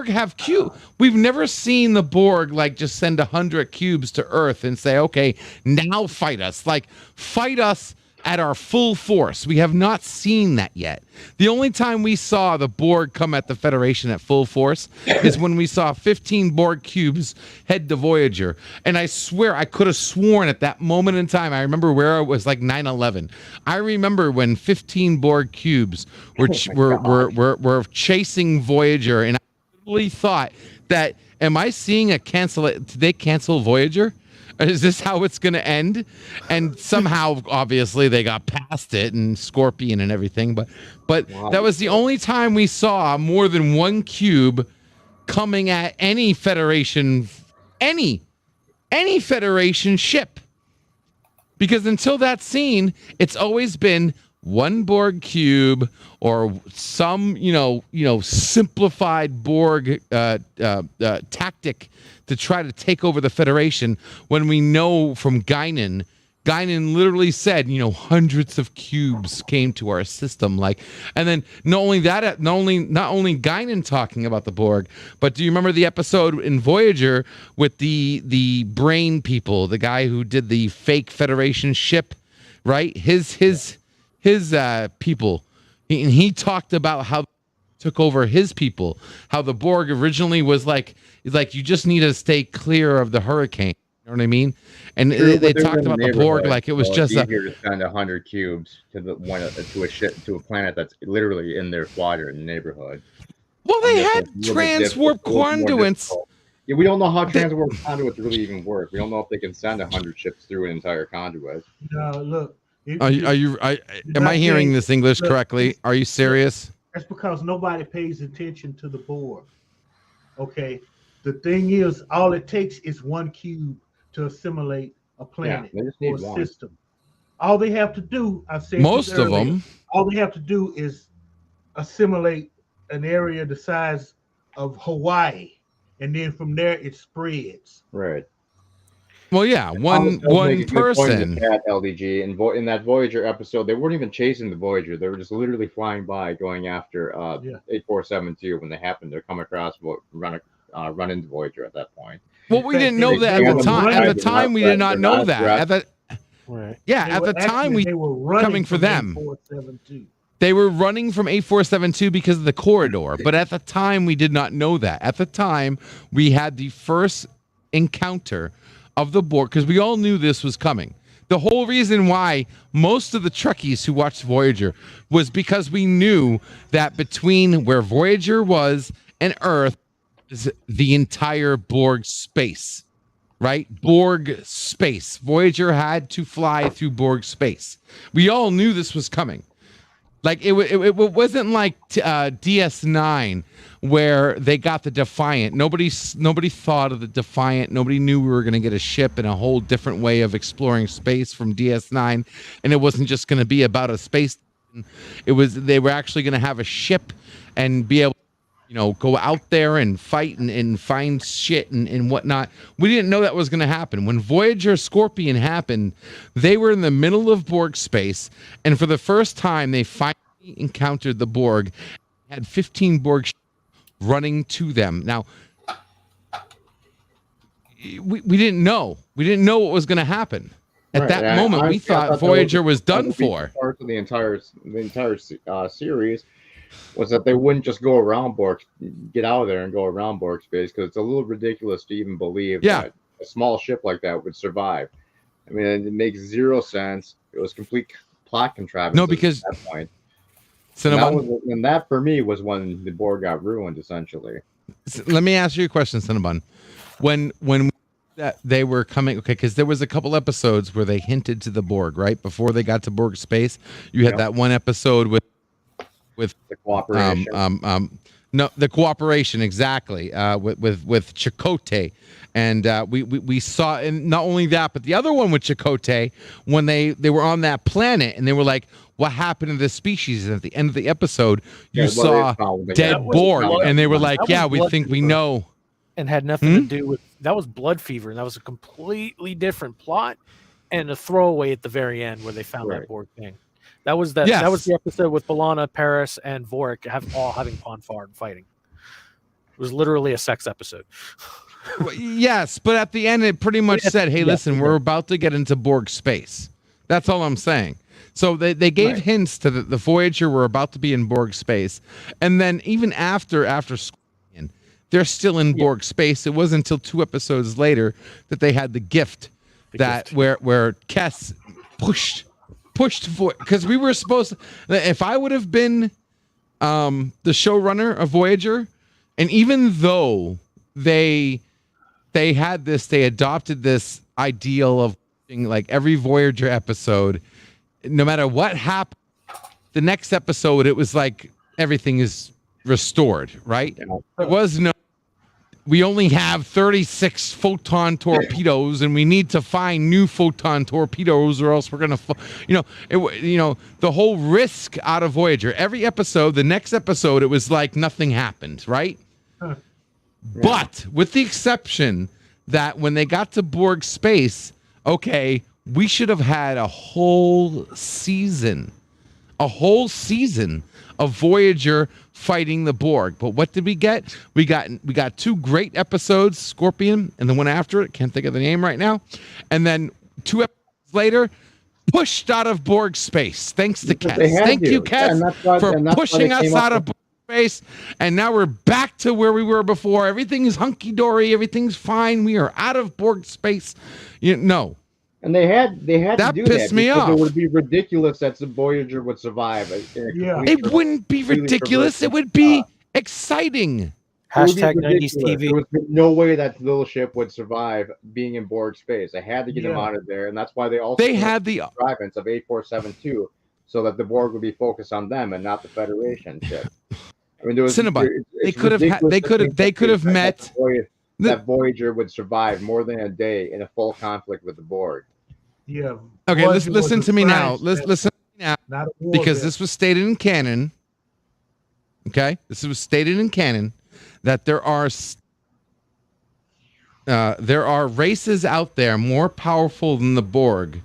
have Q. We've never seen the Borg like just send 100 cubes to Earth and say, okay, now fight us. Like fight us at our full force. We have not seen that yet. The only time we saw the Borg come at the Federation at full force is when we saw 15 Borg cubes head to Voyager. And I swear, I could have sworn at that moment in time, I remember where it was like 9/11. I remember when 15 Borg cubes were chasing Voyager, and I literally thought that, am I seeing did they cancel Voyager? Is this how it's going to end? And somehow, obviously, they got past it and Scorpion and everything. But that was the only time we saw more than one cube coming at any Federation, any Federation ship. Because until that scene, it's always been one Borg cube or some, simplified Borg tactic to try to take over the Federation, when we know from Guinan literally said, hundreds of cubes came to our system. And then not only Guinan talking about the Borg, but do you remember the episode in Voyager with the brain people, the guy who did the fake Federation ship, right? His people, and he talked about how took over his people, how the Borg originally was like you just need to stay clear of the hurricane. You know what I mean? And they talked about the Borg like it was just easier to send 100 cubes to a ship, to a planet that's literally in their quadrant neighborhood. Well, they had transwarp conduits. Yeah, we don't know how transwarp conduits really even work. We don't know if they can send 100 ships through an entire conduit. No, look. Am I hearing this English correctly? Are you serious? That's because nobody pays attention to the Borg. Okay. The thing is, all it takes is one cube to assimilate a planet or a system. All they have to do, I said most of them, all they have to do is assimilate an area the size of Hawaii, and then from there it spreads. Right. Well, yeah, one person. At LDG in that Voyager episode, they weren't even chasing the Voyager; they were just literally flying by, going after 8472 when they happened to come across, run into Voyager at that point. Well, we didn't know that at the time. At the time, we did not know that. At the time, we were coming for them. They were running from 8472 because of the corridor, but at the time, we did not know that. At the time, we had the first encounter of the Borg, because we all knew this was coming. The whole reason why most of the Trekkies who watched Voyager was because we knew that between where Voyager was and Earth is the entire Borg space, right? Borg space. Voyager had to fly through Borg space. We all knew this was coming. Like it wasn't like DS9 where they got the Defiant. Nobody thought of the Defiant. Nobody knew we were going to get a ship and a whole different way of exploring space from DS9. And it wasn't just going to be about a space. They were actually going to have a ship and be able to, go out there and fight and find shit and whatnot. We didn't know that was going to happen. When Voyager Scorpion happened, they were in the middle of Borg space, and for the first time, they finally encountered the Borg, had 15 Borg ships running to them. Now, we didn't know. We didn't know what was going to happen. At that moment, we thought Voyager was done for. Part of the entire series. was that they wouldn't just go around get out of there and go around Borg space, because it's a little ridiculous to even believe that a small ship like that would survive. I mean, it makes zero sense. It was complete plot contrivance. No, because at that point. Cinnabon, and that for me was when the Borg got ruined, essentially. Let me ask you a question, Cinnabon. When that they were coming, okay, because there was a couple episodes where they hinted to the Borg, right? Before they got to Borg space, you had that one episode with the cooperation. The cooperation, exactly. With Chakotay. And we saw, and not only that, but the other one with Chakotay, when they were on that planet and they were like, what happened to this species? And at the end of the episode, you saw dead Borg, and they were like, we think we know. And had nothing to do with, that was Blood Fever, and that was a completely different plot and a throwaway at the very end where they found that Borg thing. That was that. Yes. That was the episode with B'Elanna, Paris, and Vorik all having Ponfar and fighting. It was literally a sex episode. Yes, but at the end, it pretty much said, hey, listen, we're about to get into Borg space. That's all I'm saying. So they gave hints to the Voyager were about to be in Borg space. And then even after Scorpion, they're still in Borg space. It wasn't until 2 episodes later that they had the gift where Kes pushed because we were supposed to, if I would have been the showrunner of Voyager, and even though they adopted this ideal of like every Voyager episode, no matter what happened, the next episode it was like everything is restored, right? There was no, we only have 36 photon torpedoes and we need to find new photon torpedoes or else we're going to, the whole risk out of Voyager, every episode, the next episode, it was like nothing happened, right? Huh. Yeah. But with the exception that when they got to Borg space, okay, we should have had a whole season of Voyager fighting the Borg. But what did we get? We got 2 great episodes, Scorpion and the one after it, can't think of the name right now. And then 2 episodes later, pushed out of Borg space. Thanks to Kes. Thank you, Kes, for pushing us out of Borg space. And now we're back to where we were before. Everything is hunky-dory. Everything's fine. We are out of Borg space. And they had that to do pissed that me off. It would be ridiculous that the Voyager would survive. It wouldn't be ridiculous. It would be exciting. Hashtag 90s TV. There was no way that little ship would survive being in Borg space. They had to get them out of there, and that's why they had the contrivance of 8472, so that the Borg would be focused on them and not the Federation ship. I mean, there was Cinnabon. They could have met. That Voyager would survive more than a day in a full conflict with the Borg. Yeah. Okay, listen to me now. Listen now, because this was stated in canon. Okay, this was stated in canon that there are races out there more powerful than the Borg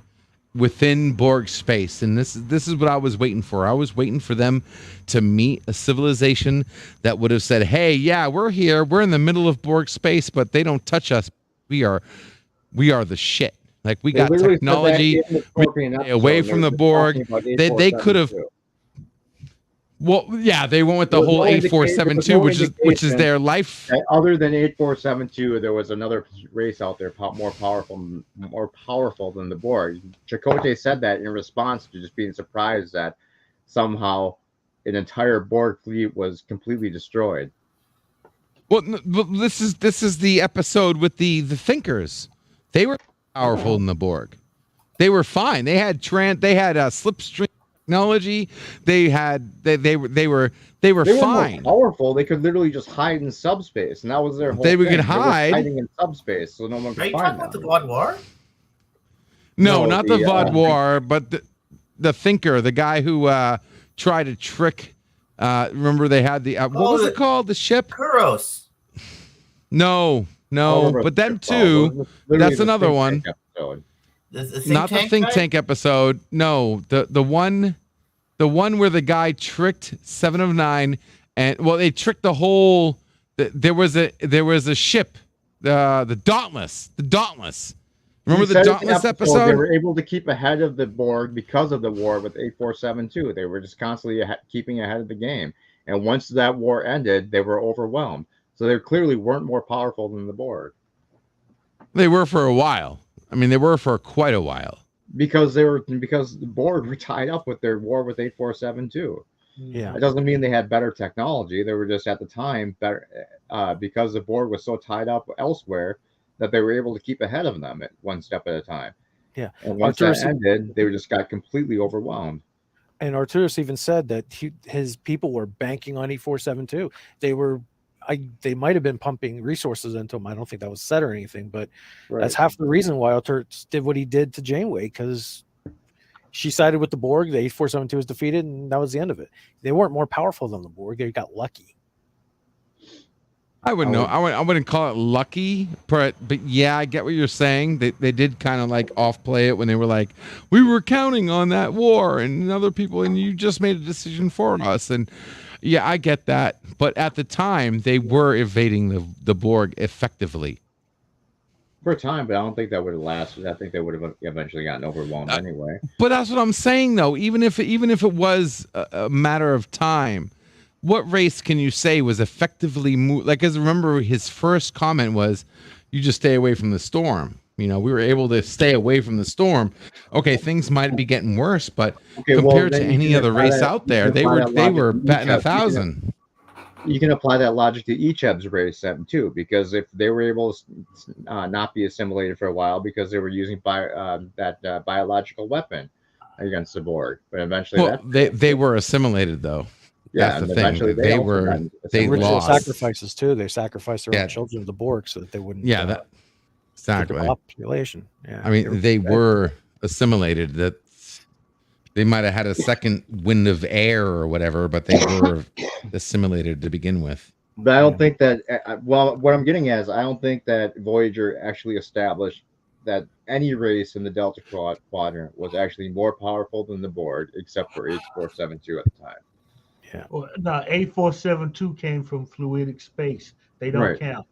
within Borg space, and this is what I was waiting for. I was waiting for them to meet a civilization that would have said, "Hey, yeah, we're here. We're in the middle of Borg space, but they don't touch us. We are the shit. Like we got technology away from the Borg. They could have." Well, yeah, they went with the whole 8472, which is their life. Other than 8472, there was another race out there more powerful than the Borg. Chakotay said that in response to just being surprised that somehow an entire Borg fleet was completely destroyed. Well, this is the episode with the Thinkers. They were powerful than the Borg. They were fine. They had slipstream technology. They were fine. More powerful. They could literally just hide in subspace, and that was their whole thing. Could hide. Hiding in subspace, so no one could find them. Are you talking about the Vaadwaur? No, not the Vaadwaur, but the Thinker, the guy who tried to trick. Remember, they had the what was it called? The ship? Kuros. No, but them too. That's another one. Not the think tank episode. No, the one where the guy tricked 7 of 9, and they tricked the whole. There was a ship, the Dauntless. Remember the Dauntless episode? They were able to keep ahead of the Borg because of the war with 8472. They were just constantly keeping ahead of the game. And once that war ended, they were overwhelmed. So they clearly weren't more powerful than the Borg. They were for a while. I mean, they were for quite a while. Because the Borg were tied up with their war with 847 too. Yeah. It doesn't mean they had better technology. They were just at the time better because the Borg was so tied up elsewhere that they were able to keep ahead of them at one step at a time. Yeah. And once that ended, they just got completely overwhelmed. And Arturis even said that his people were banking on 8472. They might have been pumping resources into him. I don't think that was said or anything, but that's half the reason why Arturis did what he did to Janeway, because she sided with the Borg. The 8472 was defeated, and that was the end of it. They weren't more powerful than the Borg. They got lucky. I wouldn't know. I wouldn't call it lucky, but yeah, I get what you're saying. They did kind of like off play it when they were like, we were counting on that war and other people, and you just made a decision for us. And yeah, I get that. But at the time, they were evading the Borg effectively. For a time, but I don't think that would have lasted. I think they would have eventually gotten overwhelmed anyway. But that's what I'm saying, though. Even if it was a matter of time, what race can you say was effectively like? Because remember, his first comment was, "You just stay away from the storm." You know, we were able to stay away from the storm. Okay, things might be getting worse, but compared to any other race out there, they were batting 1,000. You can apply that logic to Icheb's race then too, because if they were able to not be assimilated for a while because they were using that biological weapon against the Borg, but eventually they were assimilated though. Yeah, that's the thing. They lost sacrifices too. They sacrificed their own children to the Borg so that they wouldn't. Yeah, that exactly. The population. Yeah, I mean, they were assimilated. That they might have had a second wind of air or whatever, but they were assimilated to begin with. But I don't think that. Well, what I'm getting at is I don't think that Voyager actually established that any race in the Delta Quadrant was actually more powerful than the Borg, except for 8472 at the time. Yeah. Well, no, 8472 came from fluidic space. They don't count.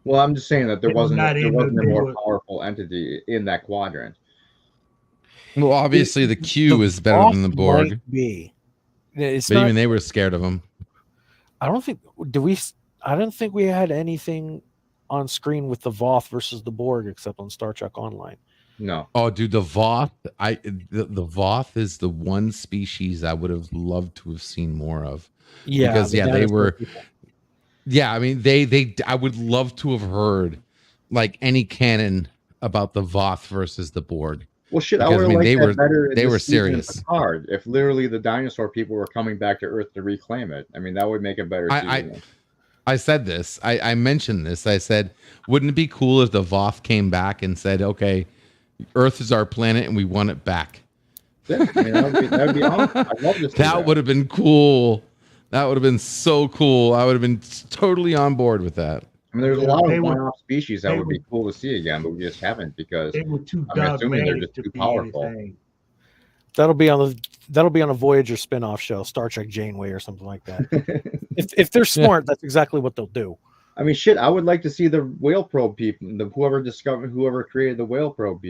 Well, I'm just saying that there wasn't a more powerful entity in that quadrant. Well, obviously the Q is better than the Borg. Might be. But even they were scared of him. I don't think we had anything on screen with the Voth versus the Borg except on Star Trek Online. No. Oh, dude, the Voth. The Voth is the one species I would have loved to have seen more of. Yeah, because they were. Yeah, I mean, I would love to have heard like any canon about the Voth versus the Borg. Well, shit, because, I would like that better. They were serious. Hard. If literally the dinosaur people were coming back to Earth to reclaim it, I mean, that would make it better. I said this. I mentioned this. I said, wouldn't it be cool if the Voth came back and said, "Okay, Earth is our planet and we want it back"? Yeah, I mean, that would be awesome. I'd love to see that would have been cool. That would have been so cool. I would have been totally on board with that. I mean, there's a lot of one-off species that would be cool to see again, but we just haven't because they were too I'm assuming they're just too powerful. Anything. That'll be on a Voyager spin-off show, Star Trek Janeway or something like that. if they're smart, that's exactly what they'll do. I mean, shit, I would like to see the whale probe people, whoever created the whale probe.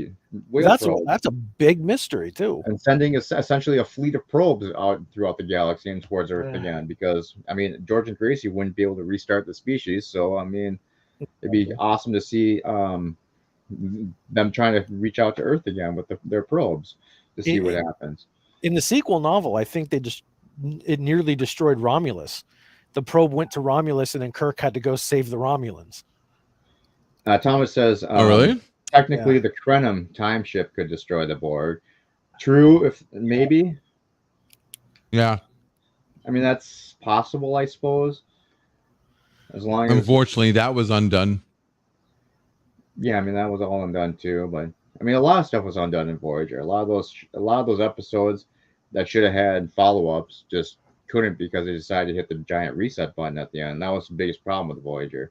That's a big mystery too. And sending essentially a fleet of probes out throughout the galaxy and towards Earth again, because I mean, George and Gracie wouldn't be able to restart the species, so I mean, it'd be awesome to see them trying to reach out to Earth again with their probes to see what happens. In the sequel novel, I think it nearly destroyed Romulus. The probe went to Romulus, and then Kirk had to go save the Romulans. Thomas says, "Oh, really? Technically, the Krenim time ship could destroy the Borg. True, if maybe. Yeah. I mean, that's possible, I suppose. As long as, unfortunately, that was undone. Yeah, I mean, that was all undone too. But I mean, a lot of stuff was undone in Voyager. A lot of those episodes that should have had follow-ups just couldn't because they decided to hit the giant reset button at the end. That was the biggest problem with Voyager,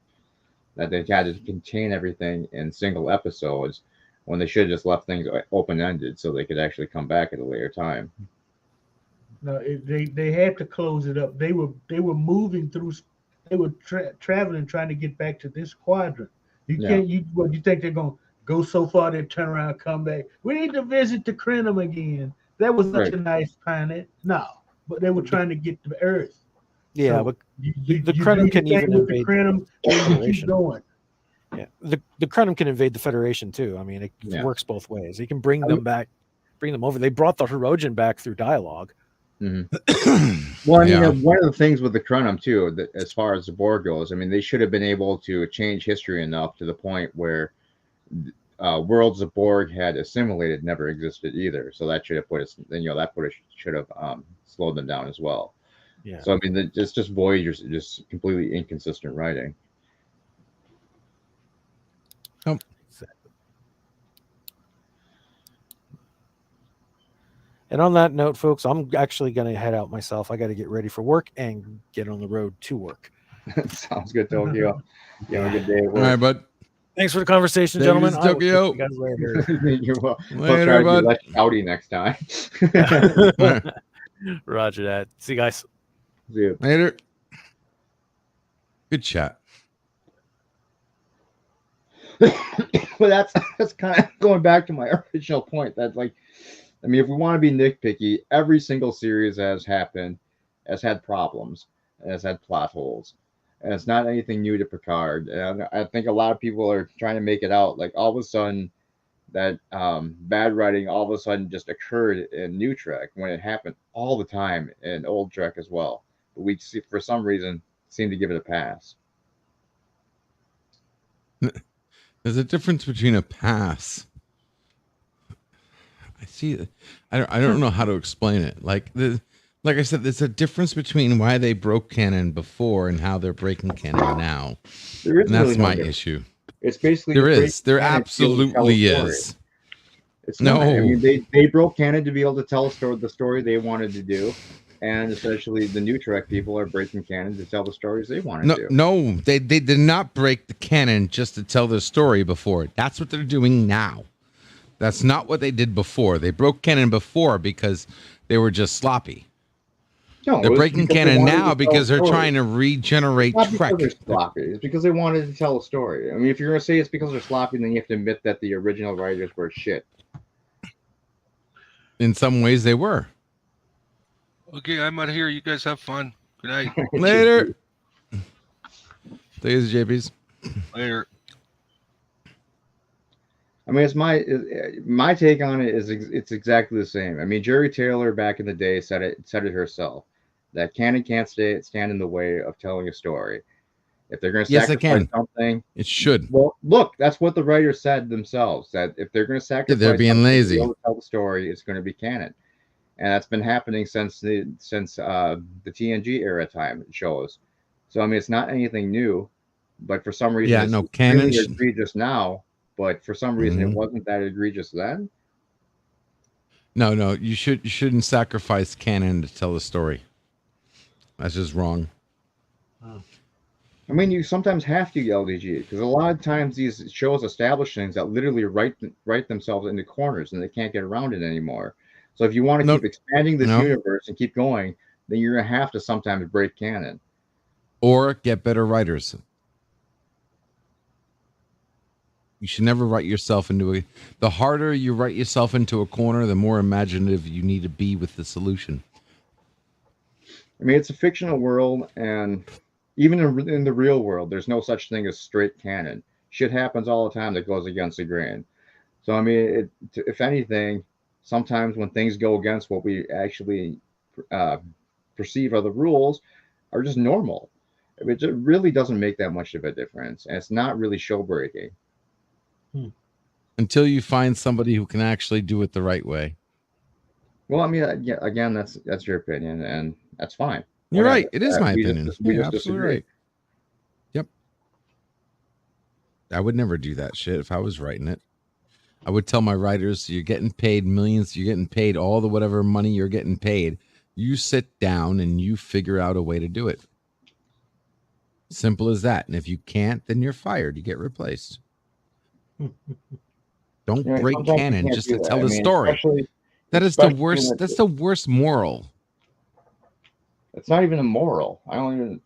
that they had to contain everything in single episodes when they should have just left things open-ended so they could actually come back at a later time. No, they had to close it up. They were moving through. They were traveling, trying to get back to this quadrant. You can't. You think they're gonna go so far? They turn around, come back. We need to visit the Krenim again. That was such a nice planet. No. But they were trying to get to Earth. Yeah, So but the Krenim can even with the invade Krenim, the and you keep Federation. going. Yeah, the Krenim can invade the Federation too. I mean, it works both ways. He can bring them back, bring them over. They brought the Hirogen back through dialogue. Mm-hmm. Well, I mean, one of the things with the Krenim too, that as far as the Borg goes, I mean, they should have been able to change history enough to the point where worlds the Borg had assimilated never existed either. So that should have put us, should have slowed them down as well. Yeah. So I mean, it's just Voyager's just completely inconsistent writing. Oh. And on that note, folks, I'm actually going to head out myself. I got to get ready for work and get on the road to work. Sounds good, Tokyo. You have a good day. All right, bud. Thanks for the conversation, gentlemen. Tokyo. You guys later. You're welcome. Later, try to bud. be less shouty next time. Roger that. See you guys. See you later. Good chat. But that's kind of going back to my original point. That's like, I mean, if we want to be nitpicky, every single series has had problems, has had plot holes, and it's not anything new to Picard. And I think a lot of people are trying to make it out like all of a sudden that bad writing all of a sudden just occurred in New Trek when it happened all the time in Old Trek as well. But we see, for some reason, seem to give it a pass. There's a difference between a pass. I see. I don't know how to explain it. Like I said, there's a difference between why they broke canon before and how they're breaking canon now. There is and that's really no my difference. issue. It's basically there absolutely is. It's not. I mean, they broke canon to be able to tell the story they wanted to do, and especially the New Trek people are breaking canon to tell the stories they wanted to do. No, they did not break the canon just to tell their story before. That's what they're doing now. That's not what they did before. They broke canon before because they were just sloppy. No, they're breaking canon now because they're story. trying to regenerate Not Trek. because they're sloppy. It's because they wanted to tell a story. I mean, if you're going to say it's because they're sloppy, then you have to admit that the original writers were shit. In some ways, they were. Okay, I'm out of here. You guys have fun. Good night. Later. Thanks, JP's. Later. I mean, it's my take on it is it's exactly the same. I mean, Jerry Taylor back in the day said it herself that canon can't stand in the way of telling a story. If they're going to sacrifice something, it should. Well, look, that's what the writers said themselves. That if they're going to sacrifice, they're being lazy. To tell the story, it's going to be canon, and that's been happening since the TNG era time shows. So I mean, it's not anything new, but for some reason, canon really egregious now. But for some reason, it wasn't that egregious then. No, you shouldn't sacrifice canon to tell the story. That's just wrong. I mean, you sometimes have to LDG because a lot of times these shows establish things that literally write themselves into corners and they can't get around it anymore. So if you want to keep expanding this universe and keep going, then you're gonna have to sometimes break canon or get better writers. You should never write yourself into the harder you write yourself into a corner, the more imaginative you need to be with the solution. I mean, it's a fictional world, and even in the real world, there's no such thing as straight canon. Shit happens all the time that goes against the grain. So, I mean, if anything, sometimes when things go against what we actually perceive are the rules, are just normal. It really doesn't make that much of a difference, and it's not really show breaking. Until you find somebody who can actually do it the right way. Well, I mean, yeah, again, that's your opinion, and that's fine. You're right. It is my opinion. We You're just absolutely disagree. right. Yep. I would never do that shit if I was writing it. I would tell my writers, you're getting paid millions, you're getting paid all the whatever money you're getting paid. You sit down and you figure out a way to do it. Simple as that. And if you can't, then you're fired. You get replaced. Don't break canon just to tell the story. That is the worst. That's the worst moral. It's not even a moral. I don't even.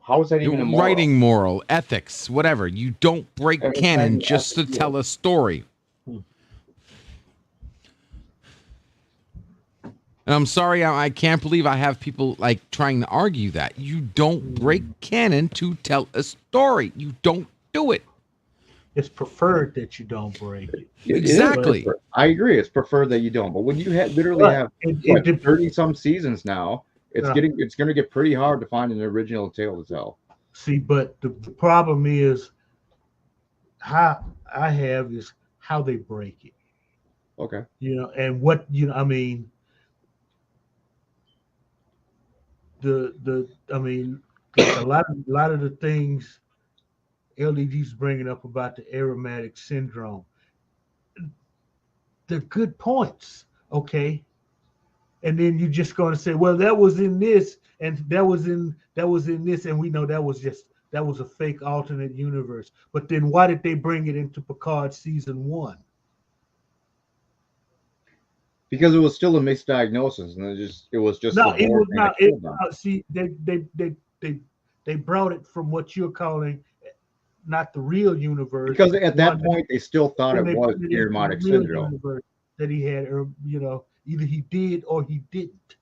How is that even a moral? Writing moral, ethics, whatever. You don't break canon just to tell a story. And I'm sorry, I can't believe I have people like trying to argue that. You don't break canon to tell a story. You don't do it. It's preferred that you don't break it. Exactly. I agree. It's preferred that you don't. But when you literally have 30-some seasons now, it's going to get pretty hard to find an original tale to tell. See, but the problem is how they break it. Okay. And what I mean. A lot of the things LDG's bringing up about the aromatic syndrome, they're good points, okay? And then you're just going to say, well, that was in this, and that was in this, and we know that was a fake alternate universe. But then why did they bring it into Picard season 1? Because it was still a misdiagnosis, and it was just no. It was not. See, they brought it from what you're calling not the real universe. Because at that point, they still thought it was Ironic syndrome that he had. Either he did or he didn't.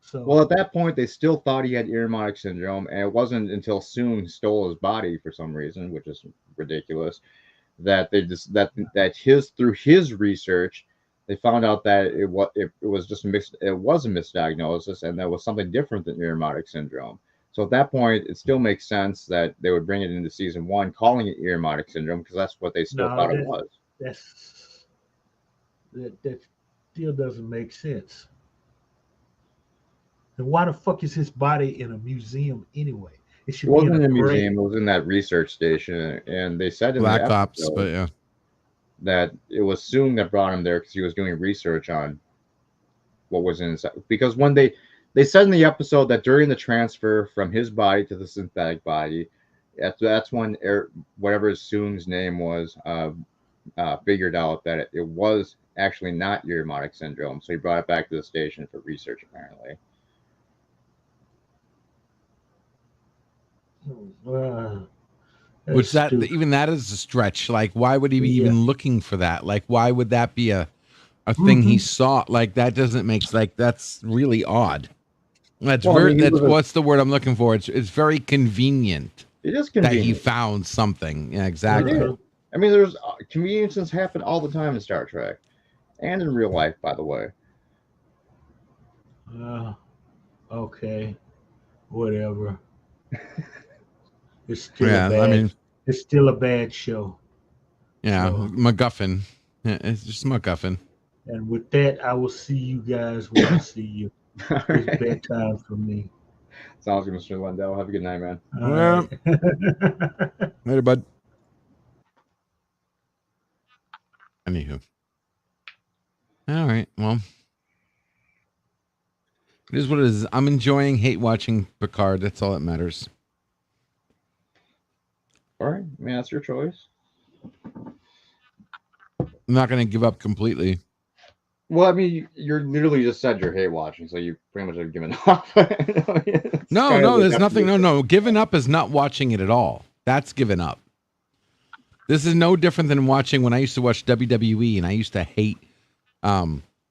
So well, at that point, they still thought he had Ironic syndrome, and it wasn't until Soong stole his body for some reason, which is ridiculous, that through his research. They found out that it was just a misdiagnosis, and that was something different than Ironic syndrome. So at that point, it still makes sense that they would bring it into season 1, calling it Ironic syndrome, because that's what they still thought it was. That still doesn't make sense. And why the fuck is his body in a museum anyway? It wasn't in a museum; it was in that research station, and they said in Black the Ops, episode, but yeah. That it was Soong that brought him there because he was doing research on what was inside. Because when they said in the episode that during the transfer from his body to the synthetic body, that's when whatever Soong's name was figured out that it was actually not Ironic syndrome. So he brought it back to the station for research, apparently. Which even that is a stretch. Like, why would he be even looking for that? Like, why would that be a thing he saw? Like, that doesn't make that's really odd. That's what's the word I'm looking for? It's very convenient. It is convenient that he found something. Yeah, exactly. Yeah. I mean, there's conveniences happen all the time in Star Trek, and in real life, by the way. Okay, whatever. It's still it's still a bad show. Yeah, so, MacGuffin. Yeah, it's just MacGuffin. And with that, I will see you guys when I see you. It's bedtime for me. Sounds good, Mr. Lindell. Have a good night, man. Right. Later, bud. Anywho. All right. Well, it is what it is. I'm enjoying hate watching Picard. That's all that matters. All right. I mean, that's your choice. I'm not going to give up completely. Well, I mean, you're literally just said you're hate watching, so you pretty much have given up. No, there's nothing. No. Giving up is not watching it at all. That's given up. This is no different than watching when I used to watch WWE, and I used to hate. I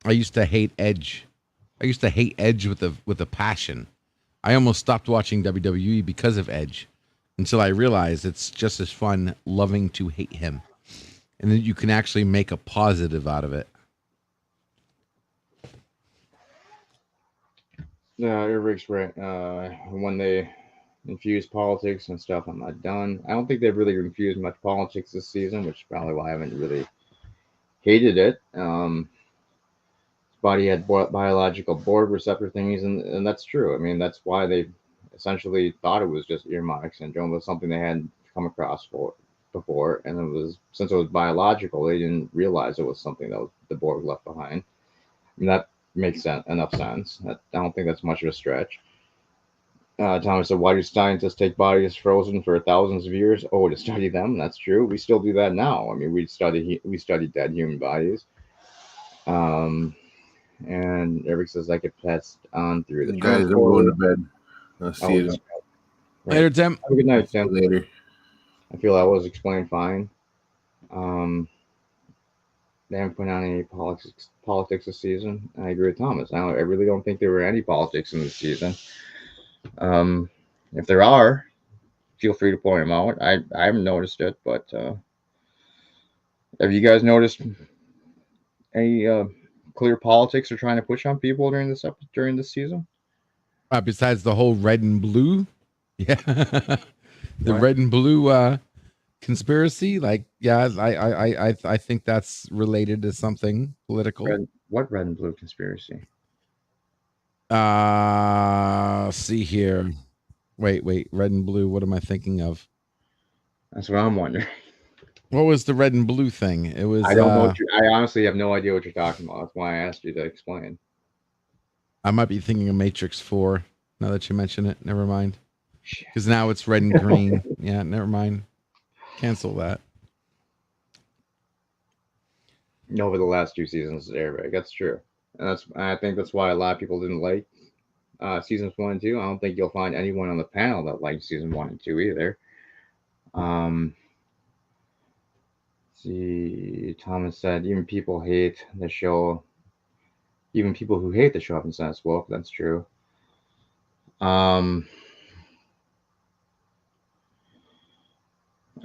used to hate Edge. I used to hate Edge with a passion. I almost stopped watching WWE because of Edge, until I realized it's just as fun loving to hate him, and that you can actually make a positive out of it. No, Eric's right. When they infuse politics and stuff, I'm not done. I don't think they've really infused much politics this season, which is probably why I haven't really hated it. His body had biological Borg receptor thingies, and that's true. I mean, that's why they essentially thought it was just Ironic syndrome, was something they hadn't come across before, and since it was biological, they didn't realize it was something that the Borg left behind. I mean, that makes enough sense. I don't think that's much of a stretch. Thomas said, why do scientists take bodies frozen for thousands of years? Oh, to study them? That's true. We still do that now. I mean, we study dead human bodies. And Eric says I could pass on through the guys. I'm going to bed. I'll see you later, Tim. Have a good night, Tim. Later. I feel that was explained fine. they haven't put on any politics this season. I agree with Thomas. I really don't think there were any politics in this season. If there are, feel free to point them out. I haven't noticed it, but have you guys noticed any clear politics they're trying to push on people during this season? Besides the whole red and blue, yeah, the red and blue conspiracy. Like, yeah, I think that's related to something political. What red and blue conspiracy? See here. Wait, red and blue. What am I thinking of? That's what I'm wondering. What was the red and blue thing? It was. I don't know. I honestly have no idea what you're talking about. That's why I asked you to explain. I might be thinking of Matrix 4. Now that you mention it, never mind. Because now it's red and green. Yeah, never mind. Cancel that. Over the last 2 seasons of Airbag, that's true, and I think that's why a lot of people didn't like seasons 1 and 2. I don't think you'll find anyone on the panel that liked season 1 and 2 either. See, Thomas said even people hate the show. Even people who hate the show haven't seen us woke. That's true. I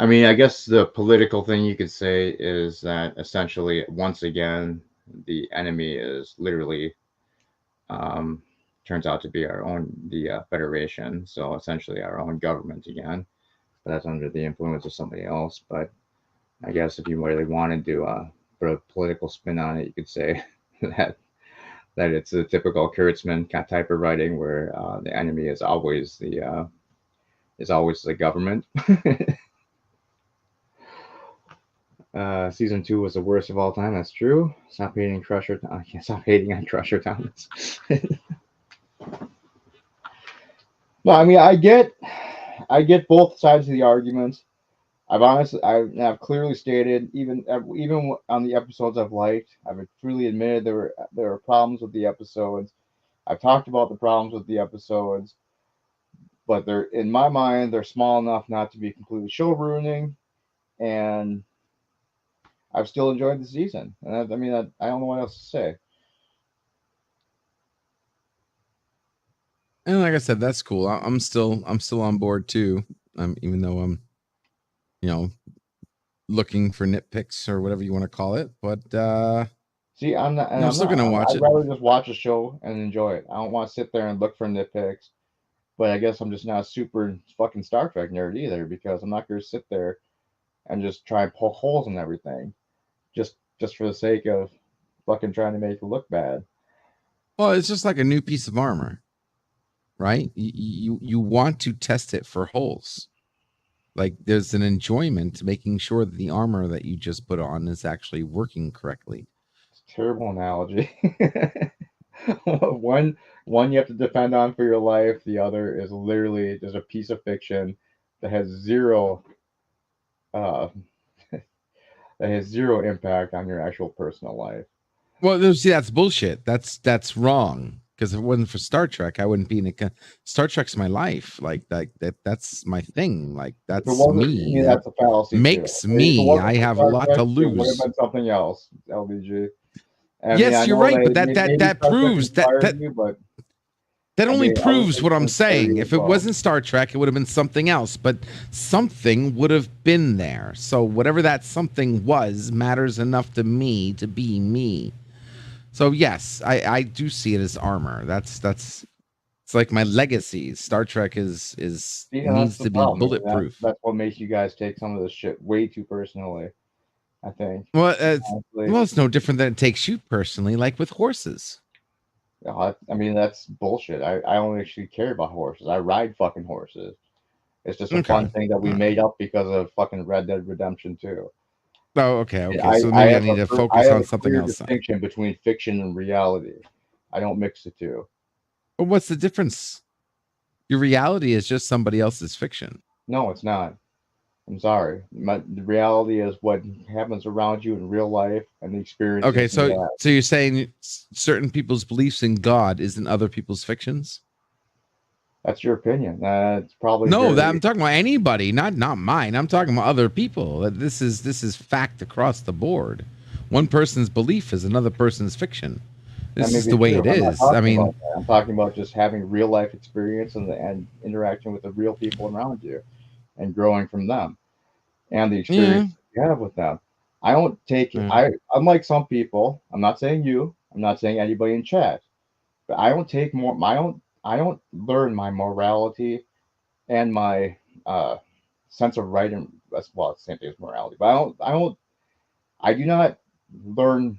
mean, I guess the political thing you could say is that essentially, once again, the enemy is literally turns out to be the Federation. So essentially our own government again, but that's under the influence of somebody else. But I guess if you really wanted to put a political spin on it, you could say that it's a typical Kurtzman type of writing where the enemy is always the government. Season 2 was the worst of all time. That's true. Stop hating Crusher. I can't stop hating on Crusher Thomas. No, I mean I get both sides of the argument. I've clearly stated even on the episodes I've liked, I've freely admitted there were problems with the episodes. I've talked about the problems with the episodes, but they're, in my mind, they're small enough not to be completely show ruining, and I've still enjoyed the season. And I don't know what else to say. And like I said, that's cool. I'm still on board too. Even though I'm, looking for nitpicks or whatever you want to call it. But see, I'm still gonna watch it. I'd rather just watch a show and enjoy it. I don't want to sit there and look for nitpicks. But I guess I'm just not a super fucking Star Trek nerd either, because I'm not gonna sit there and just try and poke holes in everything, just for the sake of fucking trying to make it look bad. Well, it's just like a new piece of armor, right? You want to test it for holes. Like, there's an enjoyment to making sure that the armor that you just put on is actually working correctly. It's a terrible analogy. One you have to depend on for your life. The other is literally just a piece of fiction that has zero impact on your actual personal life. Well, see, that's bullshit. That's wrong. Because if it wasn't for Star Trek, I wouldn't be in Star Trek's my life. Like that's my thing. Like that's me. That's a fallacy. Makes me. I have a lot to lose. It would have been something else, LBG. Yes, you're right, but that proves that only proves what I'm saying. If it wasn't Star Trek, it would have been something else. But something would have been there. So whatever that something was matters enough to me to be me. So yes, I do see it as armor. That's it's like my legacy. Star Trek needs to be bulletproof. That's what makes you guys take some of this shit way too personally, I think. Well, it's no different than it takes you personally, like with horses. I mean, that's bullshit. I only actually care about horses. I ride fucking horses. It's just a fun thing that we made up because of fucking Red Dead Redemption 2. Oh, okay. So maybe I need to focus on something else. Distinction between fiction and reality. I don't mix the two. But what's the difference? Your reality is just somebody else's fiction. No, it's not. I'm sorry. The reality is what happens around you in real life and the experience. Okay, so you're saying certain people's beliefs in God isn't other people's fictions? That's your opinion. It's probably I'm talking about anybody, not mine. I'm talking about other people. This is fact across the board. One person's belief is another person's fiction. This That may is be the way true. it I'm not is. talking I mean, about that. I'm talking about just having real life experience and interaction with the real people around you and growing from them and the experience you have with them. I don't take unlike some people, I'm not saying you, I'm not saying anybody in chat, but I don't take I don't learn my morality and my sense of right and well, same thing as morality, but I do not learn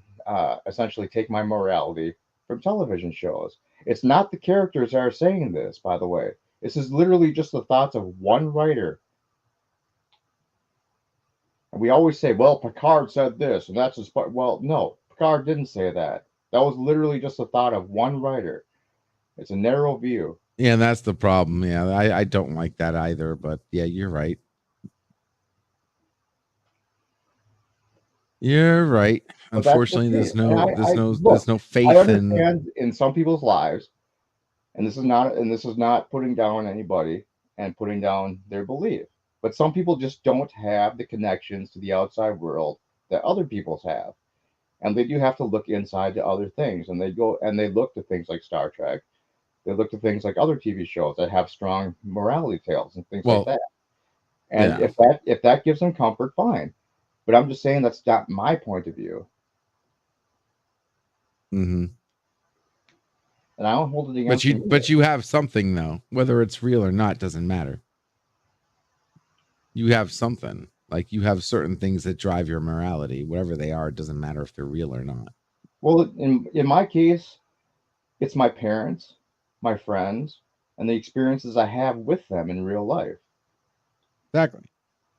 essentially take my morality from television shows. It's not the characters that are saying this, by the way. This is literally just the thoughts of one writer. And we always say, well, Picard said this, and that's his part. Well, no, Picard didn't say that. That was literally just the thought of one writer. It's a narrow view. Yeah, that's the problem. Yeah, I don't like that either. But yeah, you're right. You're right. But Unfortunately, okay. there's no faith I understand in some people's lives, and this is not putting down anybody and putting down their belief. But some people just don't have the connections to the outside world that other people have. And they do have to look inside to other things. And they go and they look to things like Star Trek. They look to things like other TV shows that have strong morality tales and things like that. And if that gives them comfort, fine. But I'm just saying that's not my point of view. Mm-hmm. And I don't hold it against But you have something though, whether it's real or not doesn't matter. You have something. Like you have certain things that drive your morality, whatever they are. It doesn't matter if they're real or not. Well, in my case, it's my parents, my friends, and the experiences I have with them in real life. Exactly.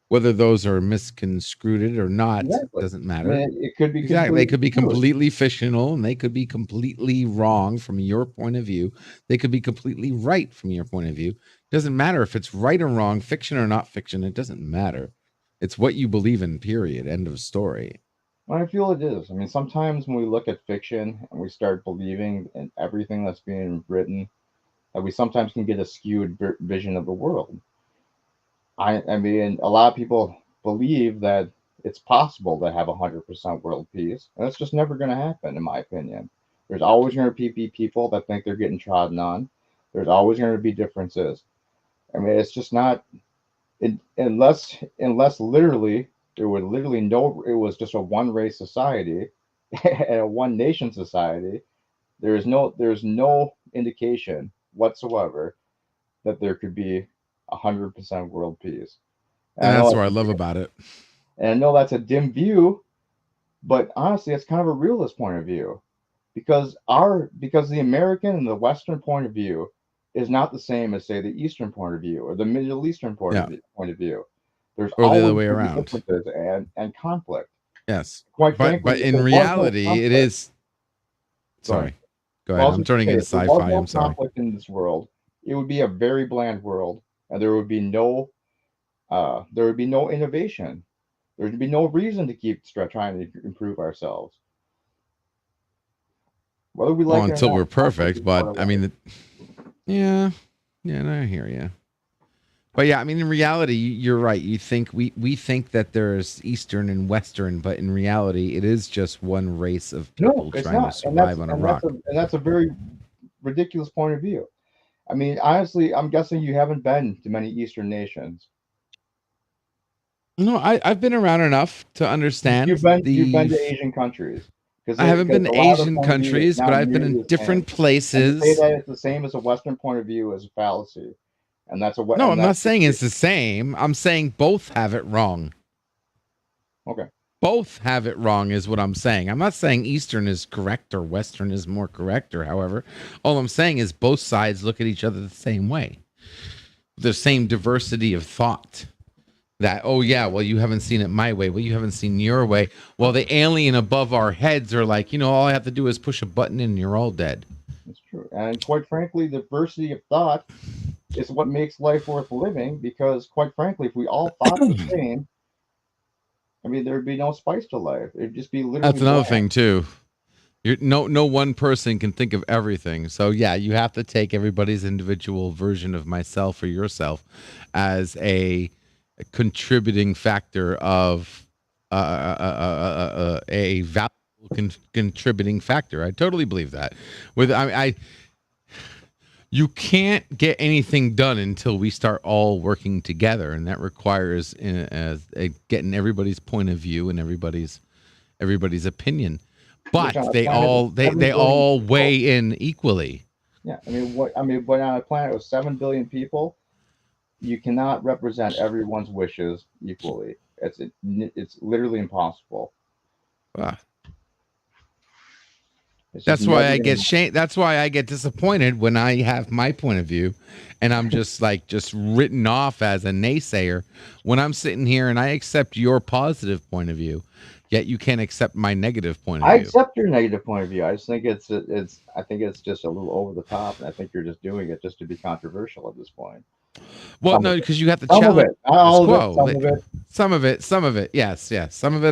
Whether those are misconstrued or not doesn't matter. I mean, it could be exactly. They could be completely fictional, and they could be completely wrong from your point of view. They could be completely right from your point of view. It doesn't matter if it's right or wrong, fiction or not fiction. It doesn't matter. It's what you believe in. Period. End of story. Well, I feel it is. I mean, sometimes when we look at fiction and we start believing in everything that's being written, that we sometimes can get a skewed vision of the world. I mean, a lot of people believe that it's possible to have 100% world peace, and it's just never going to happen, in my opinion. There's always going to be people that think they're getting trodden on. There's always going to be differences. I mean, it's just not, unless literally there would literally it was just a one race society and a one nation society. There's no indication whatsoever that there could be 100% world peace. And that's what I love about it. And I know that's a dim view, but honestly, it's kind of a realist point of view, because the American and the Western point of view is not the same as, say, the Eastern point of view or the Middle Eastern point of view. There's or always the other way around. Differences and conflict. Yes, quite frankly, but in reality, it is. Sorry, go ahead. I'm turning into sci-fi. I'm sorry. Conflict in this world, it would be a very bland world. And there would be no innovation. There would be no reason to keep trying to improve ourselves. Whether we like until we're perfect, but I mean, I hear you. But yeah, I mean, in reality, you're right. You think we think that there's Eastern and Western, but in reality, it is just one race of people trying to survive on a rock. And that's a very ridiculous point of view. I mean, honestly, I'm guessing you haven't been to many Eastern nations. No, I've been around enough to understand. You've been to Asian countries. I haven't been to Asian countries, but I've been in different places. And to say that it's the same as a Western point of view is a fallacy, and that's a no. I'm not saying it's the same. I'm saying both have it wrong. Okay. Both have it wrong is what I'm saying. I'm not saying Eastern is correct or Western is more correct or however. All I'm saying is both sides look at each other the same way. The same diversity of thought. That, oh yeah, well, you haven't seen it my way. Well, you haven't seen your way. Well, the alien above our heads are like, all I have to do is push a button and you're all dead. That's true. And quite frankly, diversity of thought is what makes life worth living, because quite frankly, if we all thought the same, I mean, there'd be no spice to life. It'd just be literally. That's another thing too. No one person can think of everything. So yeah, you have to take everybody's individual version of myself or yourself as a contributing factor of a valuable contributing factor. I totally believe that. You can't get anything done until we start all working together, and that requires getting everybody's point of view and everybody's opinion. But they all weigh in equally. Yeah, but on a planet with 7 billion people, you cannot represent everyone's wishes equally. It's literally impossible. Wow. That's why I get That's why I get disappointed when I have my point of view, and I'm just written off as a naysayer when I'm sitting here and I accept your positive point of view, yet you can't accept my negative point of view. I accept your negative point of view. I just think it's just a little over the top, and I think you're just doing it just to be controversial at this point. Well, no, because you have to challenge some of it. Yes. Some of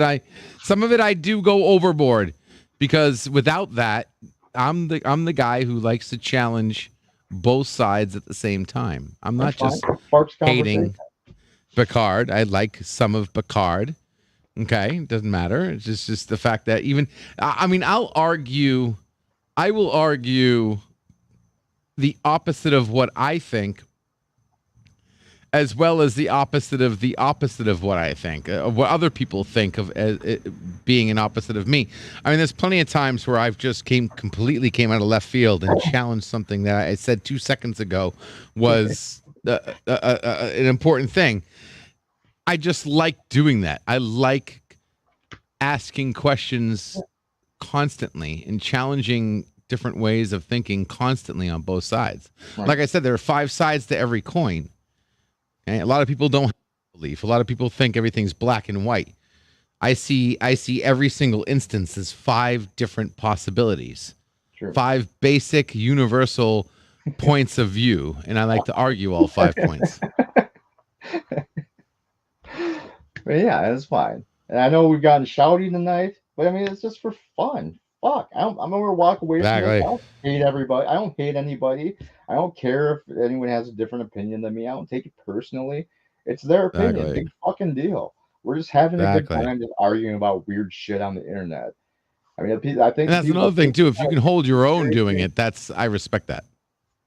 it I do go overboard. Because without that, I'm the guy who likes to challenge both sides at the same time. I'm not just hating Picard. I like some of Picard. Okay, doesn't matter. It's just the fact that I will argue the opposite of what I think, as well as the opposite of what I think, what other people think of as being an opposite of me. I mean, there's plenty of times where I've just completely came out of left field and challenged something that I said 2 seconds ago was an important thing. I just like doing that. I like asking questions constantly and challenging different ways of thinking constantly on both sides. Right. Like I said, there are 5 sides to every coin. And a lot of people don't have belief. A lot of people think everything's black and white. I see every single instance as 5 different possibilities. Sure. 5 basic universal points of view, and I like to argue all 5 points. But yeah, it's fine. And I know we've gotten shouty tonight, but I mean it's just for fun. Fuck, I'm gonna walk away from this. I don't hate everybody. I don't hate anybody. I don't care if anyone has a different opinion than me. I don't take it personally. It's their opinion. Exactly. Big fucking deal. We're just having a good time, just arguing about weird shit on the internet. I mean, I think that's another thing too. If you can hold your own doing it, I respect that.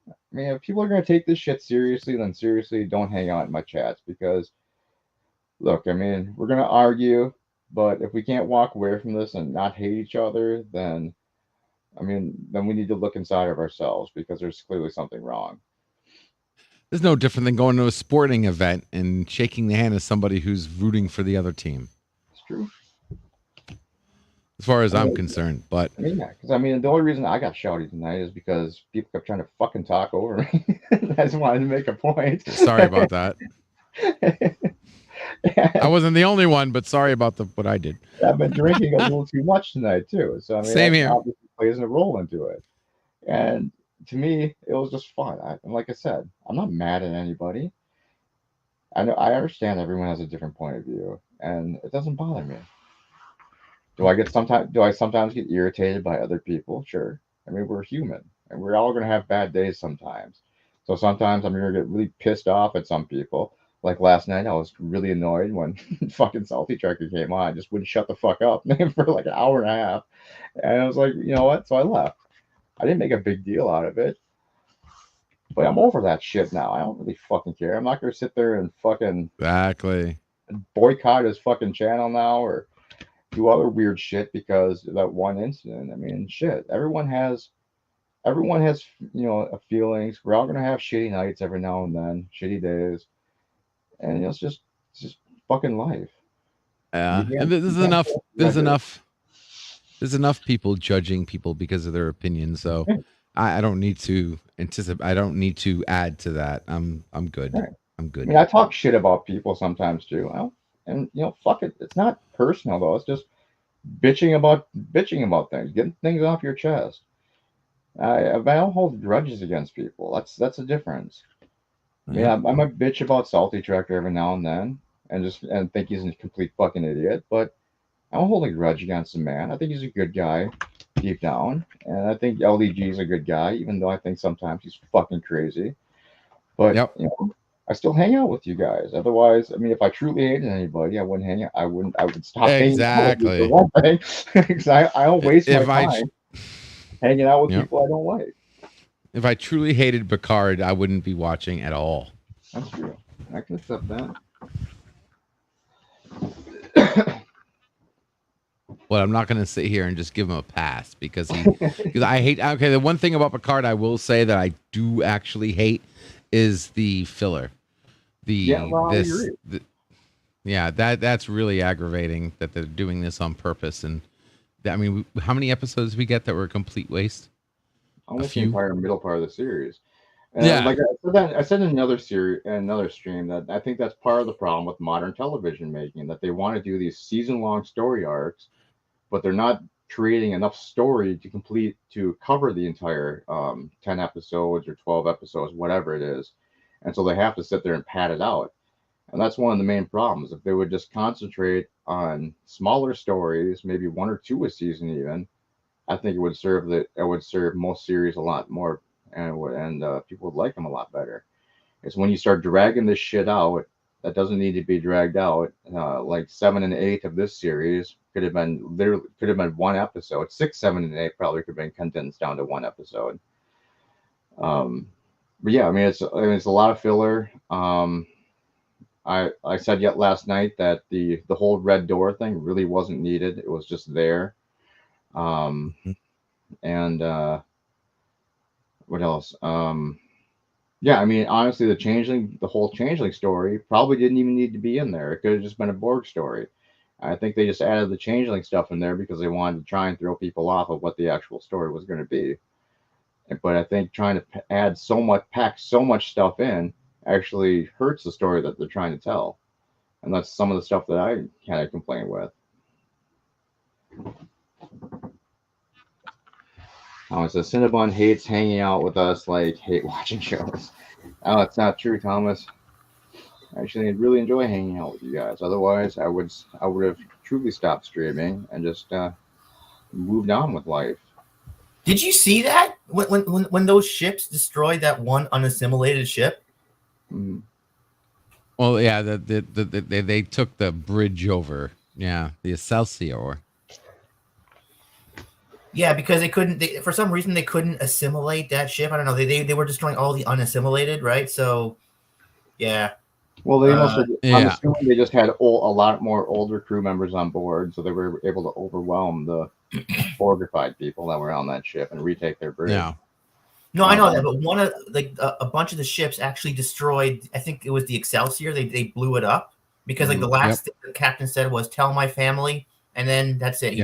I mean, if people are gonna take this shit seriously, then seriously don't hang out in my chats because, look, I mean, we're gonna argue. But if we can't walk away from this and not hate each other, then we need to look inside of ourselves because there's clearly something wrong. There's no different than going to a sporting event and shaking the hand of somebody who's rooting for the other team. It's true. As far as I'm concerned, but because the only reason I got shouty tonight is because people kept trying to fucking talk over me. I just wanted to make a point. Sorry about that. I wasn't the only one, but sorry about what I did. I've been drinking a little too much tonight too, so same here. Obviously plays a role into it. And to me, it was just fun. And like I said, I'm not mad at anybody. I understand everyone has a different point of view, and it doesn't bother me. Do I sometimes get irritated by other people? Sure. I mean, we're human, and we're all gonna have bad days sometimes. So sometimes I'm gonna get really pissed off at some people. Like last night, I was really annoyed when fucking Salty Trucker came on. I just wouldn't shut the fuck up for like an hour and a half. And I was like, you know what? So I left. I didn't make a big deal out of it. But I'm over that shit now. I don't really fucking care. I'm not going to sit there and fucking boycott his fucking channel now or do other weird shit because of that one incident. I mean, shit. Everyone has feelings. We're all going to have shitty nights every now and then, shitty days. And it's just fucking life. Yeah, and there's enough people judging people because of their opinions. So I don't need to anticipate. I don't need to add to that. I'm good. Right. I'm good. I mean, I talk shit about people sometimes too. And fuck it. It's not personal though. It's just bitching about things, getting things off your chest. I don't hold grudges against people. That's a difference. Yeah, I might bitch about Salty Trucker every now and then, and think he's a complete fucking idiot. But I don't hold a grudge against the man. I think he's a good guy deep down, and I think LDG is a good guy, even though I think sometimes he's fucking crazy. But I still hang out with you guys. Otherwise, I mean, if I truly hated anybody, I wouldn't hang out. I would stop hanging out with you for one thing. Because I don't waste my time hanging out with people I don't like. If I truly hated Picard, I wouldn't be watching at all. That's true. I can accept that. But I'm not going to sit here and just give him a pass because I hate. Okay, the one thing about Picard I will say that I do actually hate is the filler. That's really aggravating that they're doing this on purpose. And I mean, how many episodes did we get that were a complete waste? Almost the entire middle part of the series. And like I said in another stream that I think that's part of the problem with modern television making, that they want to do these season-long story arcs, but they're not creating enough story to cover the entire 10 episodes or 12 episodes, whatever it is. And so they have to sit there and pad it out. And that's one of the main problems. If they would just concentrate on smaller stories, maybe 1 or 2 a season even, I think it would serve most series a lot more, and people would like them a lot better. It's when you start dragging this shit out that doesn't need to be dragged out. Like 7 and 8 of this series could have been 1 episode. 6, 7, and 8 probably could have been condensed down to 1 episode. But yeah, I mean it's a lot of filler. I said yet last night that the whole red door thing really wasn't needed. It was just there. And what else? Yeah, I mean, honestly, the whole changeling story probably didn't even need to be in there. It could have just been a Borg story. I think they just added the changeling stuff in there because they wanted to try and throw people off of what the actual story was going to be. But I think trying to pack so much stuff in actually hurts the story that they're trying to tell. And that's some of the stuff that I kind of complain with. It says Cinnabon hates hanging out with us, like hate watching shows. Oh, it's not true, Thomas. Actually, I really enjoy hanging out with you guys. Otherwise, I would have truly stopped streaming and just moved on with life. Did you see that when those ships destroyed that one unassimilated ship? Mm-hmm. Well, yeah, they took the bridge over. Yeah, the Excelsior. Yeah, because for some reason they couldn't assimilate that ship. I don't know. They were destroying all the unassimilated, right? So, yeah. Well, they must have. I'm assuming they just had a lot more older crew members on board, so they were able to overwhelm the Borgified people that were on that ship and retake their bridge. Yeah. No, I know that, but a bunch of the ships actually destroyed. I think it was the Excelsior. They blew it up because the last thing the captain said was "Tell my family," and then that's it.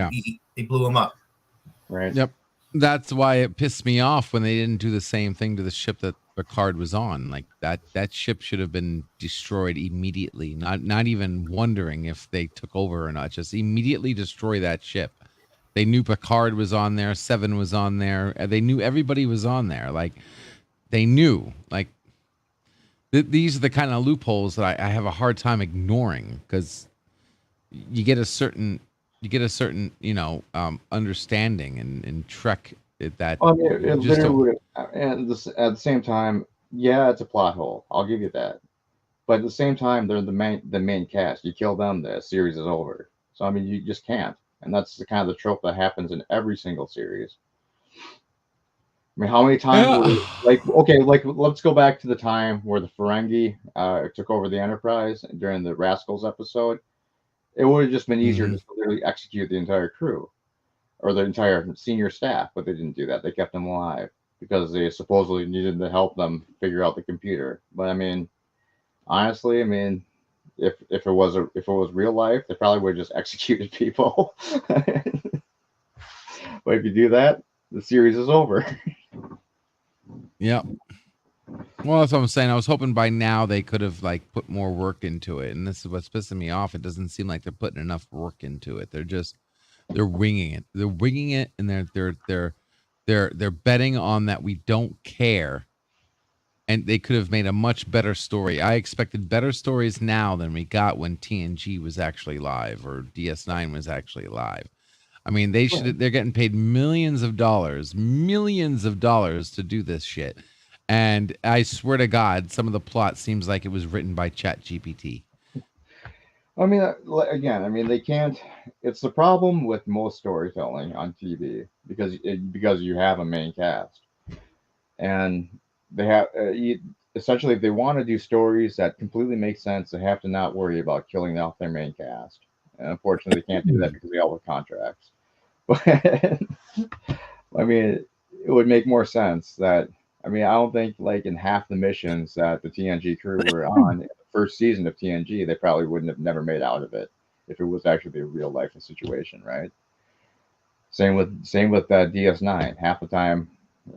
They blew him up. Right. Yep. That's why it pissed me off when they didn't do the same thing to the ship that Picard was on. Like that ship should have been destroyed immediately. Not even wondering if they took over or not. Just immediately destroy that ship. They knew Picard was on there. Seven was on there. They knew everybody was on there. Like they knew. Like these are the kind of loopholes that I have a hard time ignoring because you get a certain understanding and Trek that. At the same time, yeah, it's a plot hole. I'll give you that. But at the same time, they're the main cast. You kill them, the series is over. So I mean, you just can't. And that's the kind of the trope that happens in every single series. I mean, how many times? Let's go back to the time where the Ferengi took over the Enterprise during the Rascals episode. It would have just been easier just to literally execute the entire crew or the entire senior staff, but they didn't do that. They kept them alive because they supposedly needed to help them figure out the computer. But I mean, honestly, if it was real life, they probably would have just executed people. But if you do that, the series is over. Yep. Well, that's what I'm saying. I was hoping by now they could have put more work into it, and this is what's pissing me off. It doesn't seem like they're putting enough work into it. They're winging it. They're winging it, and they're betting on that we don't care. And they could have made a much better story. I expected better stories now than we got when TNG was actually live or DS9 was actually live. I mean, they're getting paid millions of dollars to do this shit. And I swear to God, some of the plot seems like it was written by ChatGPT. I mean, again, I mean, they can't. It's the problem with most storytelling on TV because you have a main cast, and they have essentially if they want to do stories that completely make sense, they have to not worry about killing off their main cast. And unfortunately, they can't do that because they all have contracts. But I mean, it would make more sense that. I mean, I don't think like in half the missions that the TNG crew were on in the first season of TNG, they probably wouldn't have never made out of it if it was actually a real life situation, right? Same with DS9. Half the time,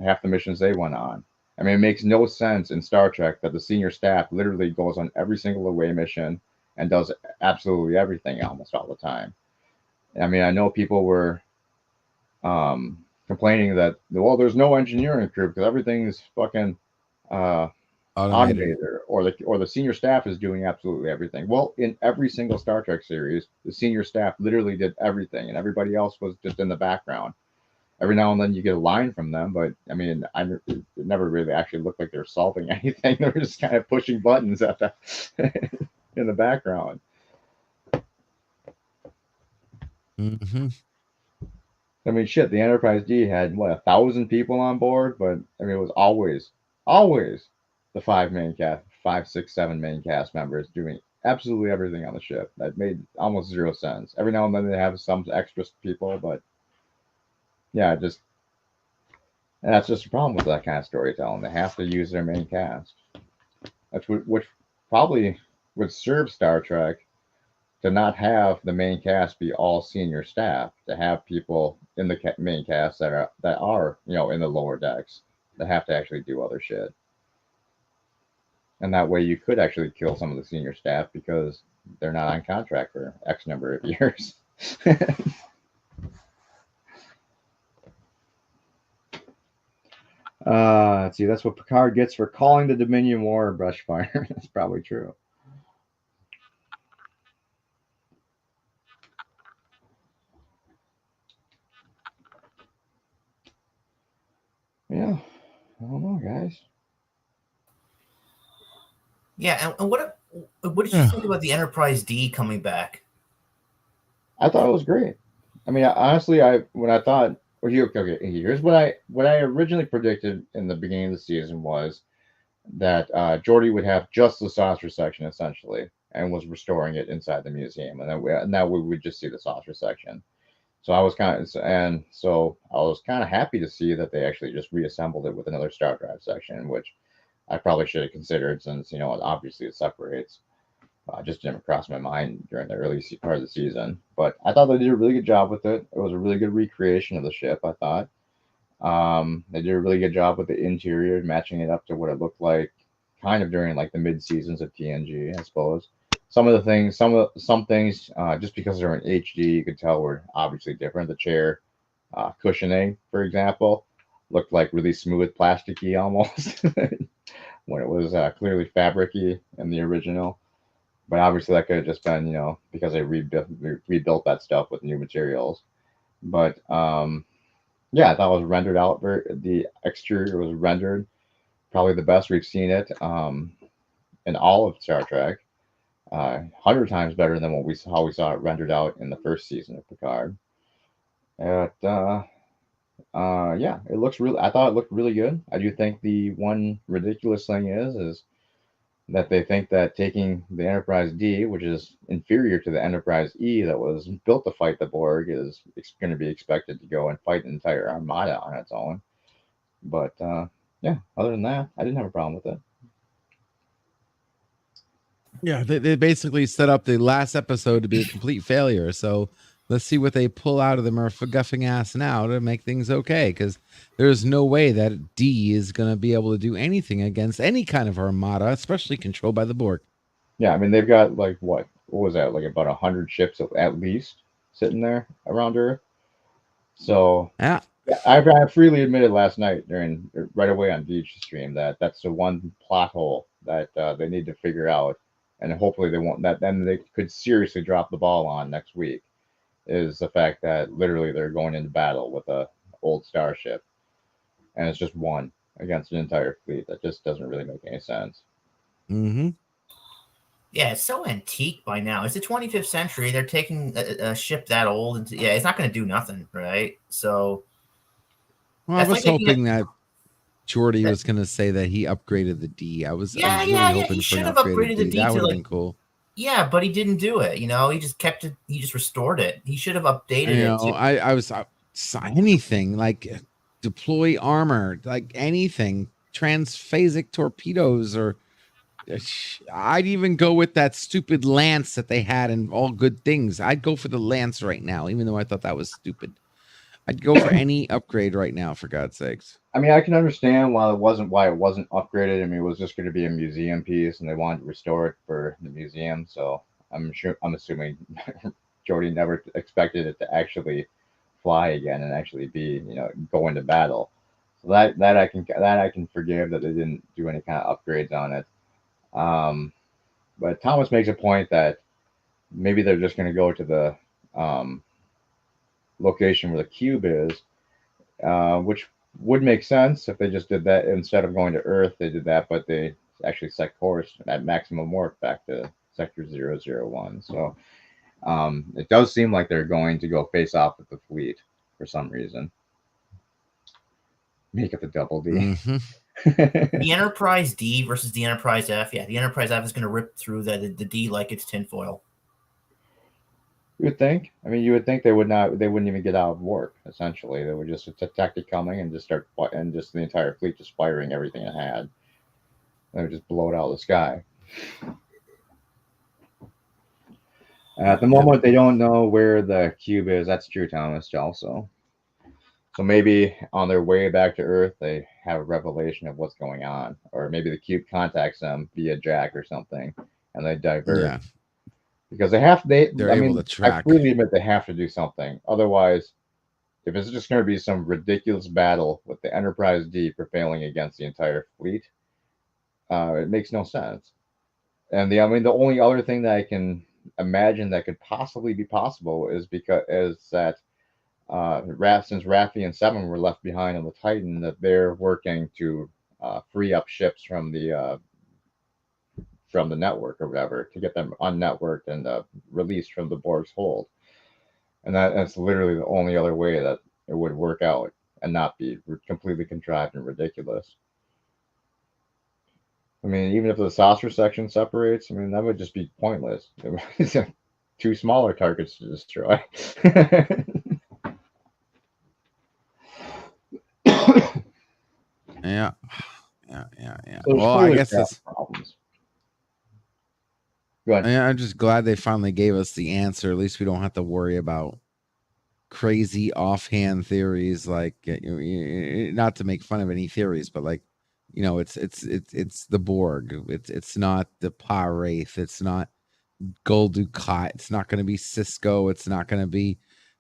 half the missions they went on. I mean, it makes no sense in Star Trek that the senior staff literally goes on every single away mission and does absolutely everything almost all the time. I mean, I know people were complaining that, well, there's no engineering crew because everything's fucking automated, or the senior staff is doing absolutely everything. Well, in every single Star Trek series, the senior staff literally did everything, and everybody else was just in the background. Every now and then you get a line from them, but I mean, it never really actually looked like they were solving anything. They were just kind of pushing buttons at the in the background. Mm-hmm. I mean, shit, the Enterprise D had, 1,000 people on board, but I mean, it was always the 5, 6, 7 main cast members doing absolutely everything on the ship. That made almost zero sense. Every now and then they have some extra people, but yeah, that's just a problem with that kind of storytelling. They have to use their main cast. That's which probably would serve Star Trek to not have the main cast be all senior staff, to have people in the main cast that are in the lower decks that have to actually do other shit. And that way you could actually kill some of the senior staff because they're not on contract for X number of years. Let's see, that's what Picard gets for calling the Dominion War a brush fire. That's probably true. Yeah, I don't know, guys. Yeah, and what did you think about the Enterprise D coming back? I thought it was great. I mean, honestly, here's what I originally predicted in the beginning of the season was that Geordi would have just the saucer section essentially, and was restoring it inside the museum, and that we would just see the saucer section. So I was kind of happy to see that they actually just reassembled it with another star drive section, which I probably should have considered since obviously it separates. Just didn't cross my mind during the early part of the season, but I thought they did a really good job with it. It was a really good recreation of the ship, I thought. They did a really good job with the interior, matching it up to what it looked like kind of during like the mid seasons of TNG, I suppose. Some things, just because they're in HD, you could tell were obviously different. The chair cushioning, for example, looked like really smooth, plasticky almost, when it was clearly fabricy in the original. But obviously that could have just been, because they rebuilt that stuff with new materials. But yeah, I thought it was rendered out. The exterior was rendered probably the best we've seen it in all of Star Trek. 100 times better than how we saw it rendered out in the first season of Picard. Yeah, it looks really. I thought it looked really good. I do think the one ridiculous thing is that they think that taking the Enterprise D, which is inferior to the Enterprise E that was built to fight the Borg, is going to be expected to go and fight an entire armada on its own. But yeah, other than that, I didn't have a problem with it. Yeah, they basically set up the last episode to be a complete failure. So let's see what they pull out of the guffing ass now to make things okay. Because there's no way that D is going to be able to do anything against any kind of armada, especially controlled by the Borg. Yeah, I mean, they've got like, what was that? Like about 100 ships at least sitting there around Earth. So yeah. I freely admitted last night right away on Beach Stream that that's the one plot hole that they need to figure out. And hopefully they won't. Then they could seriously drop the ball on next week. Is the fact that literally they're going into battle with a old starship, and it's just one. against an entire fleet. That just doesn't really make any sense. Mm-hmm. Yeah, it's so antique by now. It's the 25th century. They're taking a ship that old, and it's not going to do nothing, right? So, well, I was hoping that Jordy was going to say that he upgraded the D. I was really hoping for an upgraded D. That would have been cool. Yeah, but he didn't do it. He just kept it. He just restored it. He should have updated it. I was anything like deploy armor, like anything, transphasic torpedoes, or I'd even go with that stupid lance that they had in All Good Things. I'd go for the lance right now, even though I thought that was stupid. I'd go for any upgrade right now, for God's sakes. I mean, I can understand why it wasn't upgraded. I mean, it was just going to be a museum piece, and they wanted to restore it for the museum. So I'm assuming Jordy never expected it to actually fly again and actually be, go into battle. So that I can forgive that they didn't do any kind of upgrades on it. But Thomas makes a point that maybe they're just going to go to the location where the cube is, which would make sense if they just did that instead of going to Earth. They did that, but they actually set course at maximum warp back to Sector 001. So it does seem like they're going to go face off with the fleet for some reason. Make it the double D. Mm-hmm. The Enterprise D versus the Enterprise F. Yeah, the Enterprise F is going to rip through the D like it's tinfoil. You would think. I mean, you would think they wouldn't even get out of warp. Essentially, they would just detect it coming and just the entire fleet just firing everything it had. They would just blow it out of the sky. At the moment, they don't know where the cube is. That's true, Thomas. Also, so maybe on their way back to Earth, they have a revelation of what's going on, or maybe the cube contacts them via Jack or something, and they divert. Yeah. Because they're able to track. I freely admit they have to do something. Otherwise, if it's just going to be some ridiculous battle with the Enterprise D prevailing against the entire fleet, it makes no sense. And the only other thing that I can imagine that could possibly be possible is that since Raffi and Seven were left behind on the Titan, that they're working to free up ships from the network or whatever, to get them unnetworked and released from the Borg's hold. And that's literally the only other way that it would work out and not be completely contrived and ridiculous. I mean, even if the saucer section separates, I mean, that would just be pointless. It's two smaller targets to destroy. Yeah. So well, I guess that's problems. I'm just glad they finally gave us the answer. At least we don't have to worry about crazy offhand theories, like not to make fun of any theories, but like, it's the Borg. It's not the Pa-Wraith. It's not Gul Dukat. It's not going to be Cisco. It's not going to be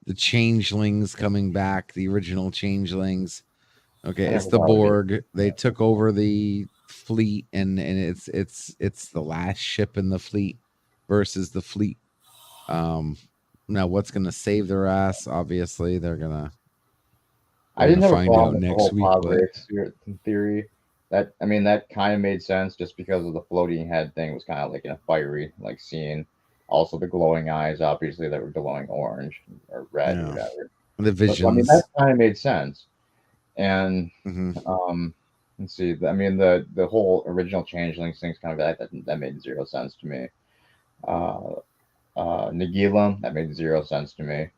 the Changelings coming back, the original Changelings. Okay, it's the Borg. They took over the fleet, and it's the last ship in the fleet versus the fleet. Now what's gonna save their ass? Obviously, they're gonna. I didn't have a problem with the whole Pa-Wraith theory. That kind of made sense just because of the floating head thing was kind of like in a fiery scene. Also, the glowing eyes, obviously, that were glowing orange or red or whatever. The visions. That kind of made sense. And let's see. The whole original Changelings thing's kind of that made zero sense to me. Nagila, that made zero sense to me.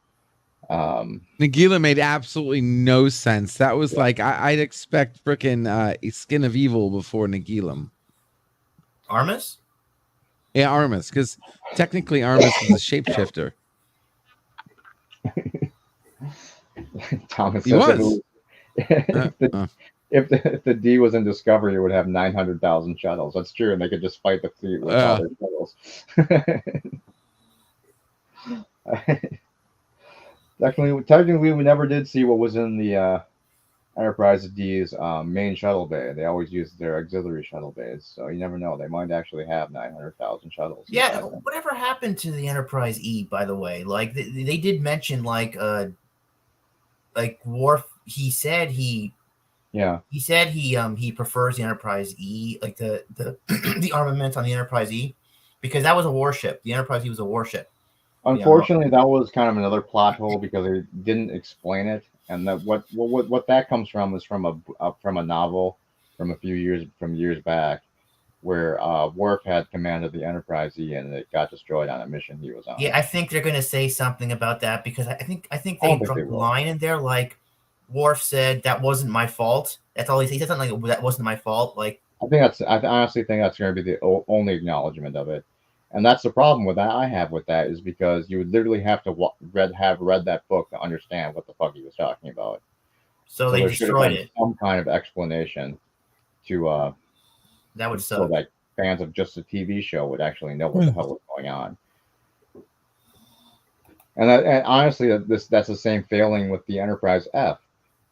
Nagila made absolutely no sense. That was like I'd expect freaking Skin of Evil before Nagila. Armus? Yeah, Armus, because technically Armus is a shapeshifter. Thomas he was. If the D was in Discovery, it would have 900,000 shuttles. That's true, and they could just fight the fleet with all their shuttles. Technically, we never did see what was in the Enterprise D's main shuttle bay. They always use their auxiliary shuttle bays, so you never know. They might actually have 900,000 shuttles. Yeah, whatever happened to the Enterprise E, by the way? Like, they did mention, Worf, he said he Yeah. He said he prefers the Enterprise E, like the the armament on the Enterprise E, because that was a warship. The Enterprise E was a warship. Unfortunately, that was kind of another plot hole because they didn't explain it, and that what that comes from is from a novel from years back, where Worf had commanded the Enterprise E and it got destroyed on a mission he was on. Yeah, I think they're gonna say something about that because I think they dropped a line in there like Worf said that wasn't my fault. That's all he said. He said something like that wasn't my fault. Like I honestly think that's going to be the only acknowledgement of it. And that's the problem with that I have with that is because you would literally have to have read that book to understand what the fuck he was talking about. So they destroyed it. Some kind of explanation to that would suck. So that fans of just a TV show would actually know what the hell was going on. And honestly, that's the same failing with the Enterprise F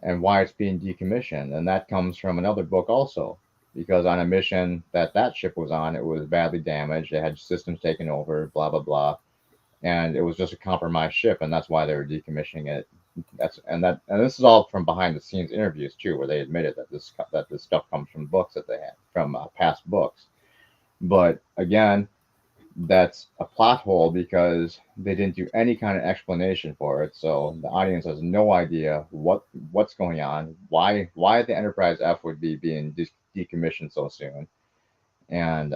and why it's being decommissioned. And that comes from another book also. Because on a mission that ship was on, it was badly damaged. It had systems taken over, blah, blah, blah. And it was just a compromised ship, and that's why they were decommissioning it. And this is all from behind the scenes interviews too, where they admitted that this stuff comes from books that they had, from past books. But again, that's a plot hole because they didn't do any kind of explanation for it. So the audience has no idea what's going on, why the Enterprise F would be being decommissioned so soon. And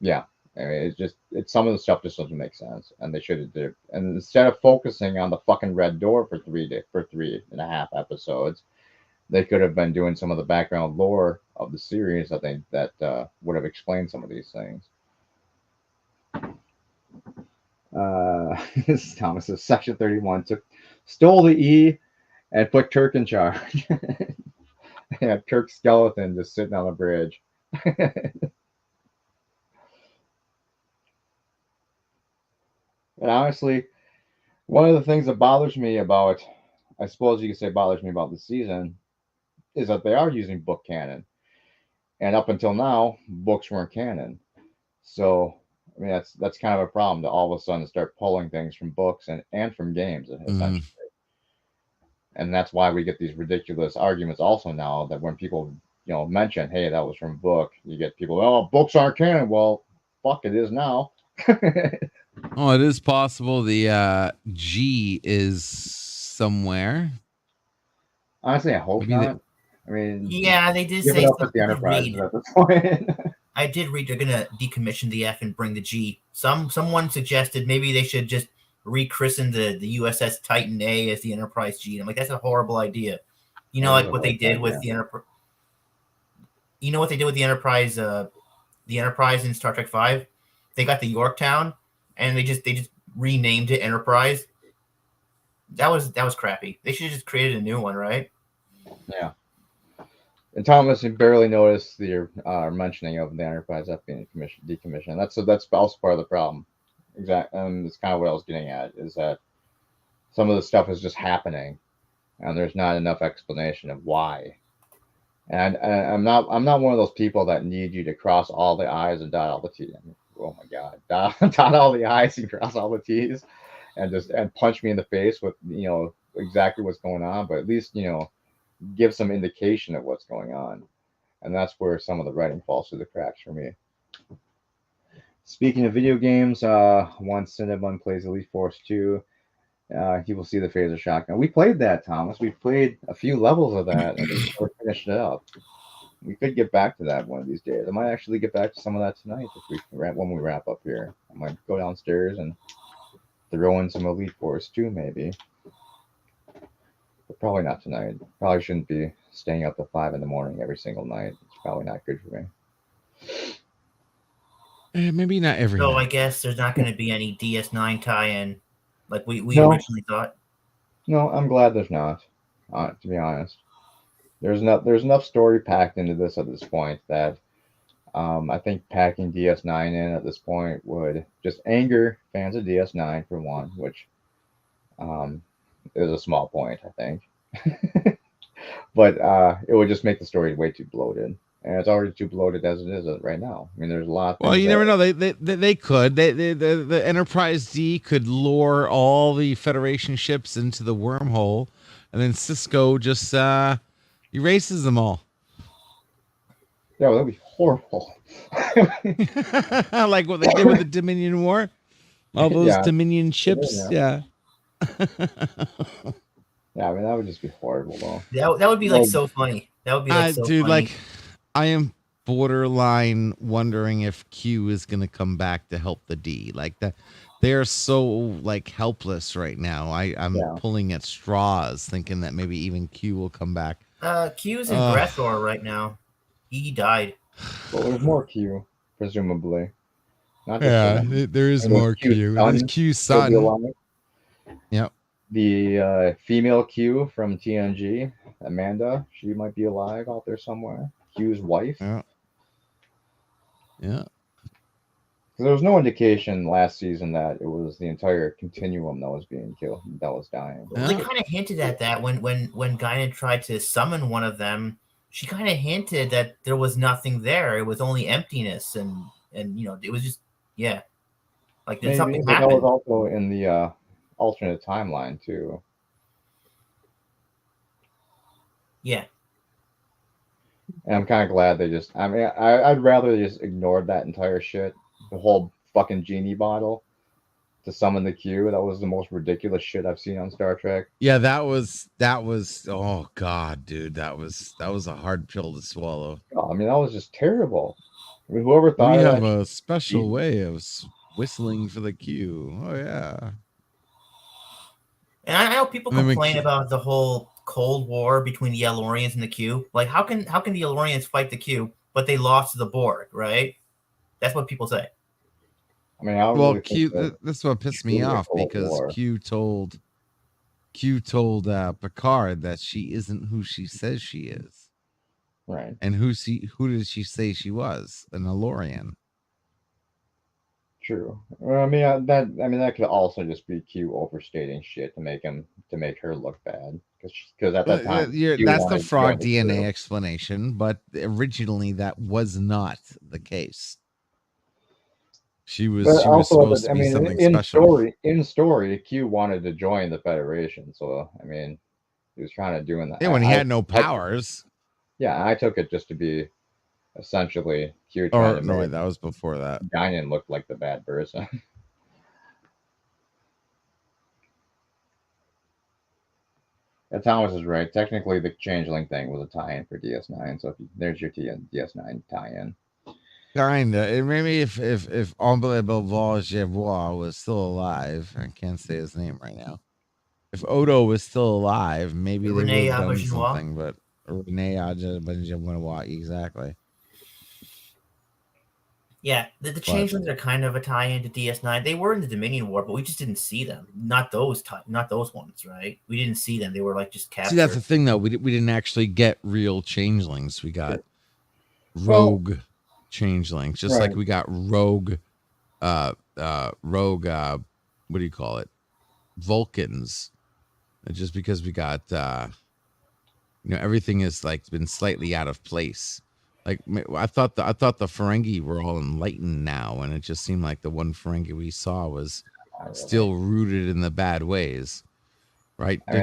yeah, I mean, it's some of the stuff just doesn't make sense, and they should have did it. And instead of focusing on the fucking Red Door for 3.5 episodes, they could have been doing some of the background lore of the series. I think that would have explained some of these things. Thomas says Section 31 stole the E and put Kirk in charge. Yeah, Kirk's skeleton just sitting on the bridge. And honestly, one of the things that bothers me about, I suppose you could say bothers me about the season, is that they are using book canon. And up until now, books weren't canon. So, I mean, that's kind of a problem to all of a sudden start pulling things from books and from games, essentially. And that's why we get these ridiculous arguments also now that when people, mention, hey, that was from a book, you get people, oh, books aren't canon. Well, fuck, it is now. Oh, it is possible the G is somewhere. Honestly, I hope not. I mean, yeah, they did say something. The Enterprise at this point. I did read they're gonna decommission the F and bring the G. Someone suggested maybe they should just rechristen the USS Titan A as the Enterprise G. And I'm like, that's a horrible idea. Like what they did with the Enterprise. You know what they did with the Enterprise in Star Trek V? They got the Yorktown and they just renamed it Enterprise. That was crappy. They should have just created a new one, right? Yeah. And Thomas, you barely noticed the mentioning of the Enterprise F being decommissioned. That's also part of the problem. Exactly, and it's kind of what I was getting at, is that some of the stuff is just happening, and there's not enough explanation of why. And I'm not one of those people that need you to cross all the I's and dot all the T's. I mean, oh my God, dot all the I's and cross all the T's, and punch me in the face with exactly what's going on, but at least give some indication of what's going on, and that's where some of the writing falls through the cracks for me. Speaking of video games, once Cinnabon plays Elite Force 2, he will see the phaser shotgun. We played that, Thomas. We played a few levels of that and we finished it up. We could get back to that one of these days. I might actually get back to some of that tonight when we wrap up here. I might go downstairs and throw in some Elite Force 2 maybe. But probably not tonight. Probably shouldn't be staying up till 5 in the morning every single night. It's probably not good for me. Maybe not every night. I guess there's not going to be any DS9 tie-in like we originally thought. No, I'm glad there's not. To be honest, there's enough story packed into this at this point that I think packing DS9 in at this point would just anger fans of DS9 for one, which is a small point, I think. But it would just make the story way too bloated. And it's already too bloated as it is right now. I mean, there's a lot. Well, you never know. They could. The Enterprise D could lure all the Federation ships into the wormhole, and then Cisco just Erases them all. Yeah, well, that'd be horrible. Like what they did with the Dominion War. All those Dominion ships. Yeah. Yeah, I mean that would just be horrible though. That would be like so funny. That would be like so dude, funny. like I am borderline wondering if Q is gonna come back to help the D. Like that, they're so like helpless right now. I'm pulling at straws, thinking that maybe even Q will come back. Q's in Breathor right now. He died. Well, there's more Q, presumably. Not there is more Q. There's Q's son. Yep. The female Q from TNG, Amanda, she might be alive out there somewhere. Q's wife. Yeah. There was no indication last season that it was the entire continuum that was being killed, that was dying. Well, they kind of hinted at that when Guinan tried to summon one of them. She kind of hinted that there was nothing there. It was only emptiness, and it was just like did something happen? That was also in the alternate timeline too. Yeah. And I'm kind of glad they just. I mean, I'd rather they just ignored that entire shit, the whole fucking genie bottle, to summon the Q. That was the most ridiculous shit I've seen on Star Trek. Yeah, that was. Oh god, dude, that was a hard pill to swallow. Oh, I mean, that was just terrible. I mean, whoever thought we of have that a special way of whistling for the Q. Oh yeah. And I know people complain about the whole Cold War between the Elorians and the Q. Like, how can the Elorians fight the Q, but they lost to the Borg, right? That's what people say. I mean, well, Q. That's what pissed me off because Q told Picard that she isn't who she says she is, right? And who did she say she was? An Elorian. True. Well, I mean that could also just be Q overstating shit to make her look bad because at that time that's the frog DNA explanation, but originally that was not the case. She was supposed to be something special. In story, Q wanted to join the Federation, so I mean, he was kind of doing that. Yeah, when he had no powers. Yeah, I took it just to be essentially Q. No, that was before that. Guinan looked like the bad person. Thomas is right. Technically, the Changeling thing was a tie-in for DS9. So there's your DS9 tie-in. Kinda. Maybe if Ombre Beauvoir was still alive, I can't say his name right now. If Odo was still alive, maybe they would have done something. But Rene Auberjonois, exactly. Yeah, the Changelings are kind of a tie-in to DS9. They were in the Dominion War, but we just didn't see them. Not those ones, right? We didn't see them. They were like just captured. See, that's the thing, though. We didn't actually get real changelings. We got rogue changelings, just like we got rogue. What do you call it? Vulcans. And just because we got, everything is like been slightly out of place. Like I thought the Ferengi were all enlightened now, and it just seemed like the one Ferengi we saw was still rooted in the bad ways, right? I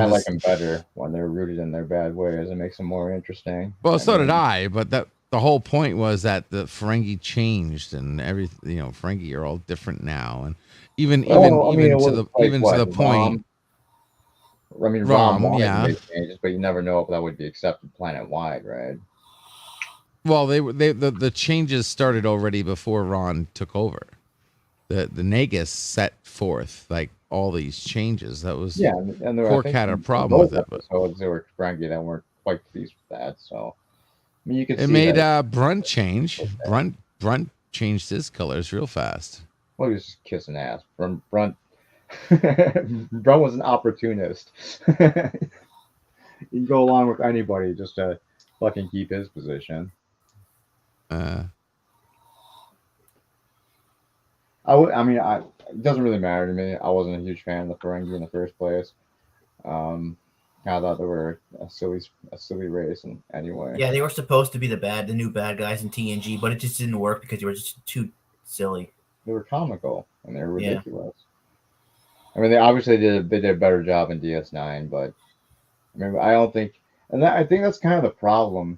like them better when they're rooted in their bad ways. It makes them more interesting. Well, so did I, but the whole point was that the Ferengi changed, and everything. Ferengi are all different now, and even to the point. I mean, Rom wanted to make changes, but you never know if that would be accepted planet-wide, right? Well, the changes started already before Ron took over. The Nagus set forth like all these changes. That was and Quark had a problem with it. So there were Ferengi that weren't quite pleased with that. So I mean, you could. It made Brunt change. Okay. Brunt changed his colors real fast. Well, he was just kissing ass. Brunt was an opportunist. He'd go along with anybody just to fucking keep his position. It doesn't really matter to me. I wasn't a huge fan of the Ferengi in the first place. I thought they were a silly race, and anyway. Yeah, they were supposed to be the new bad guys in TNG, but it just didn't work because they were just too silly. They were comical and they were ridiculous. Yeah. I mean, they obviously did a better job in DS9, but I don't think And I think that's kind of the problem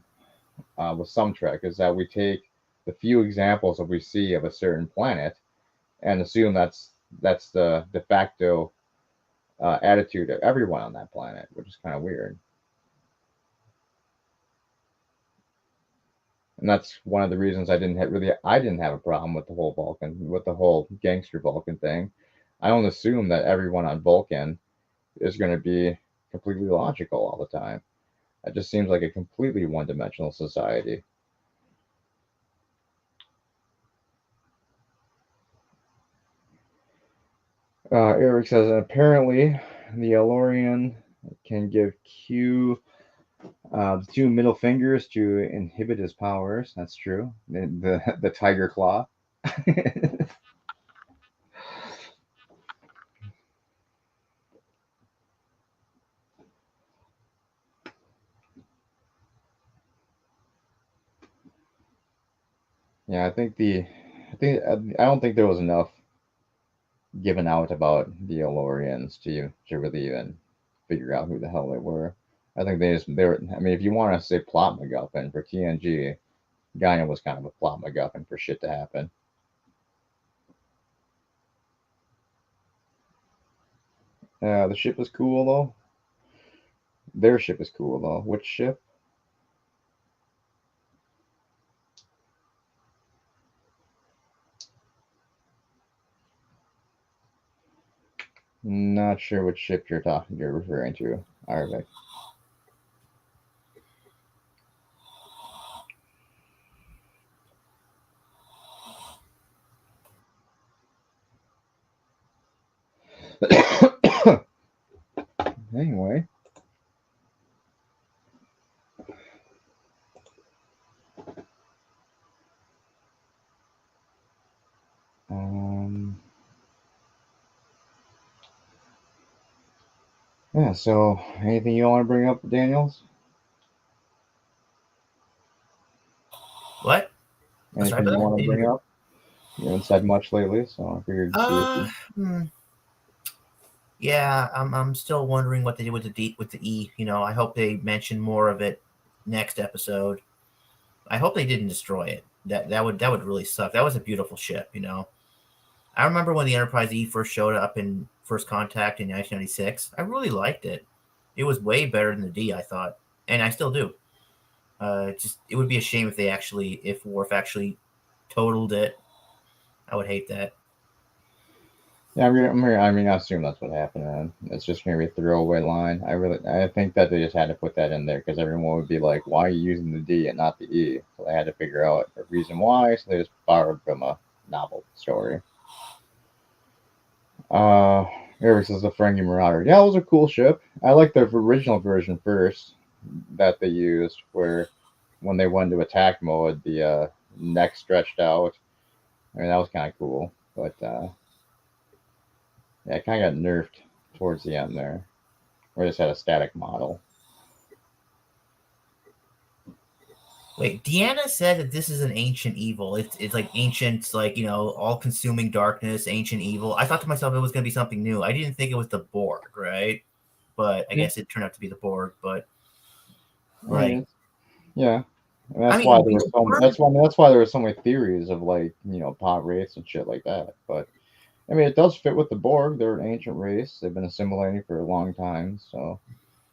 with some Trek, is that we take the few examples that we see of a certain planet and assume that's the de facto attitude of everyone on that planet, which is kind of weird. And that's one of the reasons I didn't have a problem with the whole gangster Vulcan thing. I don't assume that everyone on Vulcan is going to be completely logical all the time. It just seems like a completely one-dimensional society. Eric says, apparently the Elorian can give Q the 2 middle fingers to inhibit his powers. That's true. The tiger claw. Yeah, I don't think there was enough given out about the Elorians to really even figure out who the hell they were. I think I mean, if you want to say plot MacGuffin for TNG, Guinan was kind of a plot MacGuffin for shit to happen. The ship is cool though. Their ship is cool though. Which ship? Not sure which ship you're referring to, Arvik. Anyway. Yeah, so anything you want to bring up, Daniels? What? Anything you want to bring up? You haven't said much lately, so I figured. Yeah, I'm still wondering what they did with the E. You know, I hope they mention more of it next episode. I hope they didn't destroy it. That would really suck. That was a beautiful ship, you know. I remember when the Enterprise E first showed up in First Contact in 1996. I really liked it. It was way better than the D, I thought, and I still do. It would be a shame if Worf actually totaled it. I would hate that. Yeah, I assume that's what happened. Man. It's just gonna be a throwaway line. I think that they just had to put that in there because everyone would be like, "Why are you using the D and not the E?" So they had to figure out a reason why. So they just borrowed from a novel story. Eric says the Ferengi Marauder. Yeah, it was a cool ship. I like the original version first that they used, where when they went into attack mode, the neck stretched out. I mean, that was kind of cool, but yeah, it kind of got nerfed towards the end there. We just had a static model. Wait, Deanna said that this is an ancient evil. It's like ancient, like, you know, all-consuming darkness, ancient evil. I thought to myself it was going to be something new. I didn't think it was the Borg, right? But I guess it turned out to be the Borg. But like, yeah, and that's why there were so many theories of, like, you know, pod race and shit like that. But I mean, it does fit with the Borg. They're an ancient race. They've been assimilating for a long time, so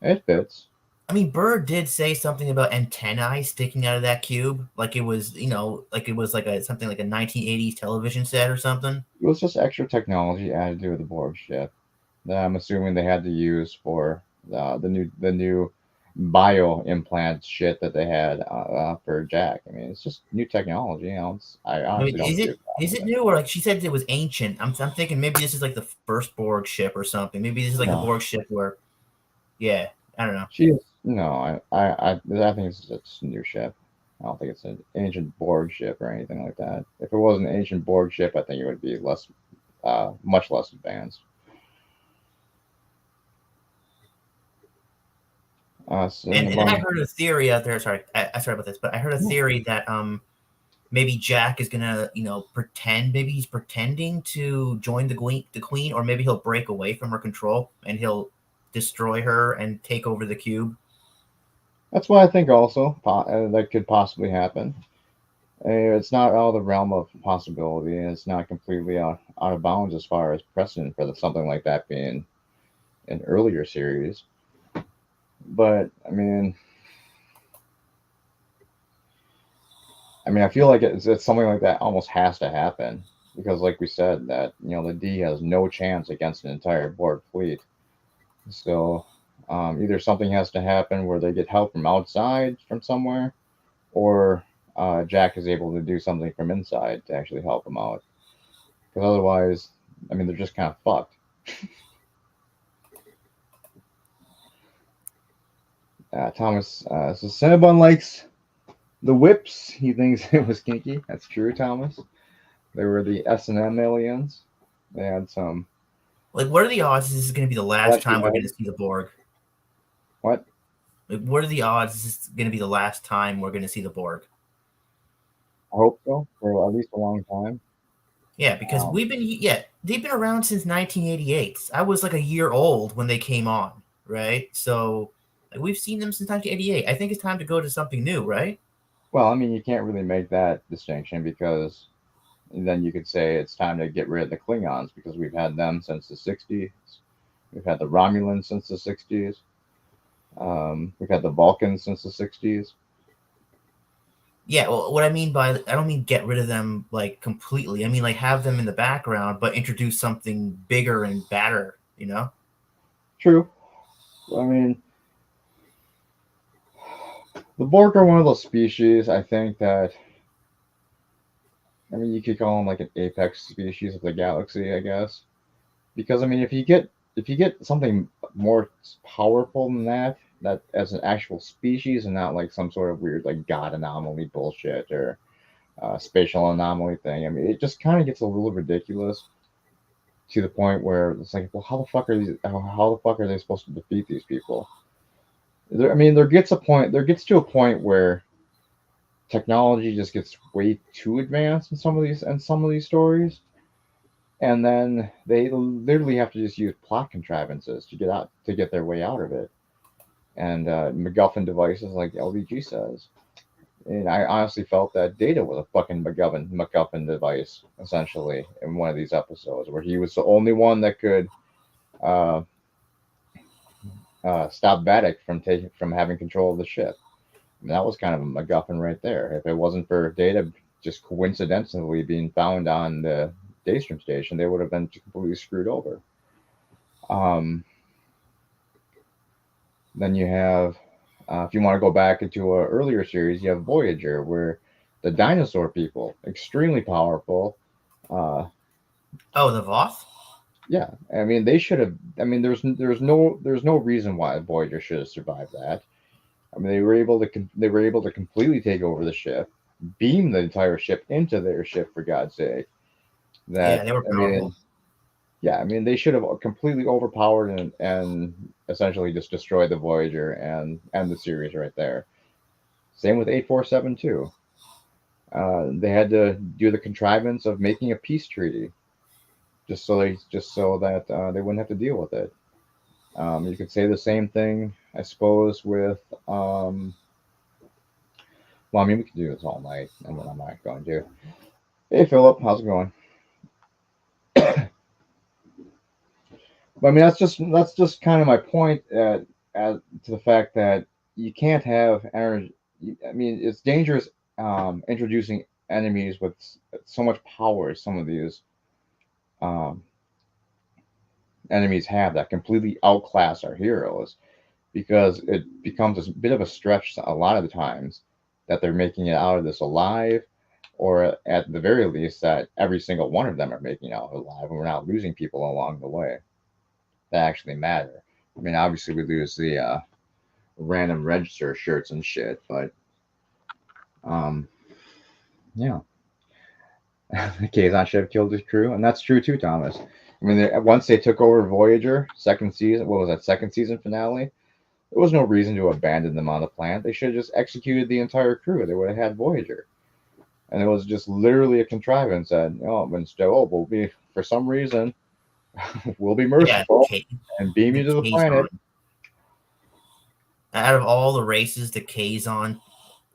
it fits. I mean, Bird did say something about antennae sticking out of that cube, like it was, you know, like it was like something like a 1980s television set or something. It was just extra technology added to the Borg ship that I'm assuming they had to use for the new bio implant shit that they had for Jack. I mean, it's just new technology. You know, is it new, or like she said it was ancient? I'm thinking maybe this is like the first Borg ship or something. Maybe this is like a Borg ship where, yeah, I don't know. No, I think it's just a new ship. I don't think it's an ancient Borg ship or anything like that. If it was an ancient Borg ship, I think it would be much less advanced. And I heard a theory out there. Sorry about this, but I heard a theory that maybe Jack is gonna, you know, pretend. Maybe he's pretending to join the Queen, or maybe he'll break away from her control and he'll destroy her and take over the cube. That's what I think also that could possibly happen. It's not out of the realm of possibility, and it's not completely out of bounds as far as precedent for something like that being an earlier series. But I mean, I feel like it's something like that almost has to happen because, like we said, that the D has no chance against an entire Borg fleet. So either something has to happen where they get help from outside from somewhere, or Jack is able to do something from inside to actually help them out. Because otherwise, they're just kind of fucked. Thomas so Cinnabon likes the whips. He thinks it was kinky. That's true, Thomas. They were the S&M aliens. They had some. Like, what are the odds this is going to be the last time we're going to see the Borg? What? Like, what are the odds this is going to be the last time we're going to see the Borg? I hope so, for at least a long time. Yeah, because they've been around since 1988. I was like a year old when they came on, right? So we've seen them since 1988. I think it's time to go to something new, right? Well, you can't really make that distinction because then you could say it's time to get rid of the Klingons because we've had them since the 60s. We've had the Romulans since the 60s. We've had the Vulcans since the 60s. Yeah, well, what I mean by I don't mean get rid of them like completely. I mean like have them in the background, but introduce something bigger and badder. True. The Borg are one of those species. I think that. You could call them like an apex species of the galaxy, I guess, because if you get something more powerful than that as an actual species and not like some sort of weird like God anomaly bullshit or spatial anomaly thing, it just kind of gets a little ridiculous to the point where it's like, well, how the fuck are they supposed to defeat these people? There gets to a point where technology just gets way too advanced in some of these stories, and then they literally have to just use plot contrivances to get their way out of it, and MacGuffin devices like LDG says. And I honestly felt that Data was a fucking MacGuffin device essentially in one of these episodes where he was the only one that could stop Vadic from having control of the ship. That was kind of a MacGuffin right there. If it wasn't for Data just coincidentally being found on the Daystrom station, they would have been completely screwed over. Then you have, if you want to go back into an earlier series, you have Voyager, where the dinosaur people, extremely powerful. The Voth? Yeah, they should have. There's no reason why Voyager should have survived that. They were able to completely take over the ship, beam the entire ship into their ship, for God's sake. They were powerful. They should have completely overpowered and essentially just destroyed the Voyager and the series right there. Same with 847 they had to do the contrivance of making a peace treaty, just so that they wouldn't have to deal with it. You could say the same thing, I suppose, with we could do this all night, and then I'm not going to. Hey, Philip, how's it going? But that's just kind of my point to the fact that you can't have energy. It's dangerous introducing enemies with so much power as some of these enemies have that completely outclass our heroes, because it becomes a bit of a stretch a lot of the times that they're making it out of this alive, or at the very least that every single one of them are making it out alive, and we're not losing people along the way that actually matter. Obviously we lose the random register shirts and shit, but yeah. Kazon should have killed his crew, and that's true too, Thomas. Once they took over Voyager, second season finale, there was no reason to abandon them on the planet. They should have just executed the entire crew. They would have had Voyager. And it was just literally a contrivance that, we'll be, for some reason, we'll be merciful and beam you to the planet. Out of all the races, the Kazon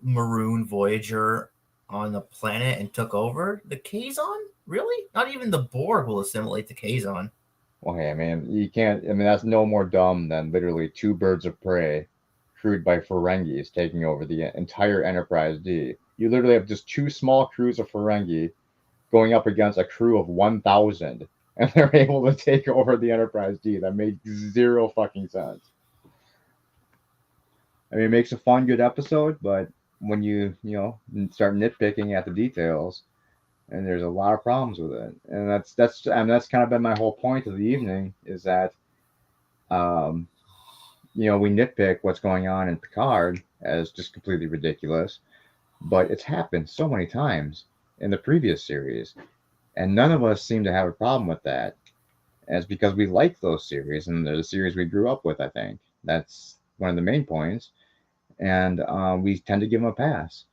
maroon Voyager on the planet and took over the Kazon? Really? Not even the Borg will assimilate the Kazon. Well, hey, I mean, you can't. I mean, that's no more dumb than literally 2 birds of prey, crewed by Ferengis, taking over the entire Enterprise D. You literally have just 2 small crews of Ferengi going up against a crew of 1,000, and they're able to take over the Enterprise D. That made zero fucking sense. I mean, it makes a fun, good episode, but when you start nitpicking at the details, and there's a lot of problems with it, and that's kind of been my whole point of the evening, is that we nitpick what's going on in Picard as just completely ridiculous, but it's happened so many times in the previous series, and none of us seem to have a problem with that. And it's because we like those series, and they're the series we grew up with. I think that's one of the main points, and we tend to give them a pass.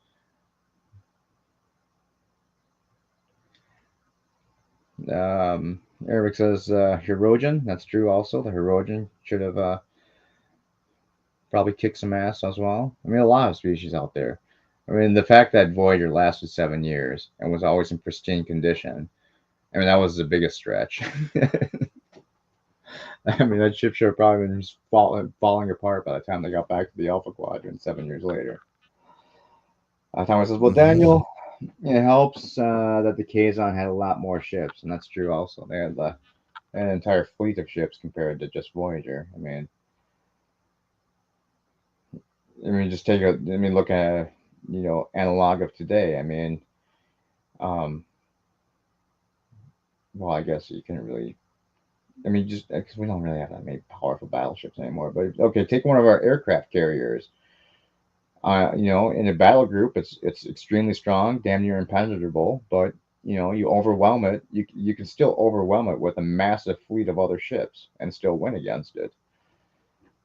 Eric says Hirogen. That's true. Also, the Hirogen should have probably kicked some ass as well. I mean, a lot of species out there. I mean, the fact that Voyager lasted 7 years and was always in pristine condition, I mean, that was the biggest stretch. I mean, that ship should have probably been just falling apart by the time they got back to the Alpha Quadrant 7 years later. Thomas says, well, Daniel, it helps that the Kazon had a lot more ships, and that's true also. They had an entire fleet of ships compared to just Voyager. I mean, just look at analog of today. I mean, well, I guess you can really. I mean, just because we don't really have that many powerful battleships anymore. But okay, take one of our aircraft carriers. In a battle group, it's extremely strong, damn near impenetrable. But you overwhelm it. You can still overwhelm it with a massive fleet of other ships and still win against it.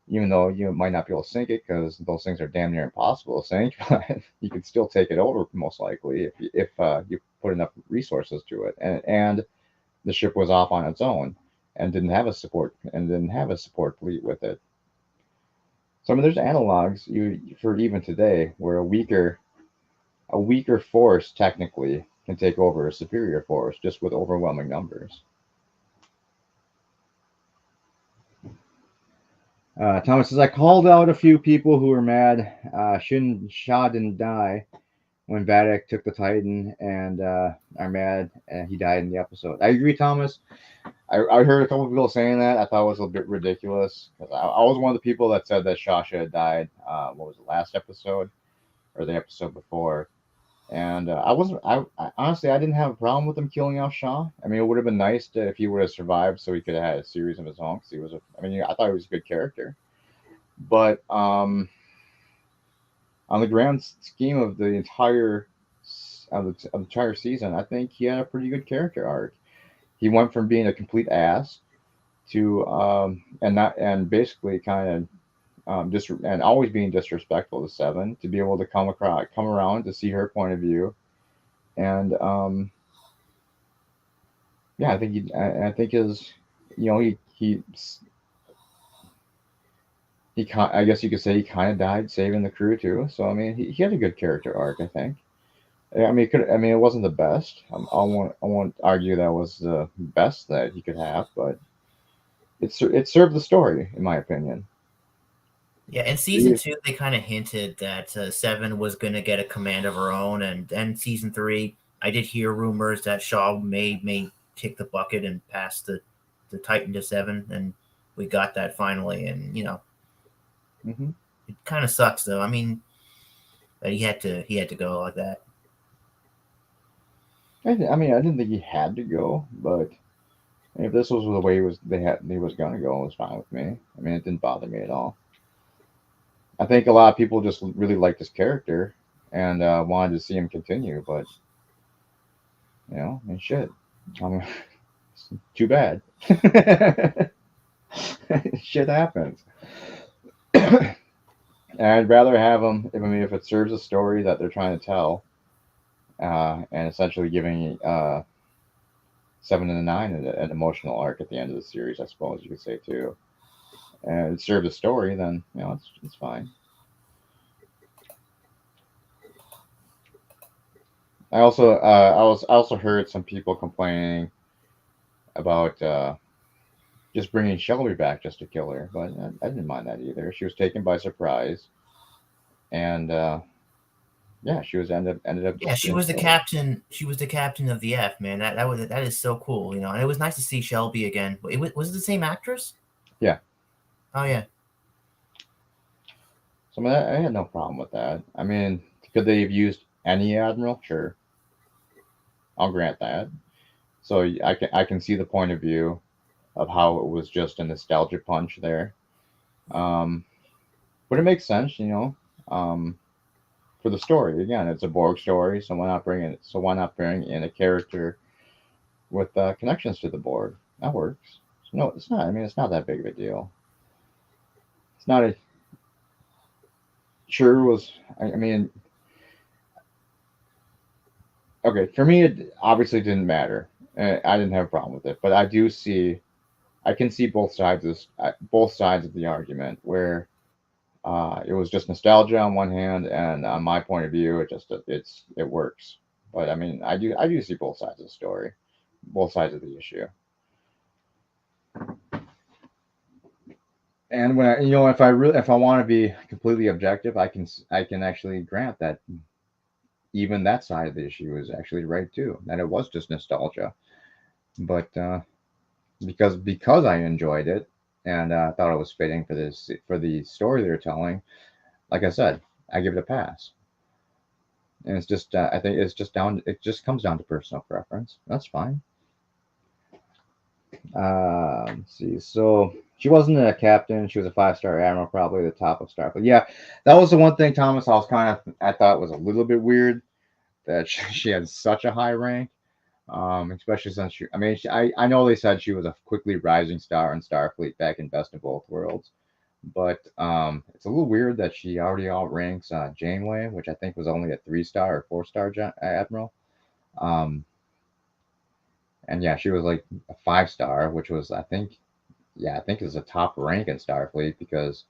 Even though you might not be able to sink it because those things are damn near impossible to sink, but you could still take it over most likely if you put enough resources to it. And the ship was off on its own and didn't have a support fleet with it. So I mean, there's analogs for even today where a weaker force technically can take over a superior force just with overwhelming numbers. Thomas says, I called out a few people who were mad Shaw didn't die when Vadic took the Titan and are mad he died in the episode. I agree, Thomas. I heard a couple of people saying that. I thought it was a bit ridiculous. I was one of the people that said that Shaw should have died. What was it, last episode or the episode before? And I honestly, I didn't have a problem with him killing off Shaw. I mean, it would have been nice if he would have survived, so he could have had a series of his own. Because I thought he was a good character. But on the grand scheme of the entire season, I think he had a pretty good character arc. He went from being a complete ass to and basically kind of and always being disrespectful to Seven, to be able to come around to see her point of view, and I think his I guess you could say he kind of died saving the crew too. So I mean, he had a good character arc, I think. I mean, it wasn't the best. I won't argue that was the best that he could have, but it served the story, in my opinion. Yeah, in season 2, they kind of hinted that Seven was going to get a command of her own, and season 3, I did hear rumors that Shaw may kick the bucket and pass the Titan to Seven, and we got that finally. And It kind of sucks, though. I mean, that he had to go like that. I didn't think he had to go, but if this was the way he was going to go, it was fine with me. I mean, it didn't bother me at all. I think a lot of people just really liked his character and wanted to see him continue, but shit. Too bad. Shit happens. And I'd rather have him. If it serves a story that they're trying to tell. And essentially giving 7 and 9 an emotional arc at the end of the series, I suppose you could say too. and serve the story, then it's fine. I also heard some people complaining about just bringing Shelby back just to kill her, but I didn't mind that either. She was taken by surprise, and she was ended up. Yeah, she was the captain. She was the captain of the F, man. That is so cool, And it was nice to see Shelby again. Was it the same actress? Yeah. Oh yeah. So I had no problem with that. I mean, could they have used any admiral? Sure, I'll grant that. So I can see the point of view of how it was just a nostalgia punch there, but it makes sense, for the story. Again, it's a Borg story, so why not bring in a character with connections to the Borg? That works. No, it's not. I mean, it's not that big of a deal. It's not a. Sure was. I mean, okay. For me, it obviously didn't matter. I didn't have a problem with it, but I can see both sides of the argument where it was just nostalgia on one hand, and on my point of view, it works. But I mean, I do see both sides of the story, both sides of the issue. And when if I want to be completely objective, I can actually grant that even that side of the issue is actually right too, that it was just nostalgia. But because I enjoyed it and thought it was fitting for the story they're telling, like I said, I give it a pass. And it's just I think it just comes down to personal preference. That's fine. Let's see. So she wasn't a captain. She was a 5-star admiral, probably the top of Starfleet. Yeah, that was the one thing, Thomas. I thought was a little bit weird that she had such a high rank. Especially since I know they said she was a quickly rising star in Starfleet back in Best of Both Worlds, but it's a little weird that she already outranks Janeway, which I think was only a 3-star or 4-star admiral. And yeah, she was like a 5-star, which was I think is a top rank in Starfleet, because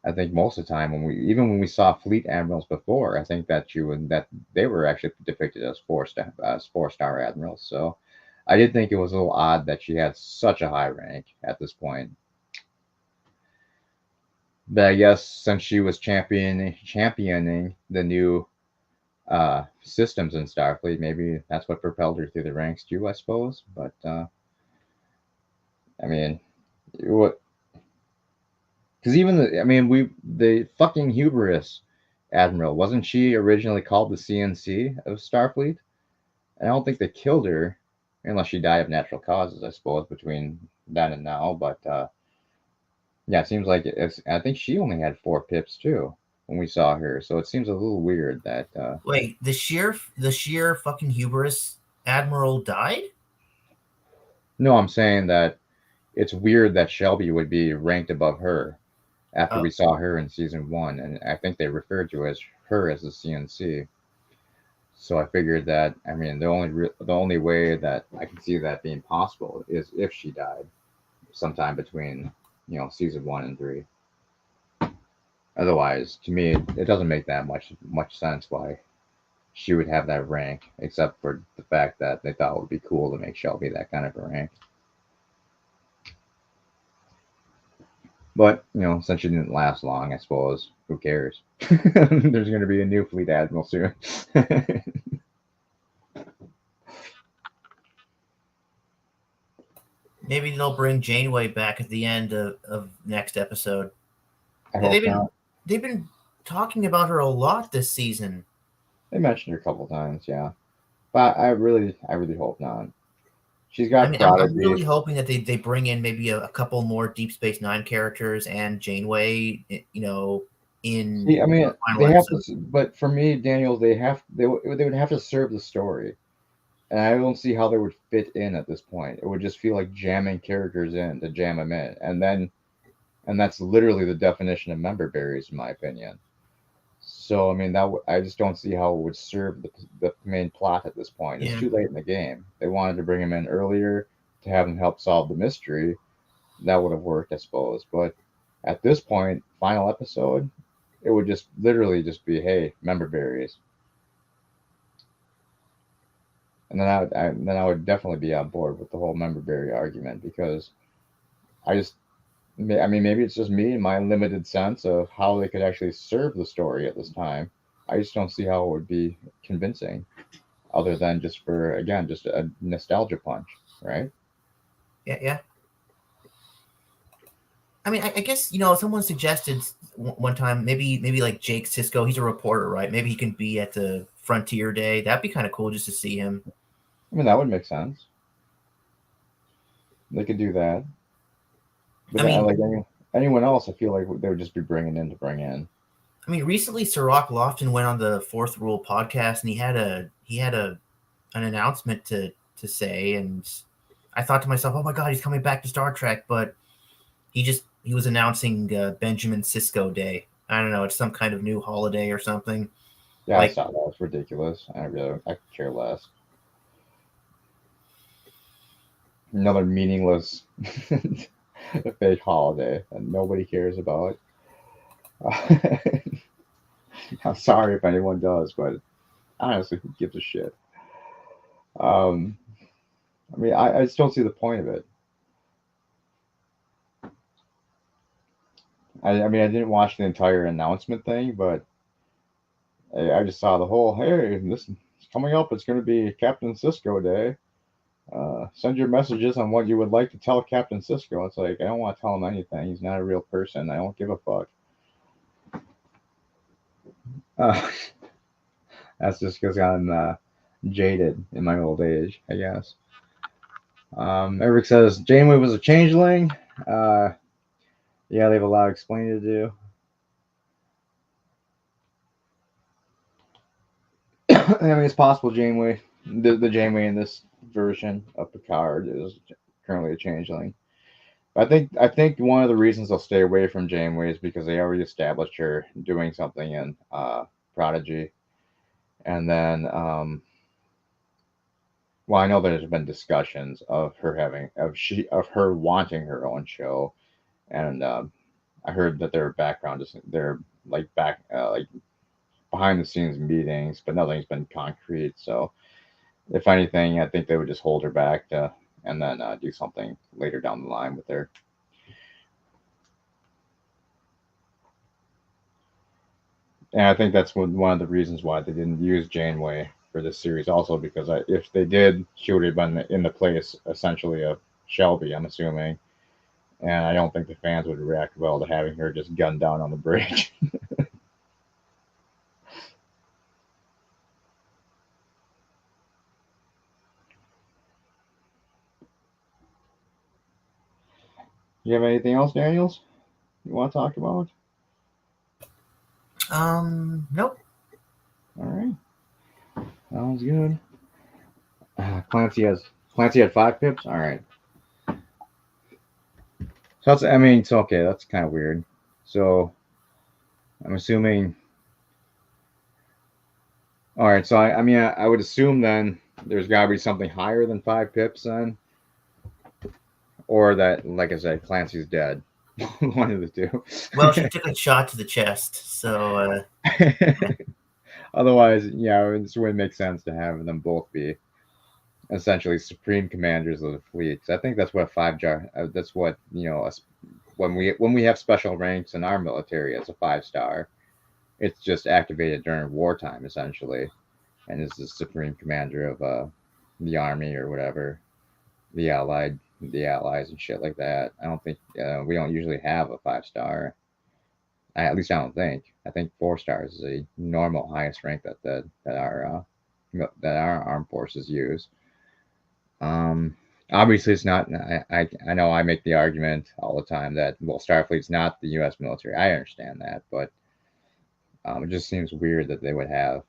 I think most of the time when we saw fleet admirals before, I think that they were actually depicted as 4-star admirals. So I did think it was a little odd that she had such a high rank at this point. But I guess since she was championing the new systems in Starfleet, maybe that's what propelled her through the ranks too, I suppose. But I mean, what? Because even the fucking hubris admiral, wasn't she originally called the CNC of Starfleet? And I don't think they killed her unless she died of natural causes, I suppose, between then and now. But yeah, it seems like I think she only had 4 pips too when we saw her. So it seems a little weird that. Wait, the sheer fucking hubris admiral died? No, I'm saying that it's weird that Shelby would be ranked above her after we saw her in season 1, and I think they referred to her as the CNC. So I figured that the only way that I can see that being possible is if she died sometime between season 1 and 3. Otherwise, to me, it doesn't make that much sense why she would have that rank, except for the fact that they thought it would be cool to make Shelby that kind of a rank. But, since she didn't last long, I suppose, who cares? There's going to be a new fleet admiral soon. Maybe they'll bring Janeway back at the end of next episode. They've been talking about her a lot this season. They mentioned her a couple times, yeah. But I really hope not. She's got. I'm really hoping that they bring in maybe a couple more Deep Space Nine characters and Janeway, in. See, they have to, but for me, Daniel, they would have to serve the story, and I don't see how they would fit in at this point. It would just feel like jamming characters in to jam them in, and that's literally the definition of member berries, in my opinion. So I just don't see how it would serve the main plot at this point. It's too late in the game. They wanted to bring him in earlier to have him help solve the mystery. That would have worked, I suppose. But at this point, final episode, it would just literally just be, hey, member berries. And then I would definitely be on board with the whole member berry argument, because I mean, maybe it's just me and my limited sense of how they could actually serve the story at this time. I just don't see how it would be convincing, other than just for, again, just a nostalgia punch, right? Yeah. I mean, I guess, someone suggested one time, maybe like Jake Sisko, he's a reporter, right? Maybe he can be at the Frontier Day. That'd be kind of cool just to see him. I mean, that would make sense. They could do that. But like anyone else, I feel like they would just be bringing in to bring in. I mean, recently Sirach Lofton went on the Fourth Rule podcast, and he had an announcement to say, and I thought to myself, oh my God, he's coming back to Star Trek, but he was announcing Benjamin Sisko Day. I don't know, it's some kind of new holiday or something. Yeah, I saw that. It's ridiculous. I could care less. Another meaningless fake holiday that nobody cares about. I'm sorry if anyone does, but honestly, who gives a shit? I mean, I just don't see the point of it. I mean, I didn't watch the entire announcement thing, but I just saw the whole, hey, this is coming up. It's going to be Captain Sisko Day. Send your messages on what you would like to tell Captain Sisko. It's like, I don't want to tell him anything. He's not a real person. I don't give a fuck. That's just because I'm jaded in my old age, I guess. Eric says Janeway was a changeling. Yeah, they have a lot of explaining to do. I mean, it's possible Janeway, the Janeway in this version of Picard is currently a changeling. I think one of the reasons they'll stay away from Janeway is because they already established her doing something in Prodigy, and then well, I know there's been discussions of her wanting her own show, and I heard that their background is they're like behind the scenes meetings, but nothing's been concrete. So if anything, I think they would just hold her back and then do something later down the line with her. And I think that's one of the reasons why they didn't use Janeway for this series, also because if they did, she would have been in the place essentially of Shelby, I'm assuming. And I don't think the fans would react well to having her just gunned down on the bridge. You have anything else, Daniels, you want to talk about? Nope. All right. Sounds good. Clancy had 5 pips. All right. So it's okay. That's kind of weird. So I'm assuming. All right. So I would assume then there's got to be something higher than 5 pips then, or that, like I said, Clancy's dead. One of the two. Well, she took a shot to the chest, so. Otherwise, yeah, this would make sense to have them both be essentially supreme commanders of the fleet. I think that's what that's what, when we have special ranks in our military as a 5-star, it's just activated during wartime essentially, and is the supreme commander of the army or whatever, the allies and shit like that. I don't think we don't usually have a 5-star. At least I don't think. I think 4 stars is a normal highest rank that our armed forces use. Obviously, it's not. I know I make the argument all the time that, well, Starfleet's not the U.S. military. I understand that, but it just seems weird that they would have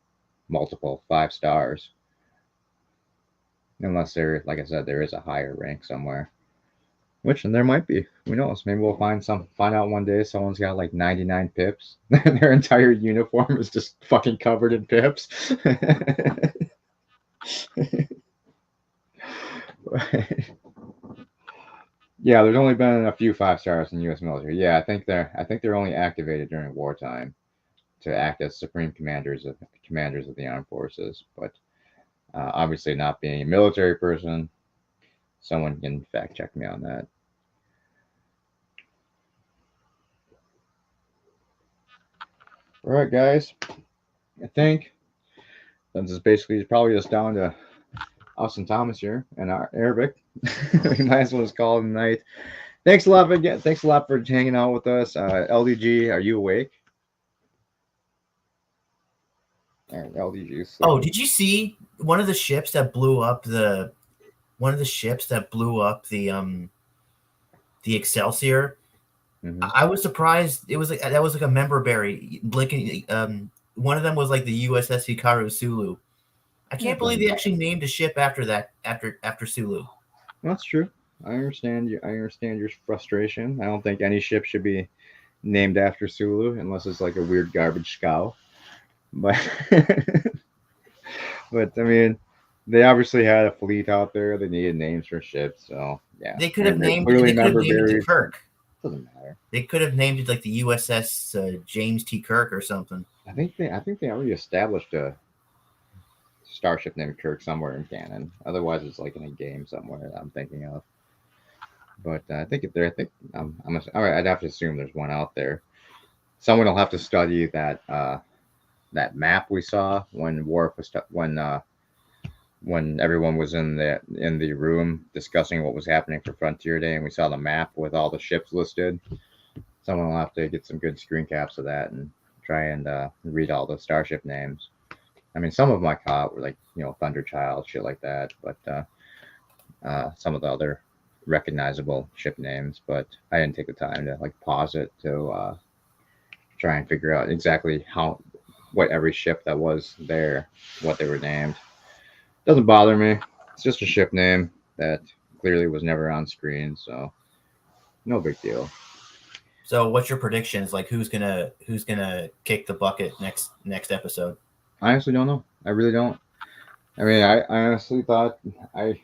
multiple 5 stars, unless there, like I said, there is a higher rank somewhere. Which, and there might be. Who knows? Maybe we'll find out one day someone's got like 99 pips. Their entire uniform is just fucking covered in pips. Yeah, there's only been a few 5 stars in the U.S. military. Yeah, I think they're only activated during wartime to act as supreme commanders of the armed forces. But obviously, not being a military person, someone can fact check me on that. All right, guys. I think this is basically probably just down to us and Thomas here and our Arabic. We might as well just call it a night. Thanks a lot again. Thanks a lot for hanging out with us. LDG, are you awake? LDG. Oh, did you see one of the ships that blew up the Excelsior? Mm-hmm. I was surprised. It was that was like a member berry blinking. One of them was like the USS Hikaru Sulu. I can't believe they actually named a ship after that, after Sulu. That's true. I understand you. I understand your frustration. I don't think any ship should be named after Sulu unless it's like a weird garbage scow. But I mean, they obviously had a fleet out there. They needed names for ships, so yeah. They could have named it Kirk. Doesn't matter. They could have named it like the USS James T. Kirk or something. I think they already established a starship named Kirk somewhere in canon. Otherwise, it's like in a game somewhere that I'm thinking of. But I think if there, all right. I'd have to assume there's one out there. Someone will have to study that that map we saw when Worf was when everyone was in the room discussing what was happening for Frontier Day, and we saw the map with all the ships listed. Someone will have to get some good screen caps of that and try and read all the starship names. I mean, some of them I caught were like, Thunderchild, shit like that, but some of the other recognizable ship names, but I didn't take the time to like pause it to try and figure out exactly what every ship that was there, what they were named. Doesn't bother me. It's just a ship name that clearly was never on screen, so no big deal. So what's your predictions? Like who's gonna kick the bucket next episode? I honestly don't know. I really don't. I mean, I honestly thought I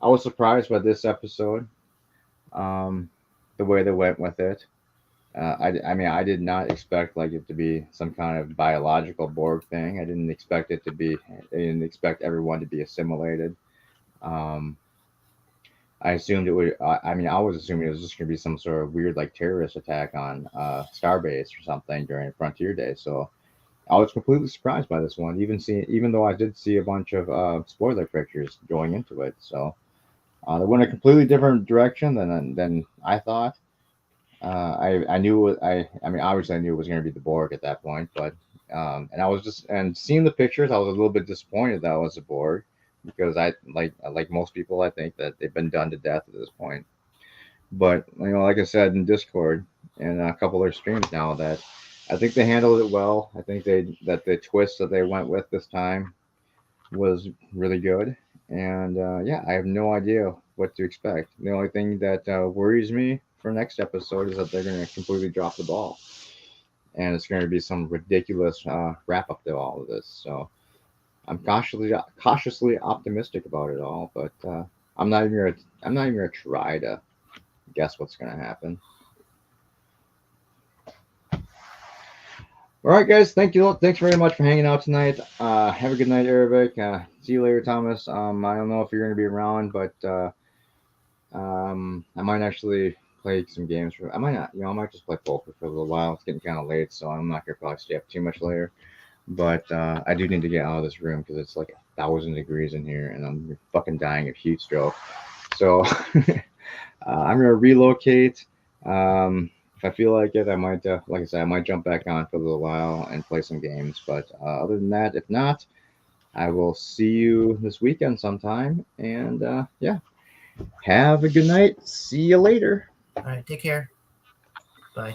was surprised by this episode, the way they went with it. I mean, I did not expect it to be some kind of biological Borg thing. I didn't expect everyone to be assimilated. I assumed it would. I was assuming it was just going to be some sort of weird terrorist attack on Starbase or something during Frontier Day. So I was completely surprised by this one, even though I did see a bunch of spoiler pictures going into it. So they went a completely different direction than I thought. I knew obviously I knew it was going to be the Borg at that point, but and seeing the pictures, I was a little bit disappointed that it was a Borg, because I like most people, I think that they've been done to death at this point. But like I said in Discord and a couple of their streams now, that I think they handled it well. I think that the twist that they went with this time was really good, and I have no idea what to expect. The only thing that worries me for next episode is that they're going to completely drop the ball, and it's going to be some ridiculous wrap up to all of this. So I'm cautiously optimistic about it all, but I'm not even gonna try to guess what's going to happen. All right, guys. Thanks very much for hanging out tonight. Have a good night, Arabic. See you later, Thomas. I don't know if you're going to be around, but I might actually play some games. I might not. I might just play poker for a little while. It's getting kind of late, so I'm not going to probably stay up too much later. But I do need to get out of this room because it's like 1,000 degrees in here, and I'm fucking dying of heat stroke. So I'm going to relocate. If I feel like it, I might, like I said, I might jump back on for a little while and play some games. But other than that, if not, I will see you this weekend sometime. And have a good night. See you later. All right, take care. Bye.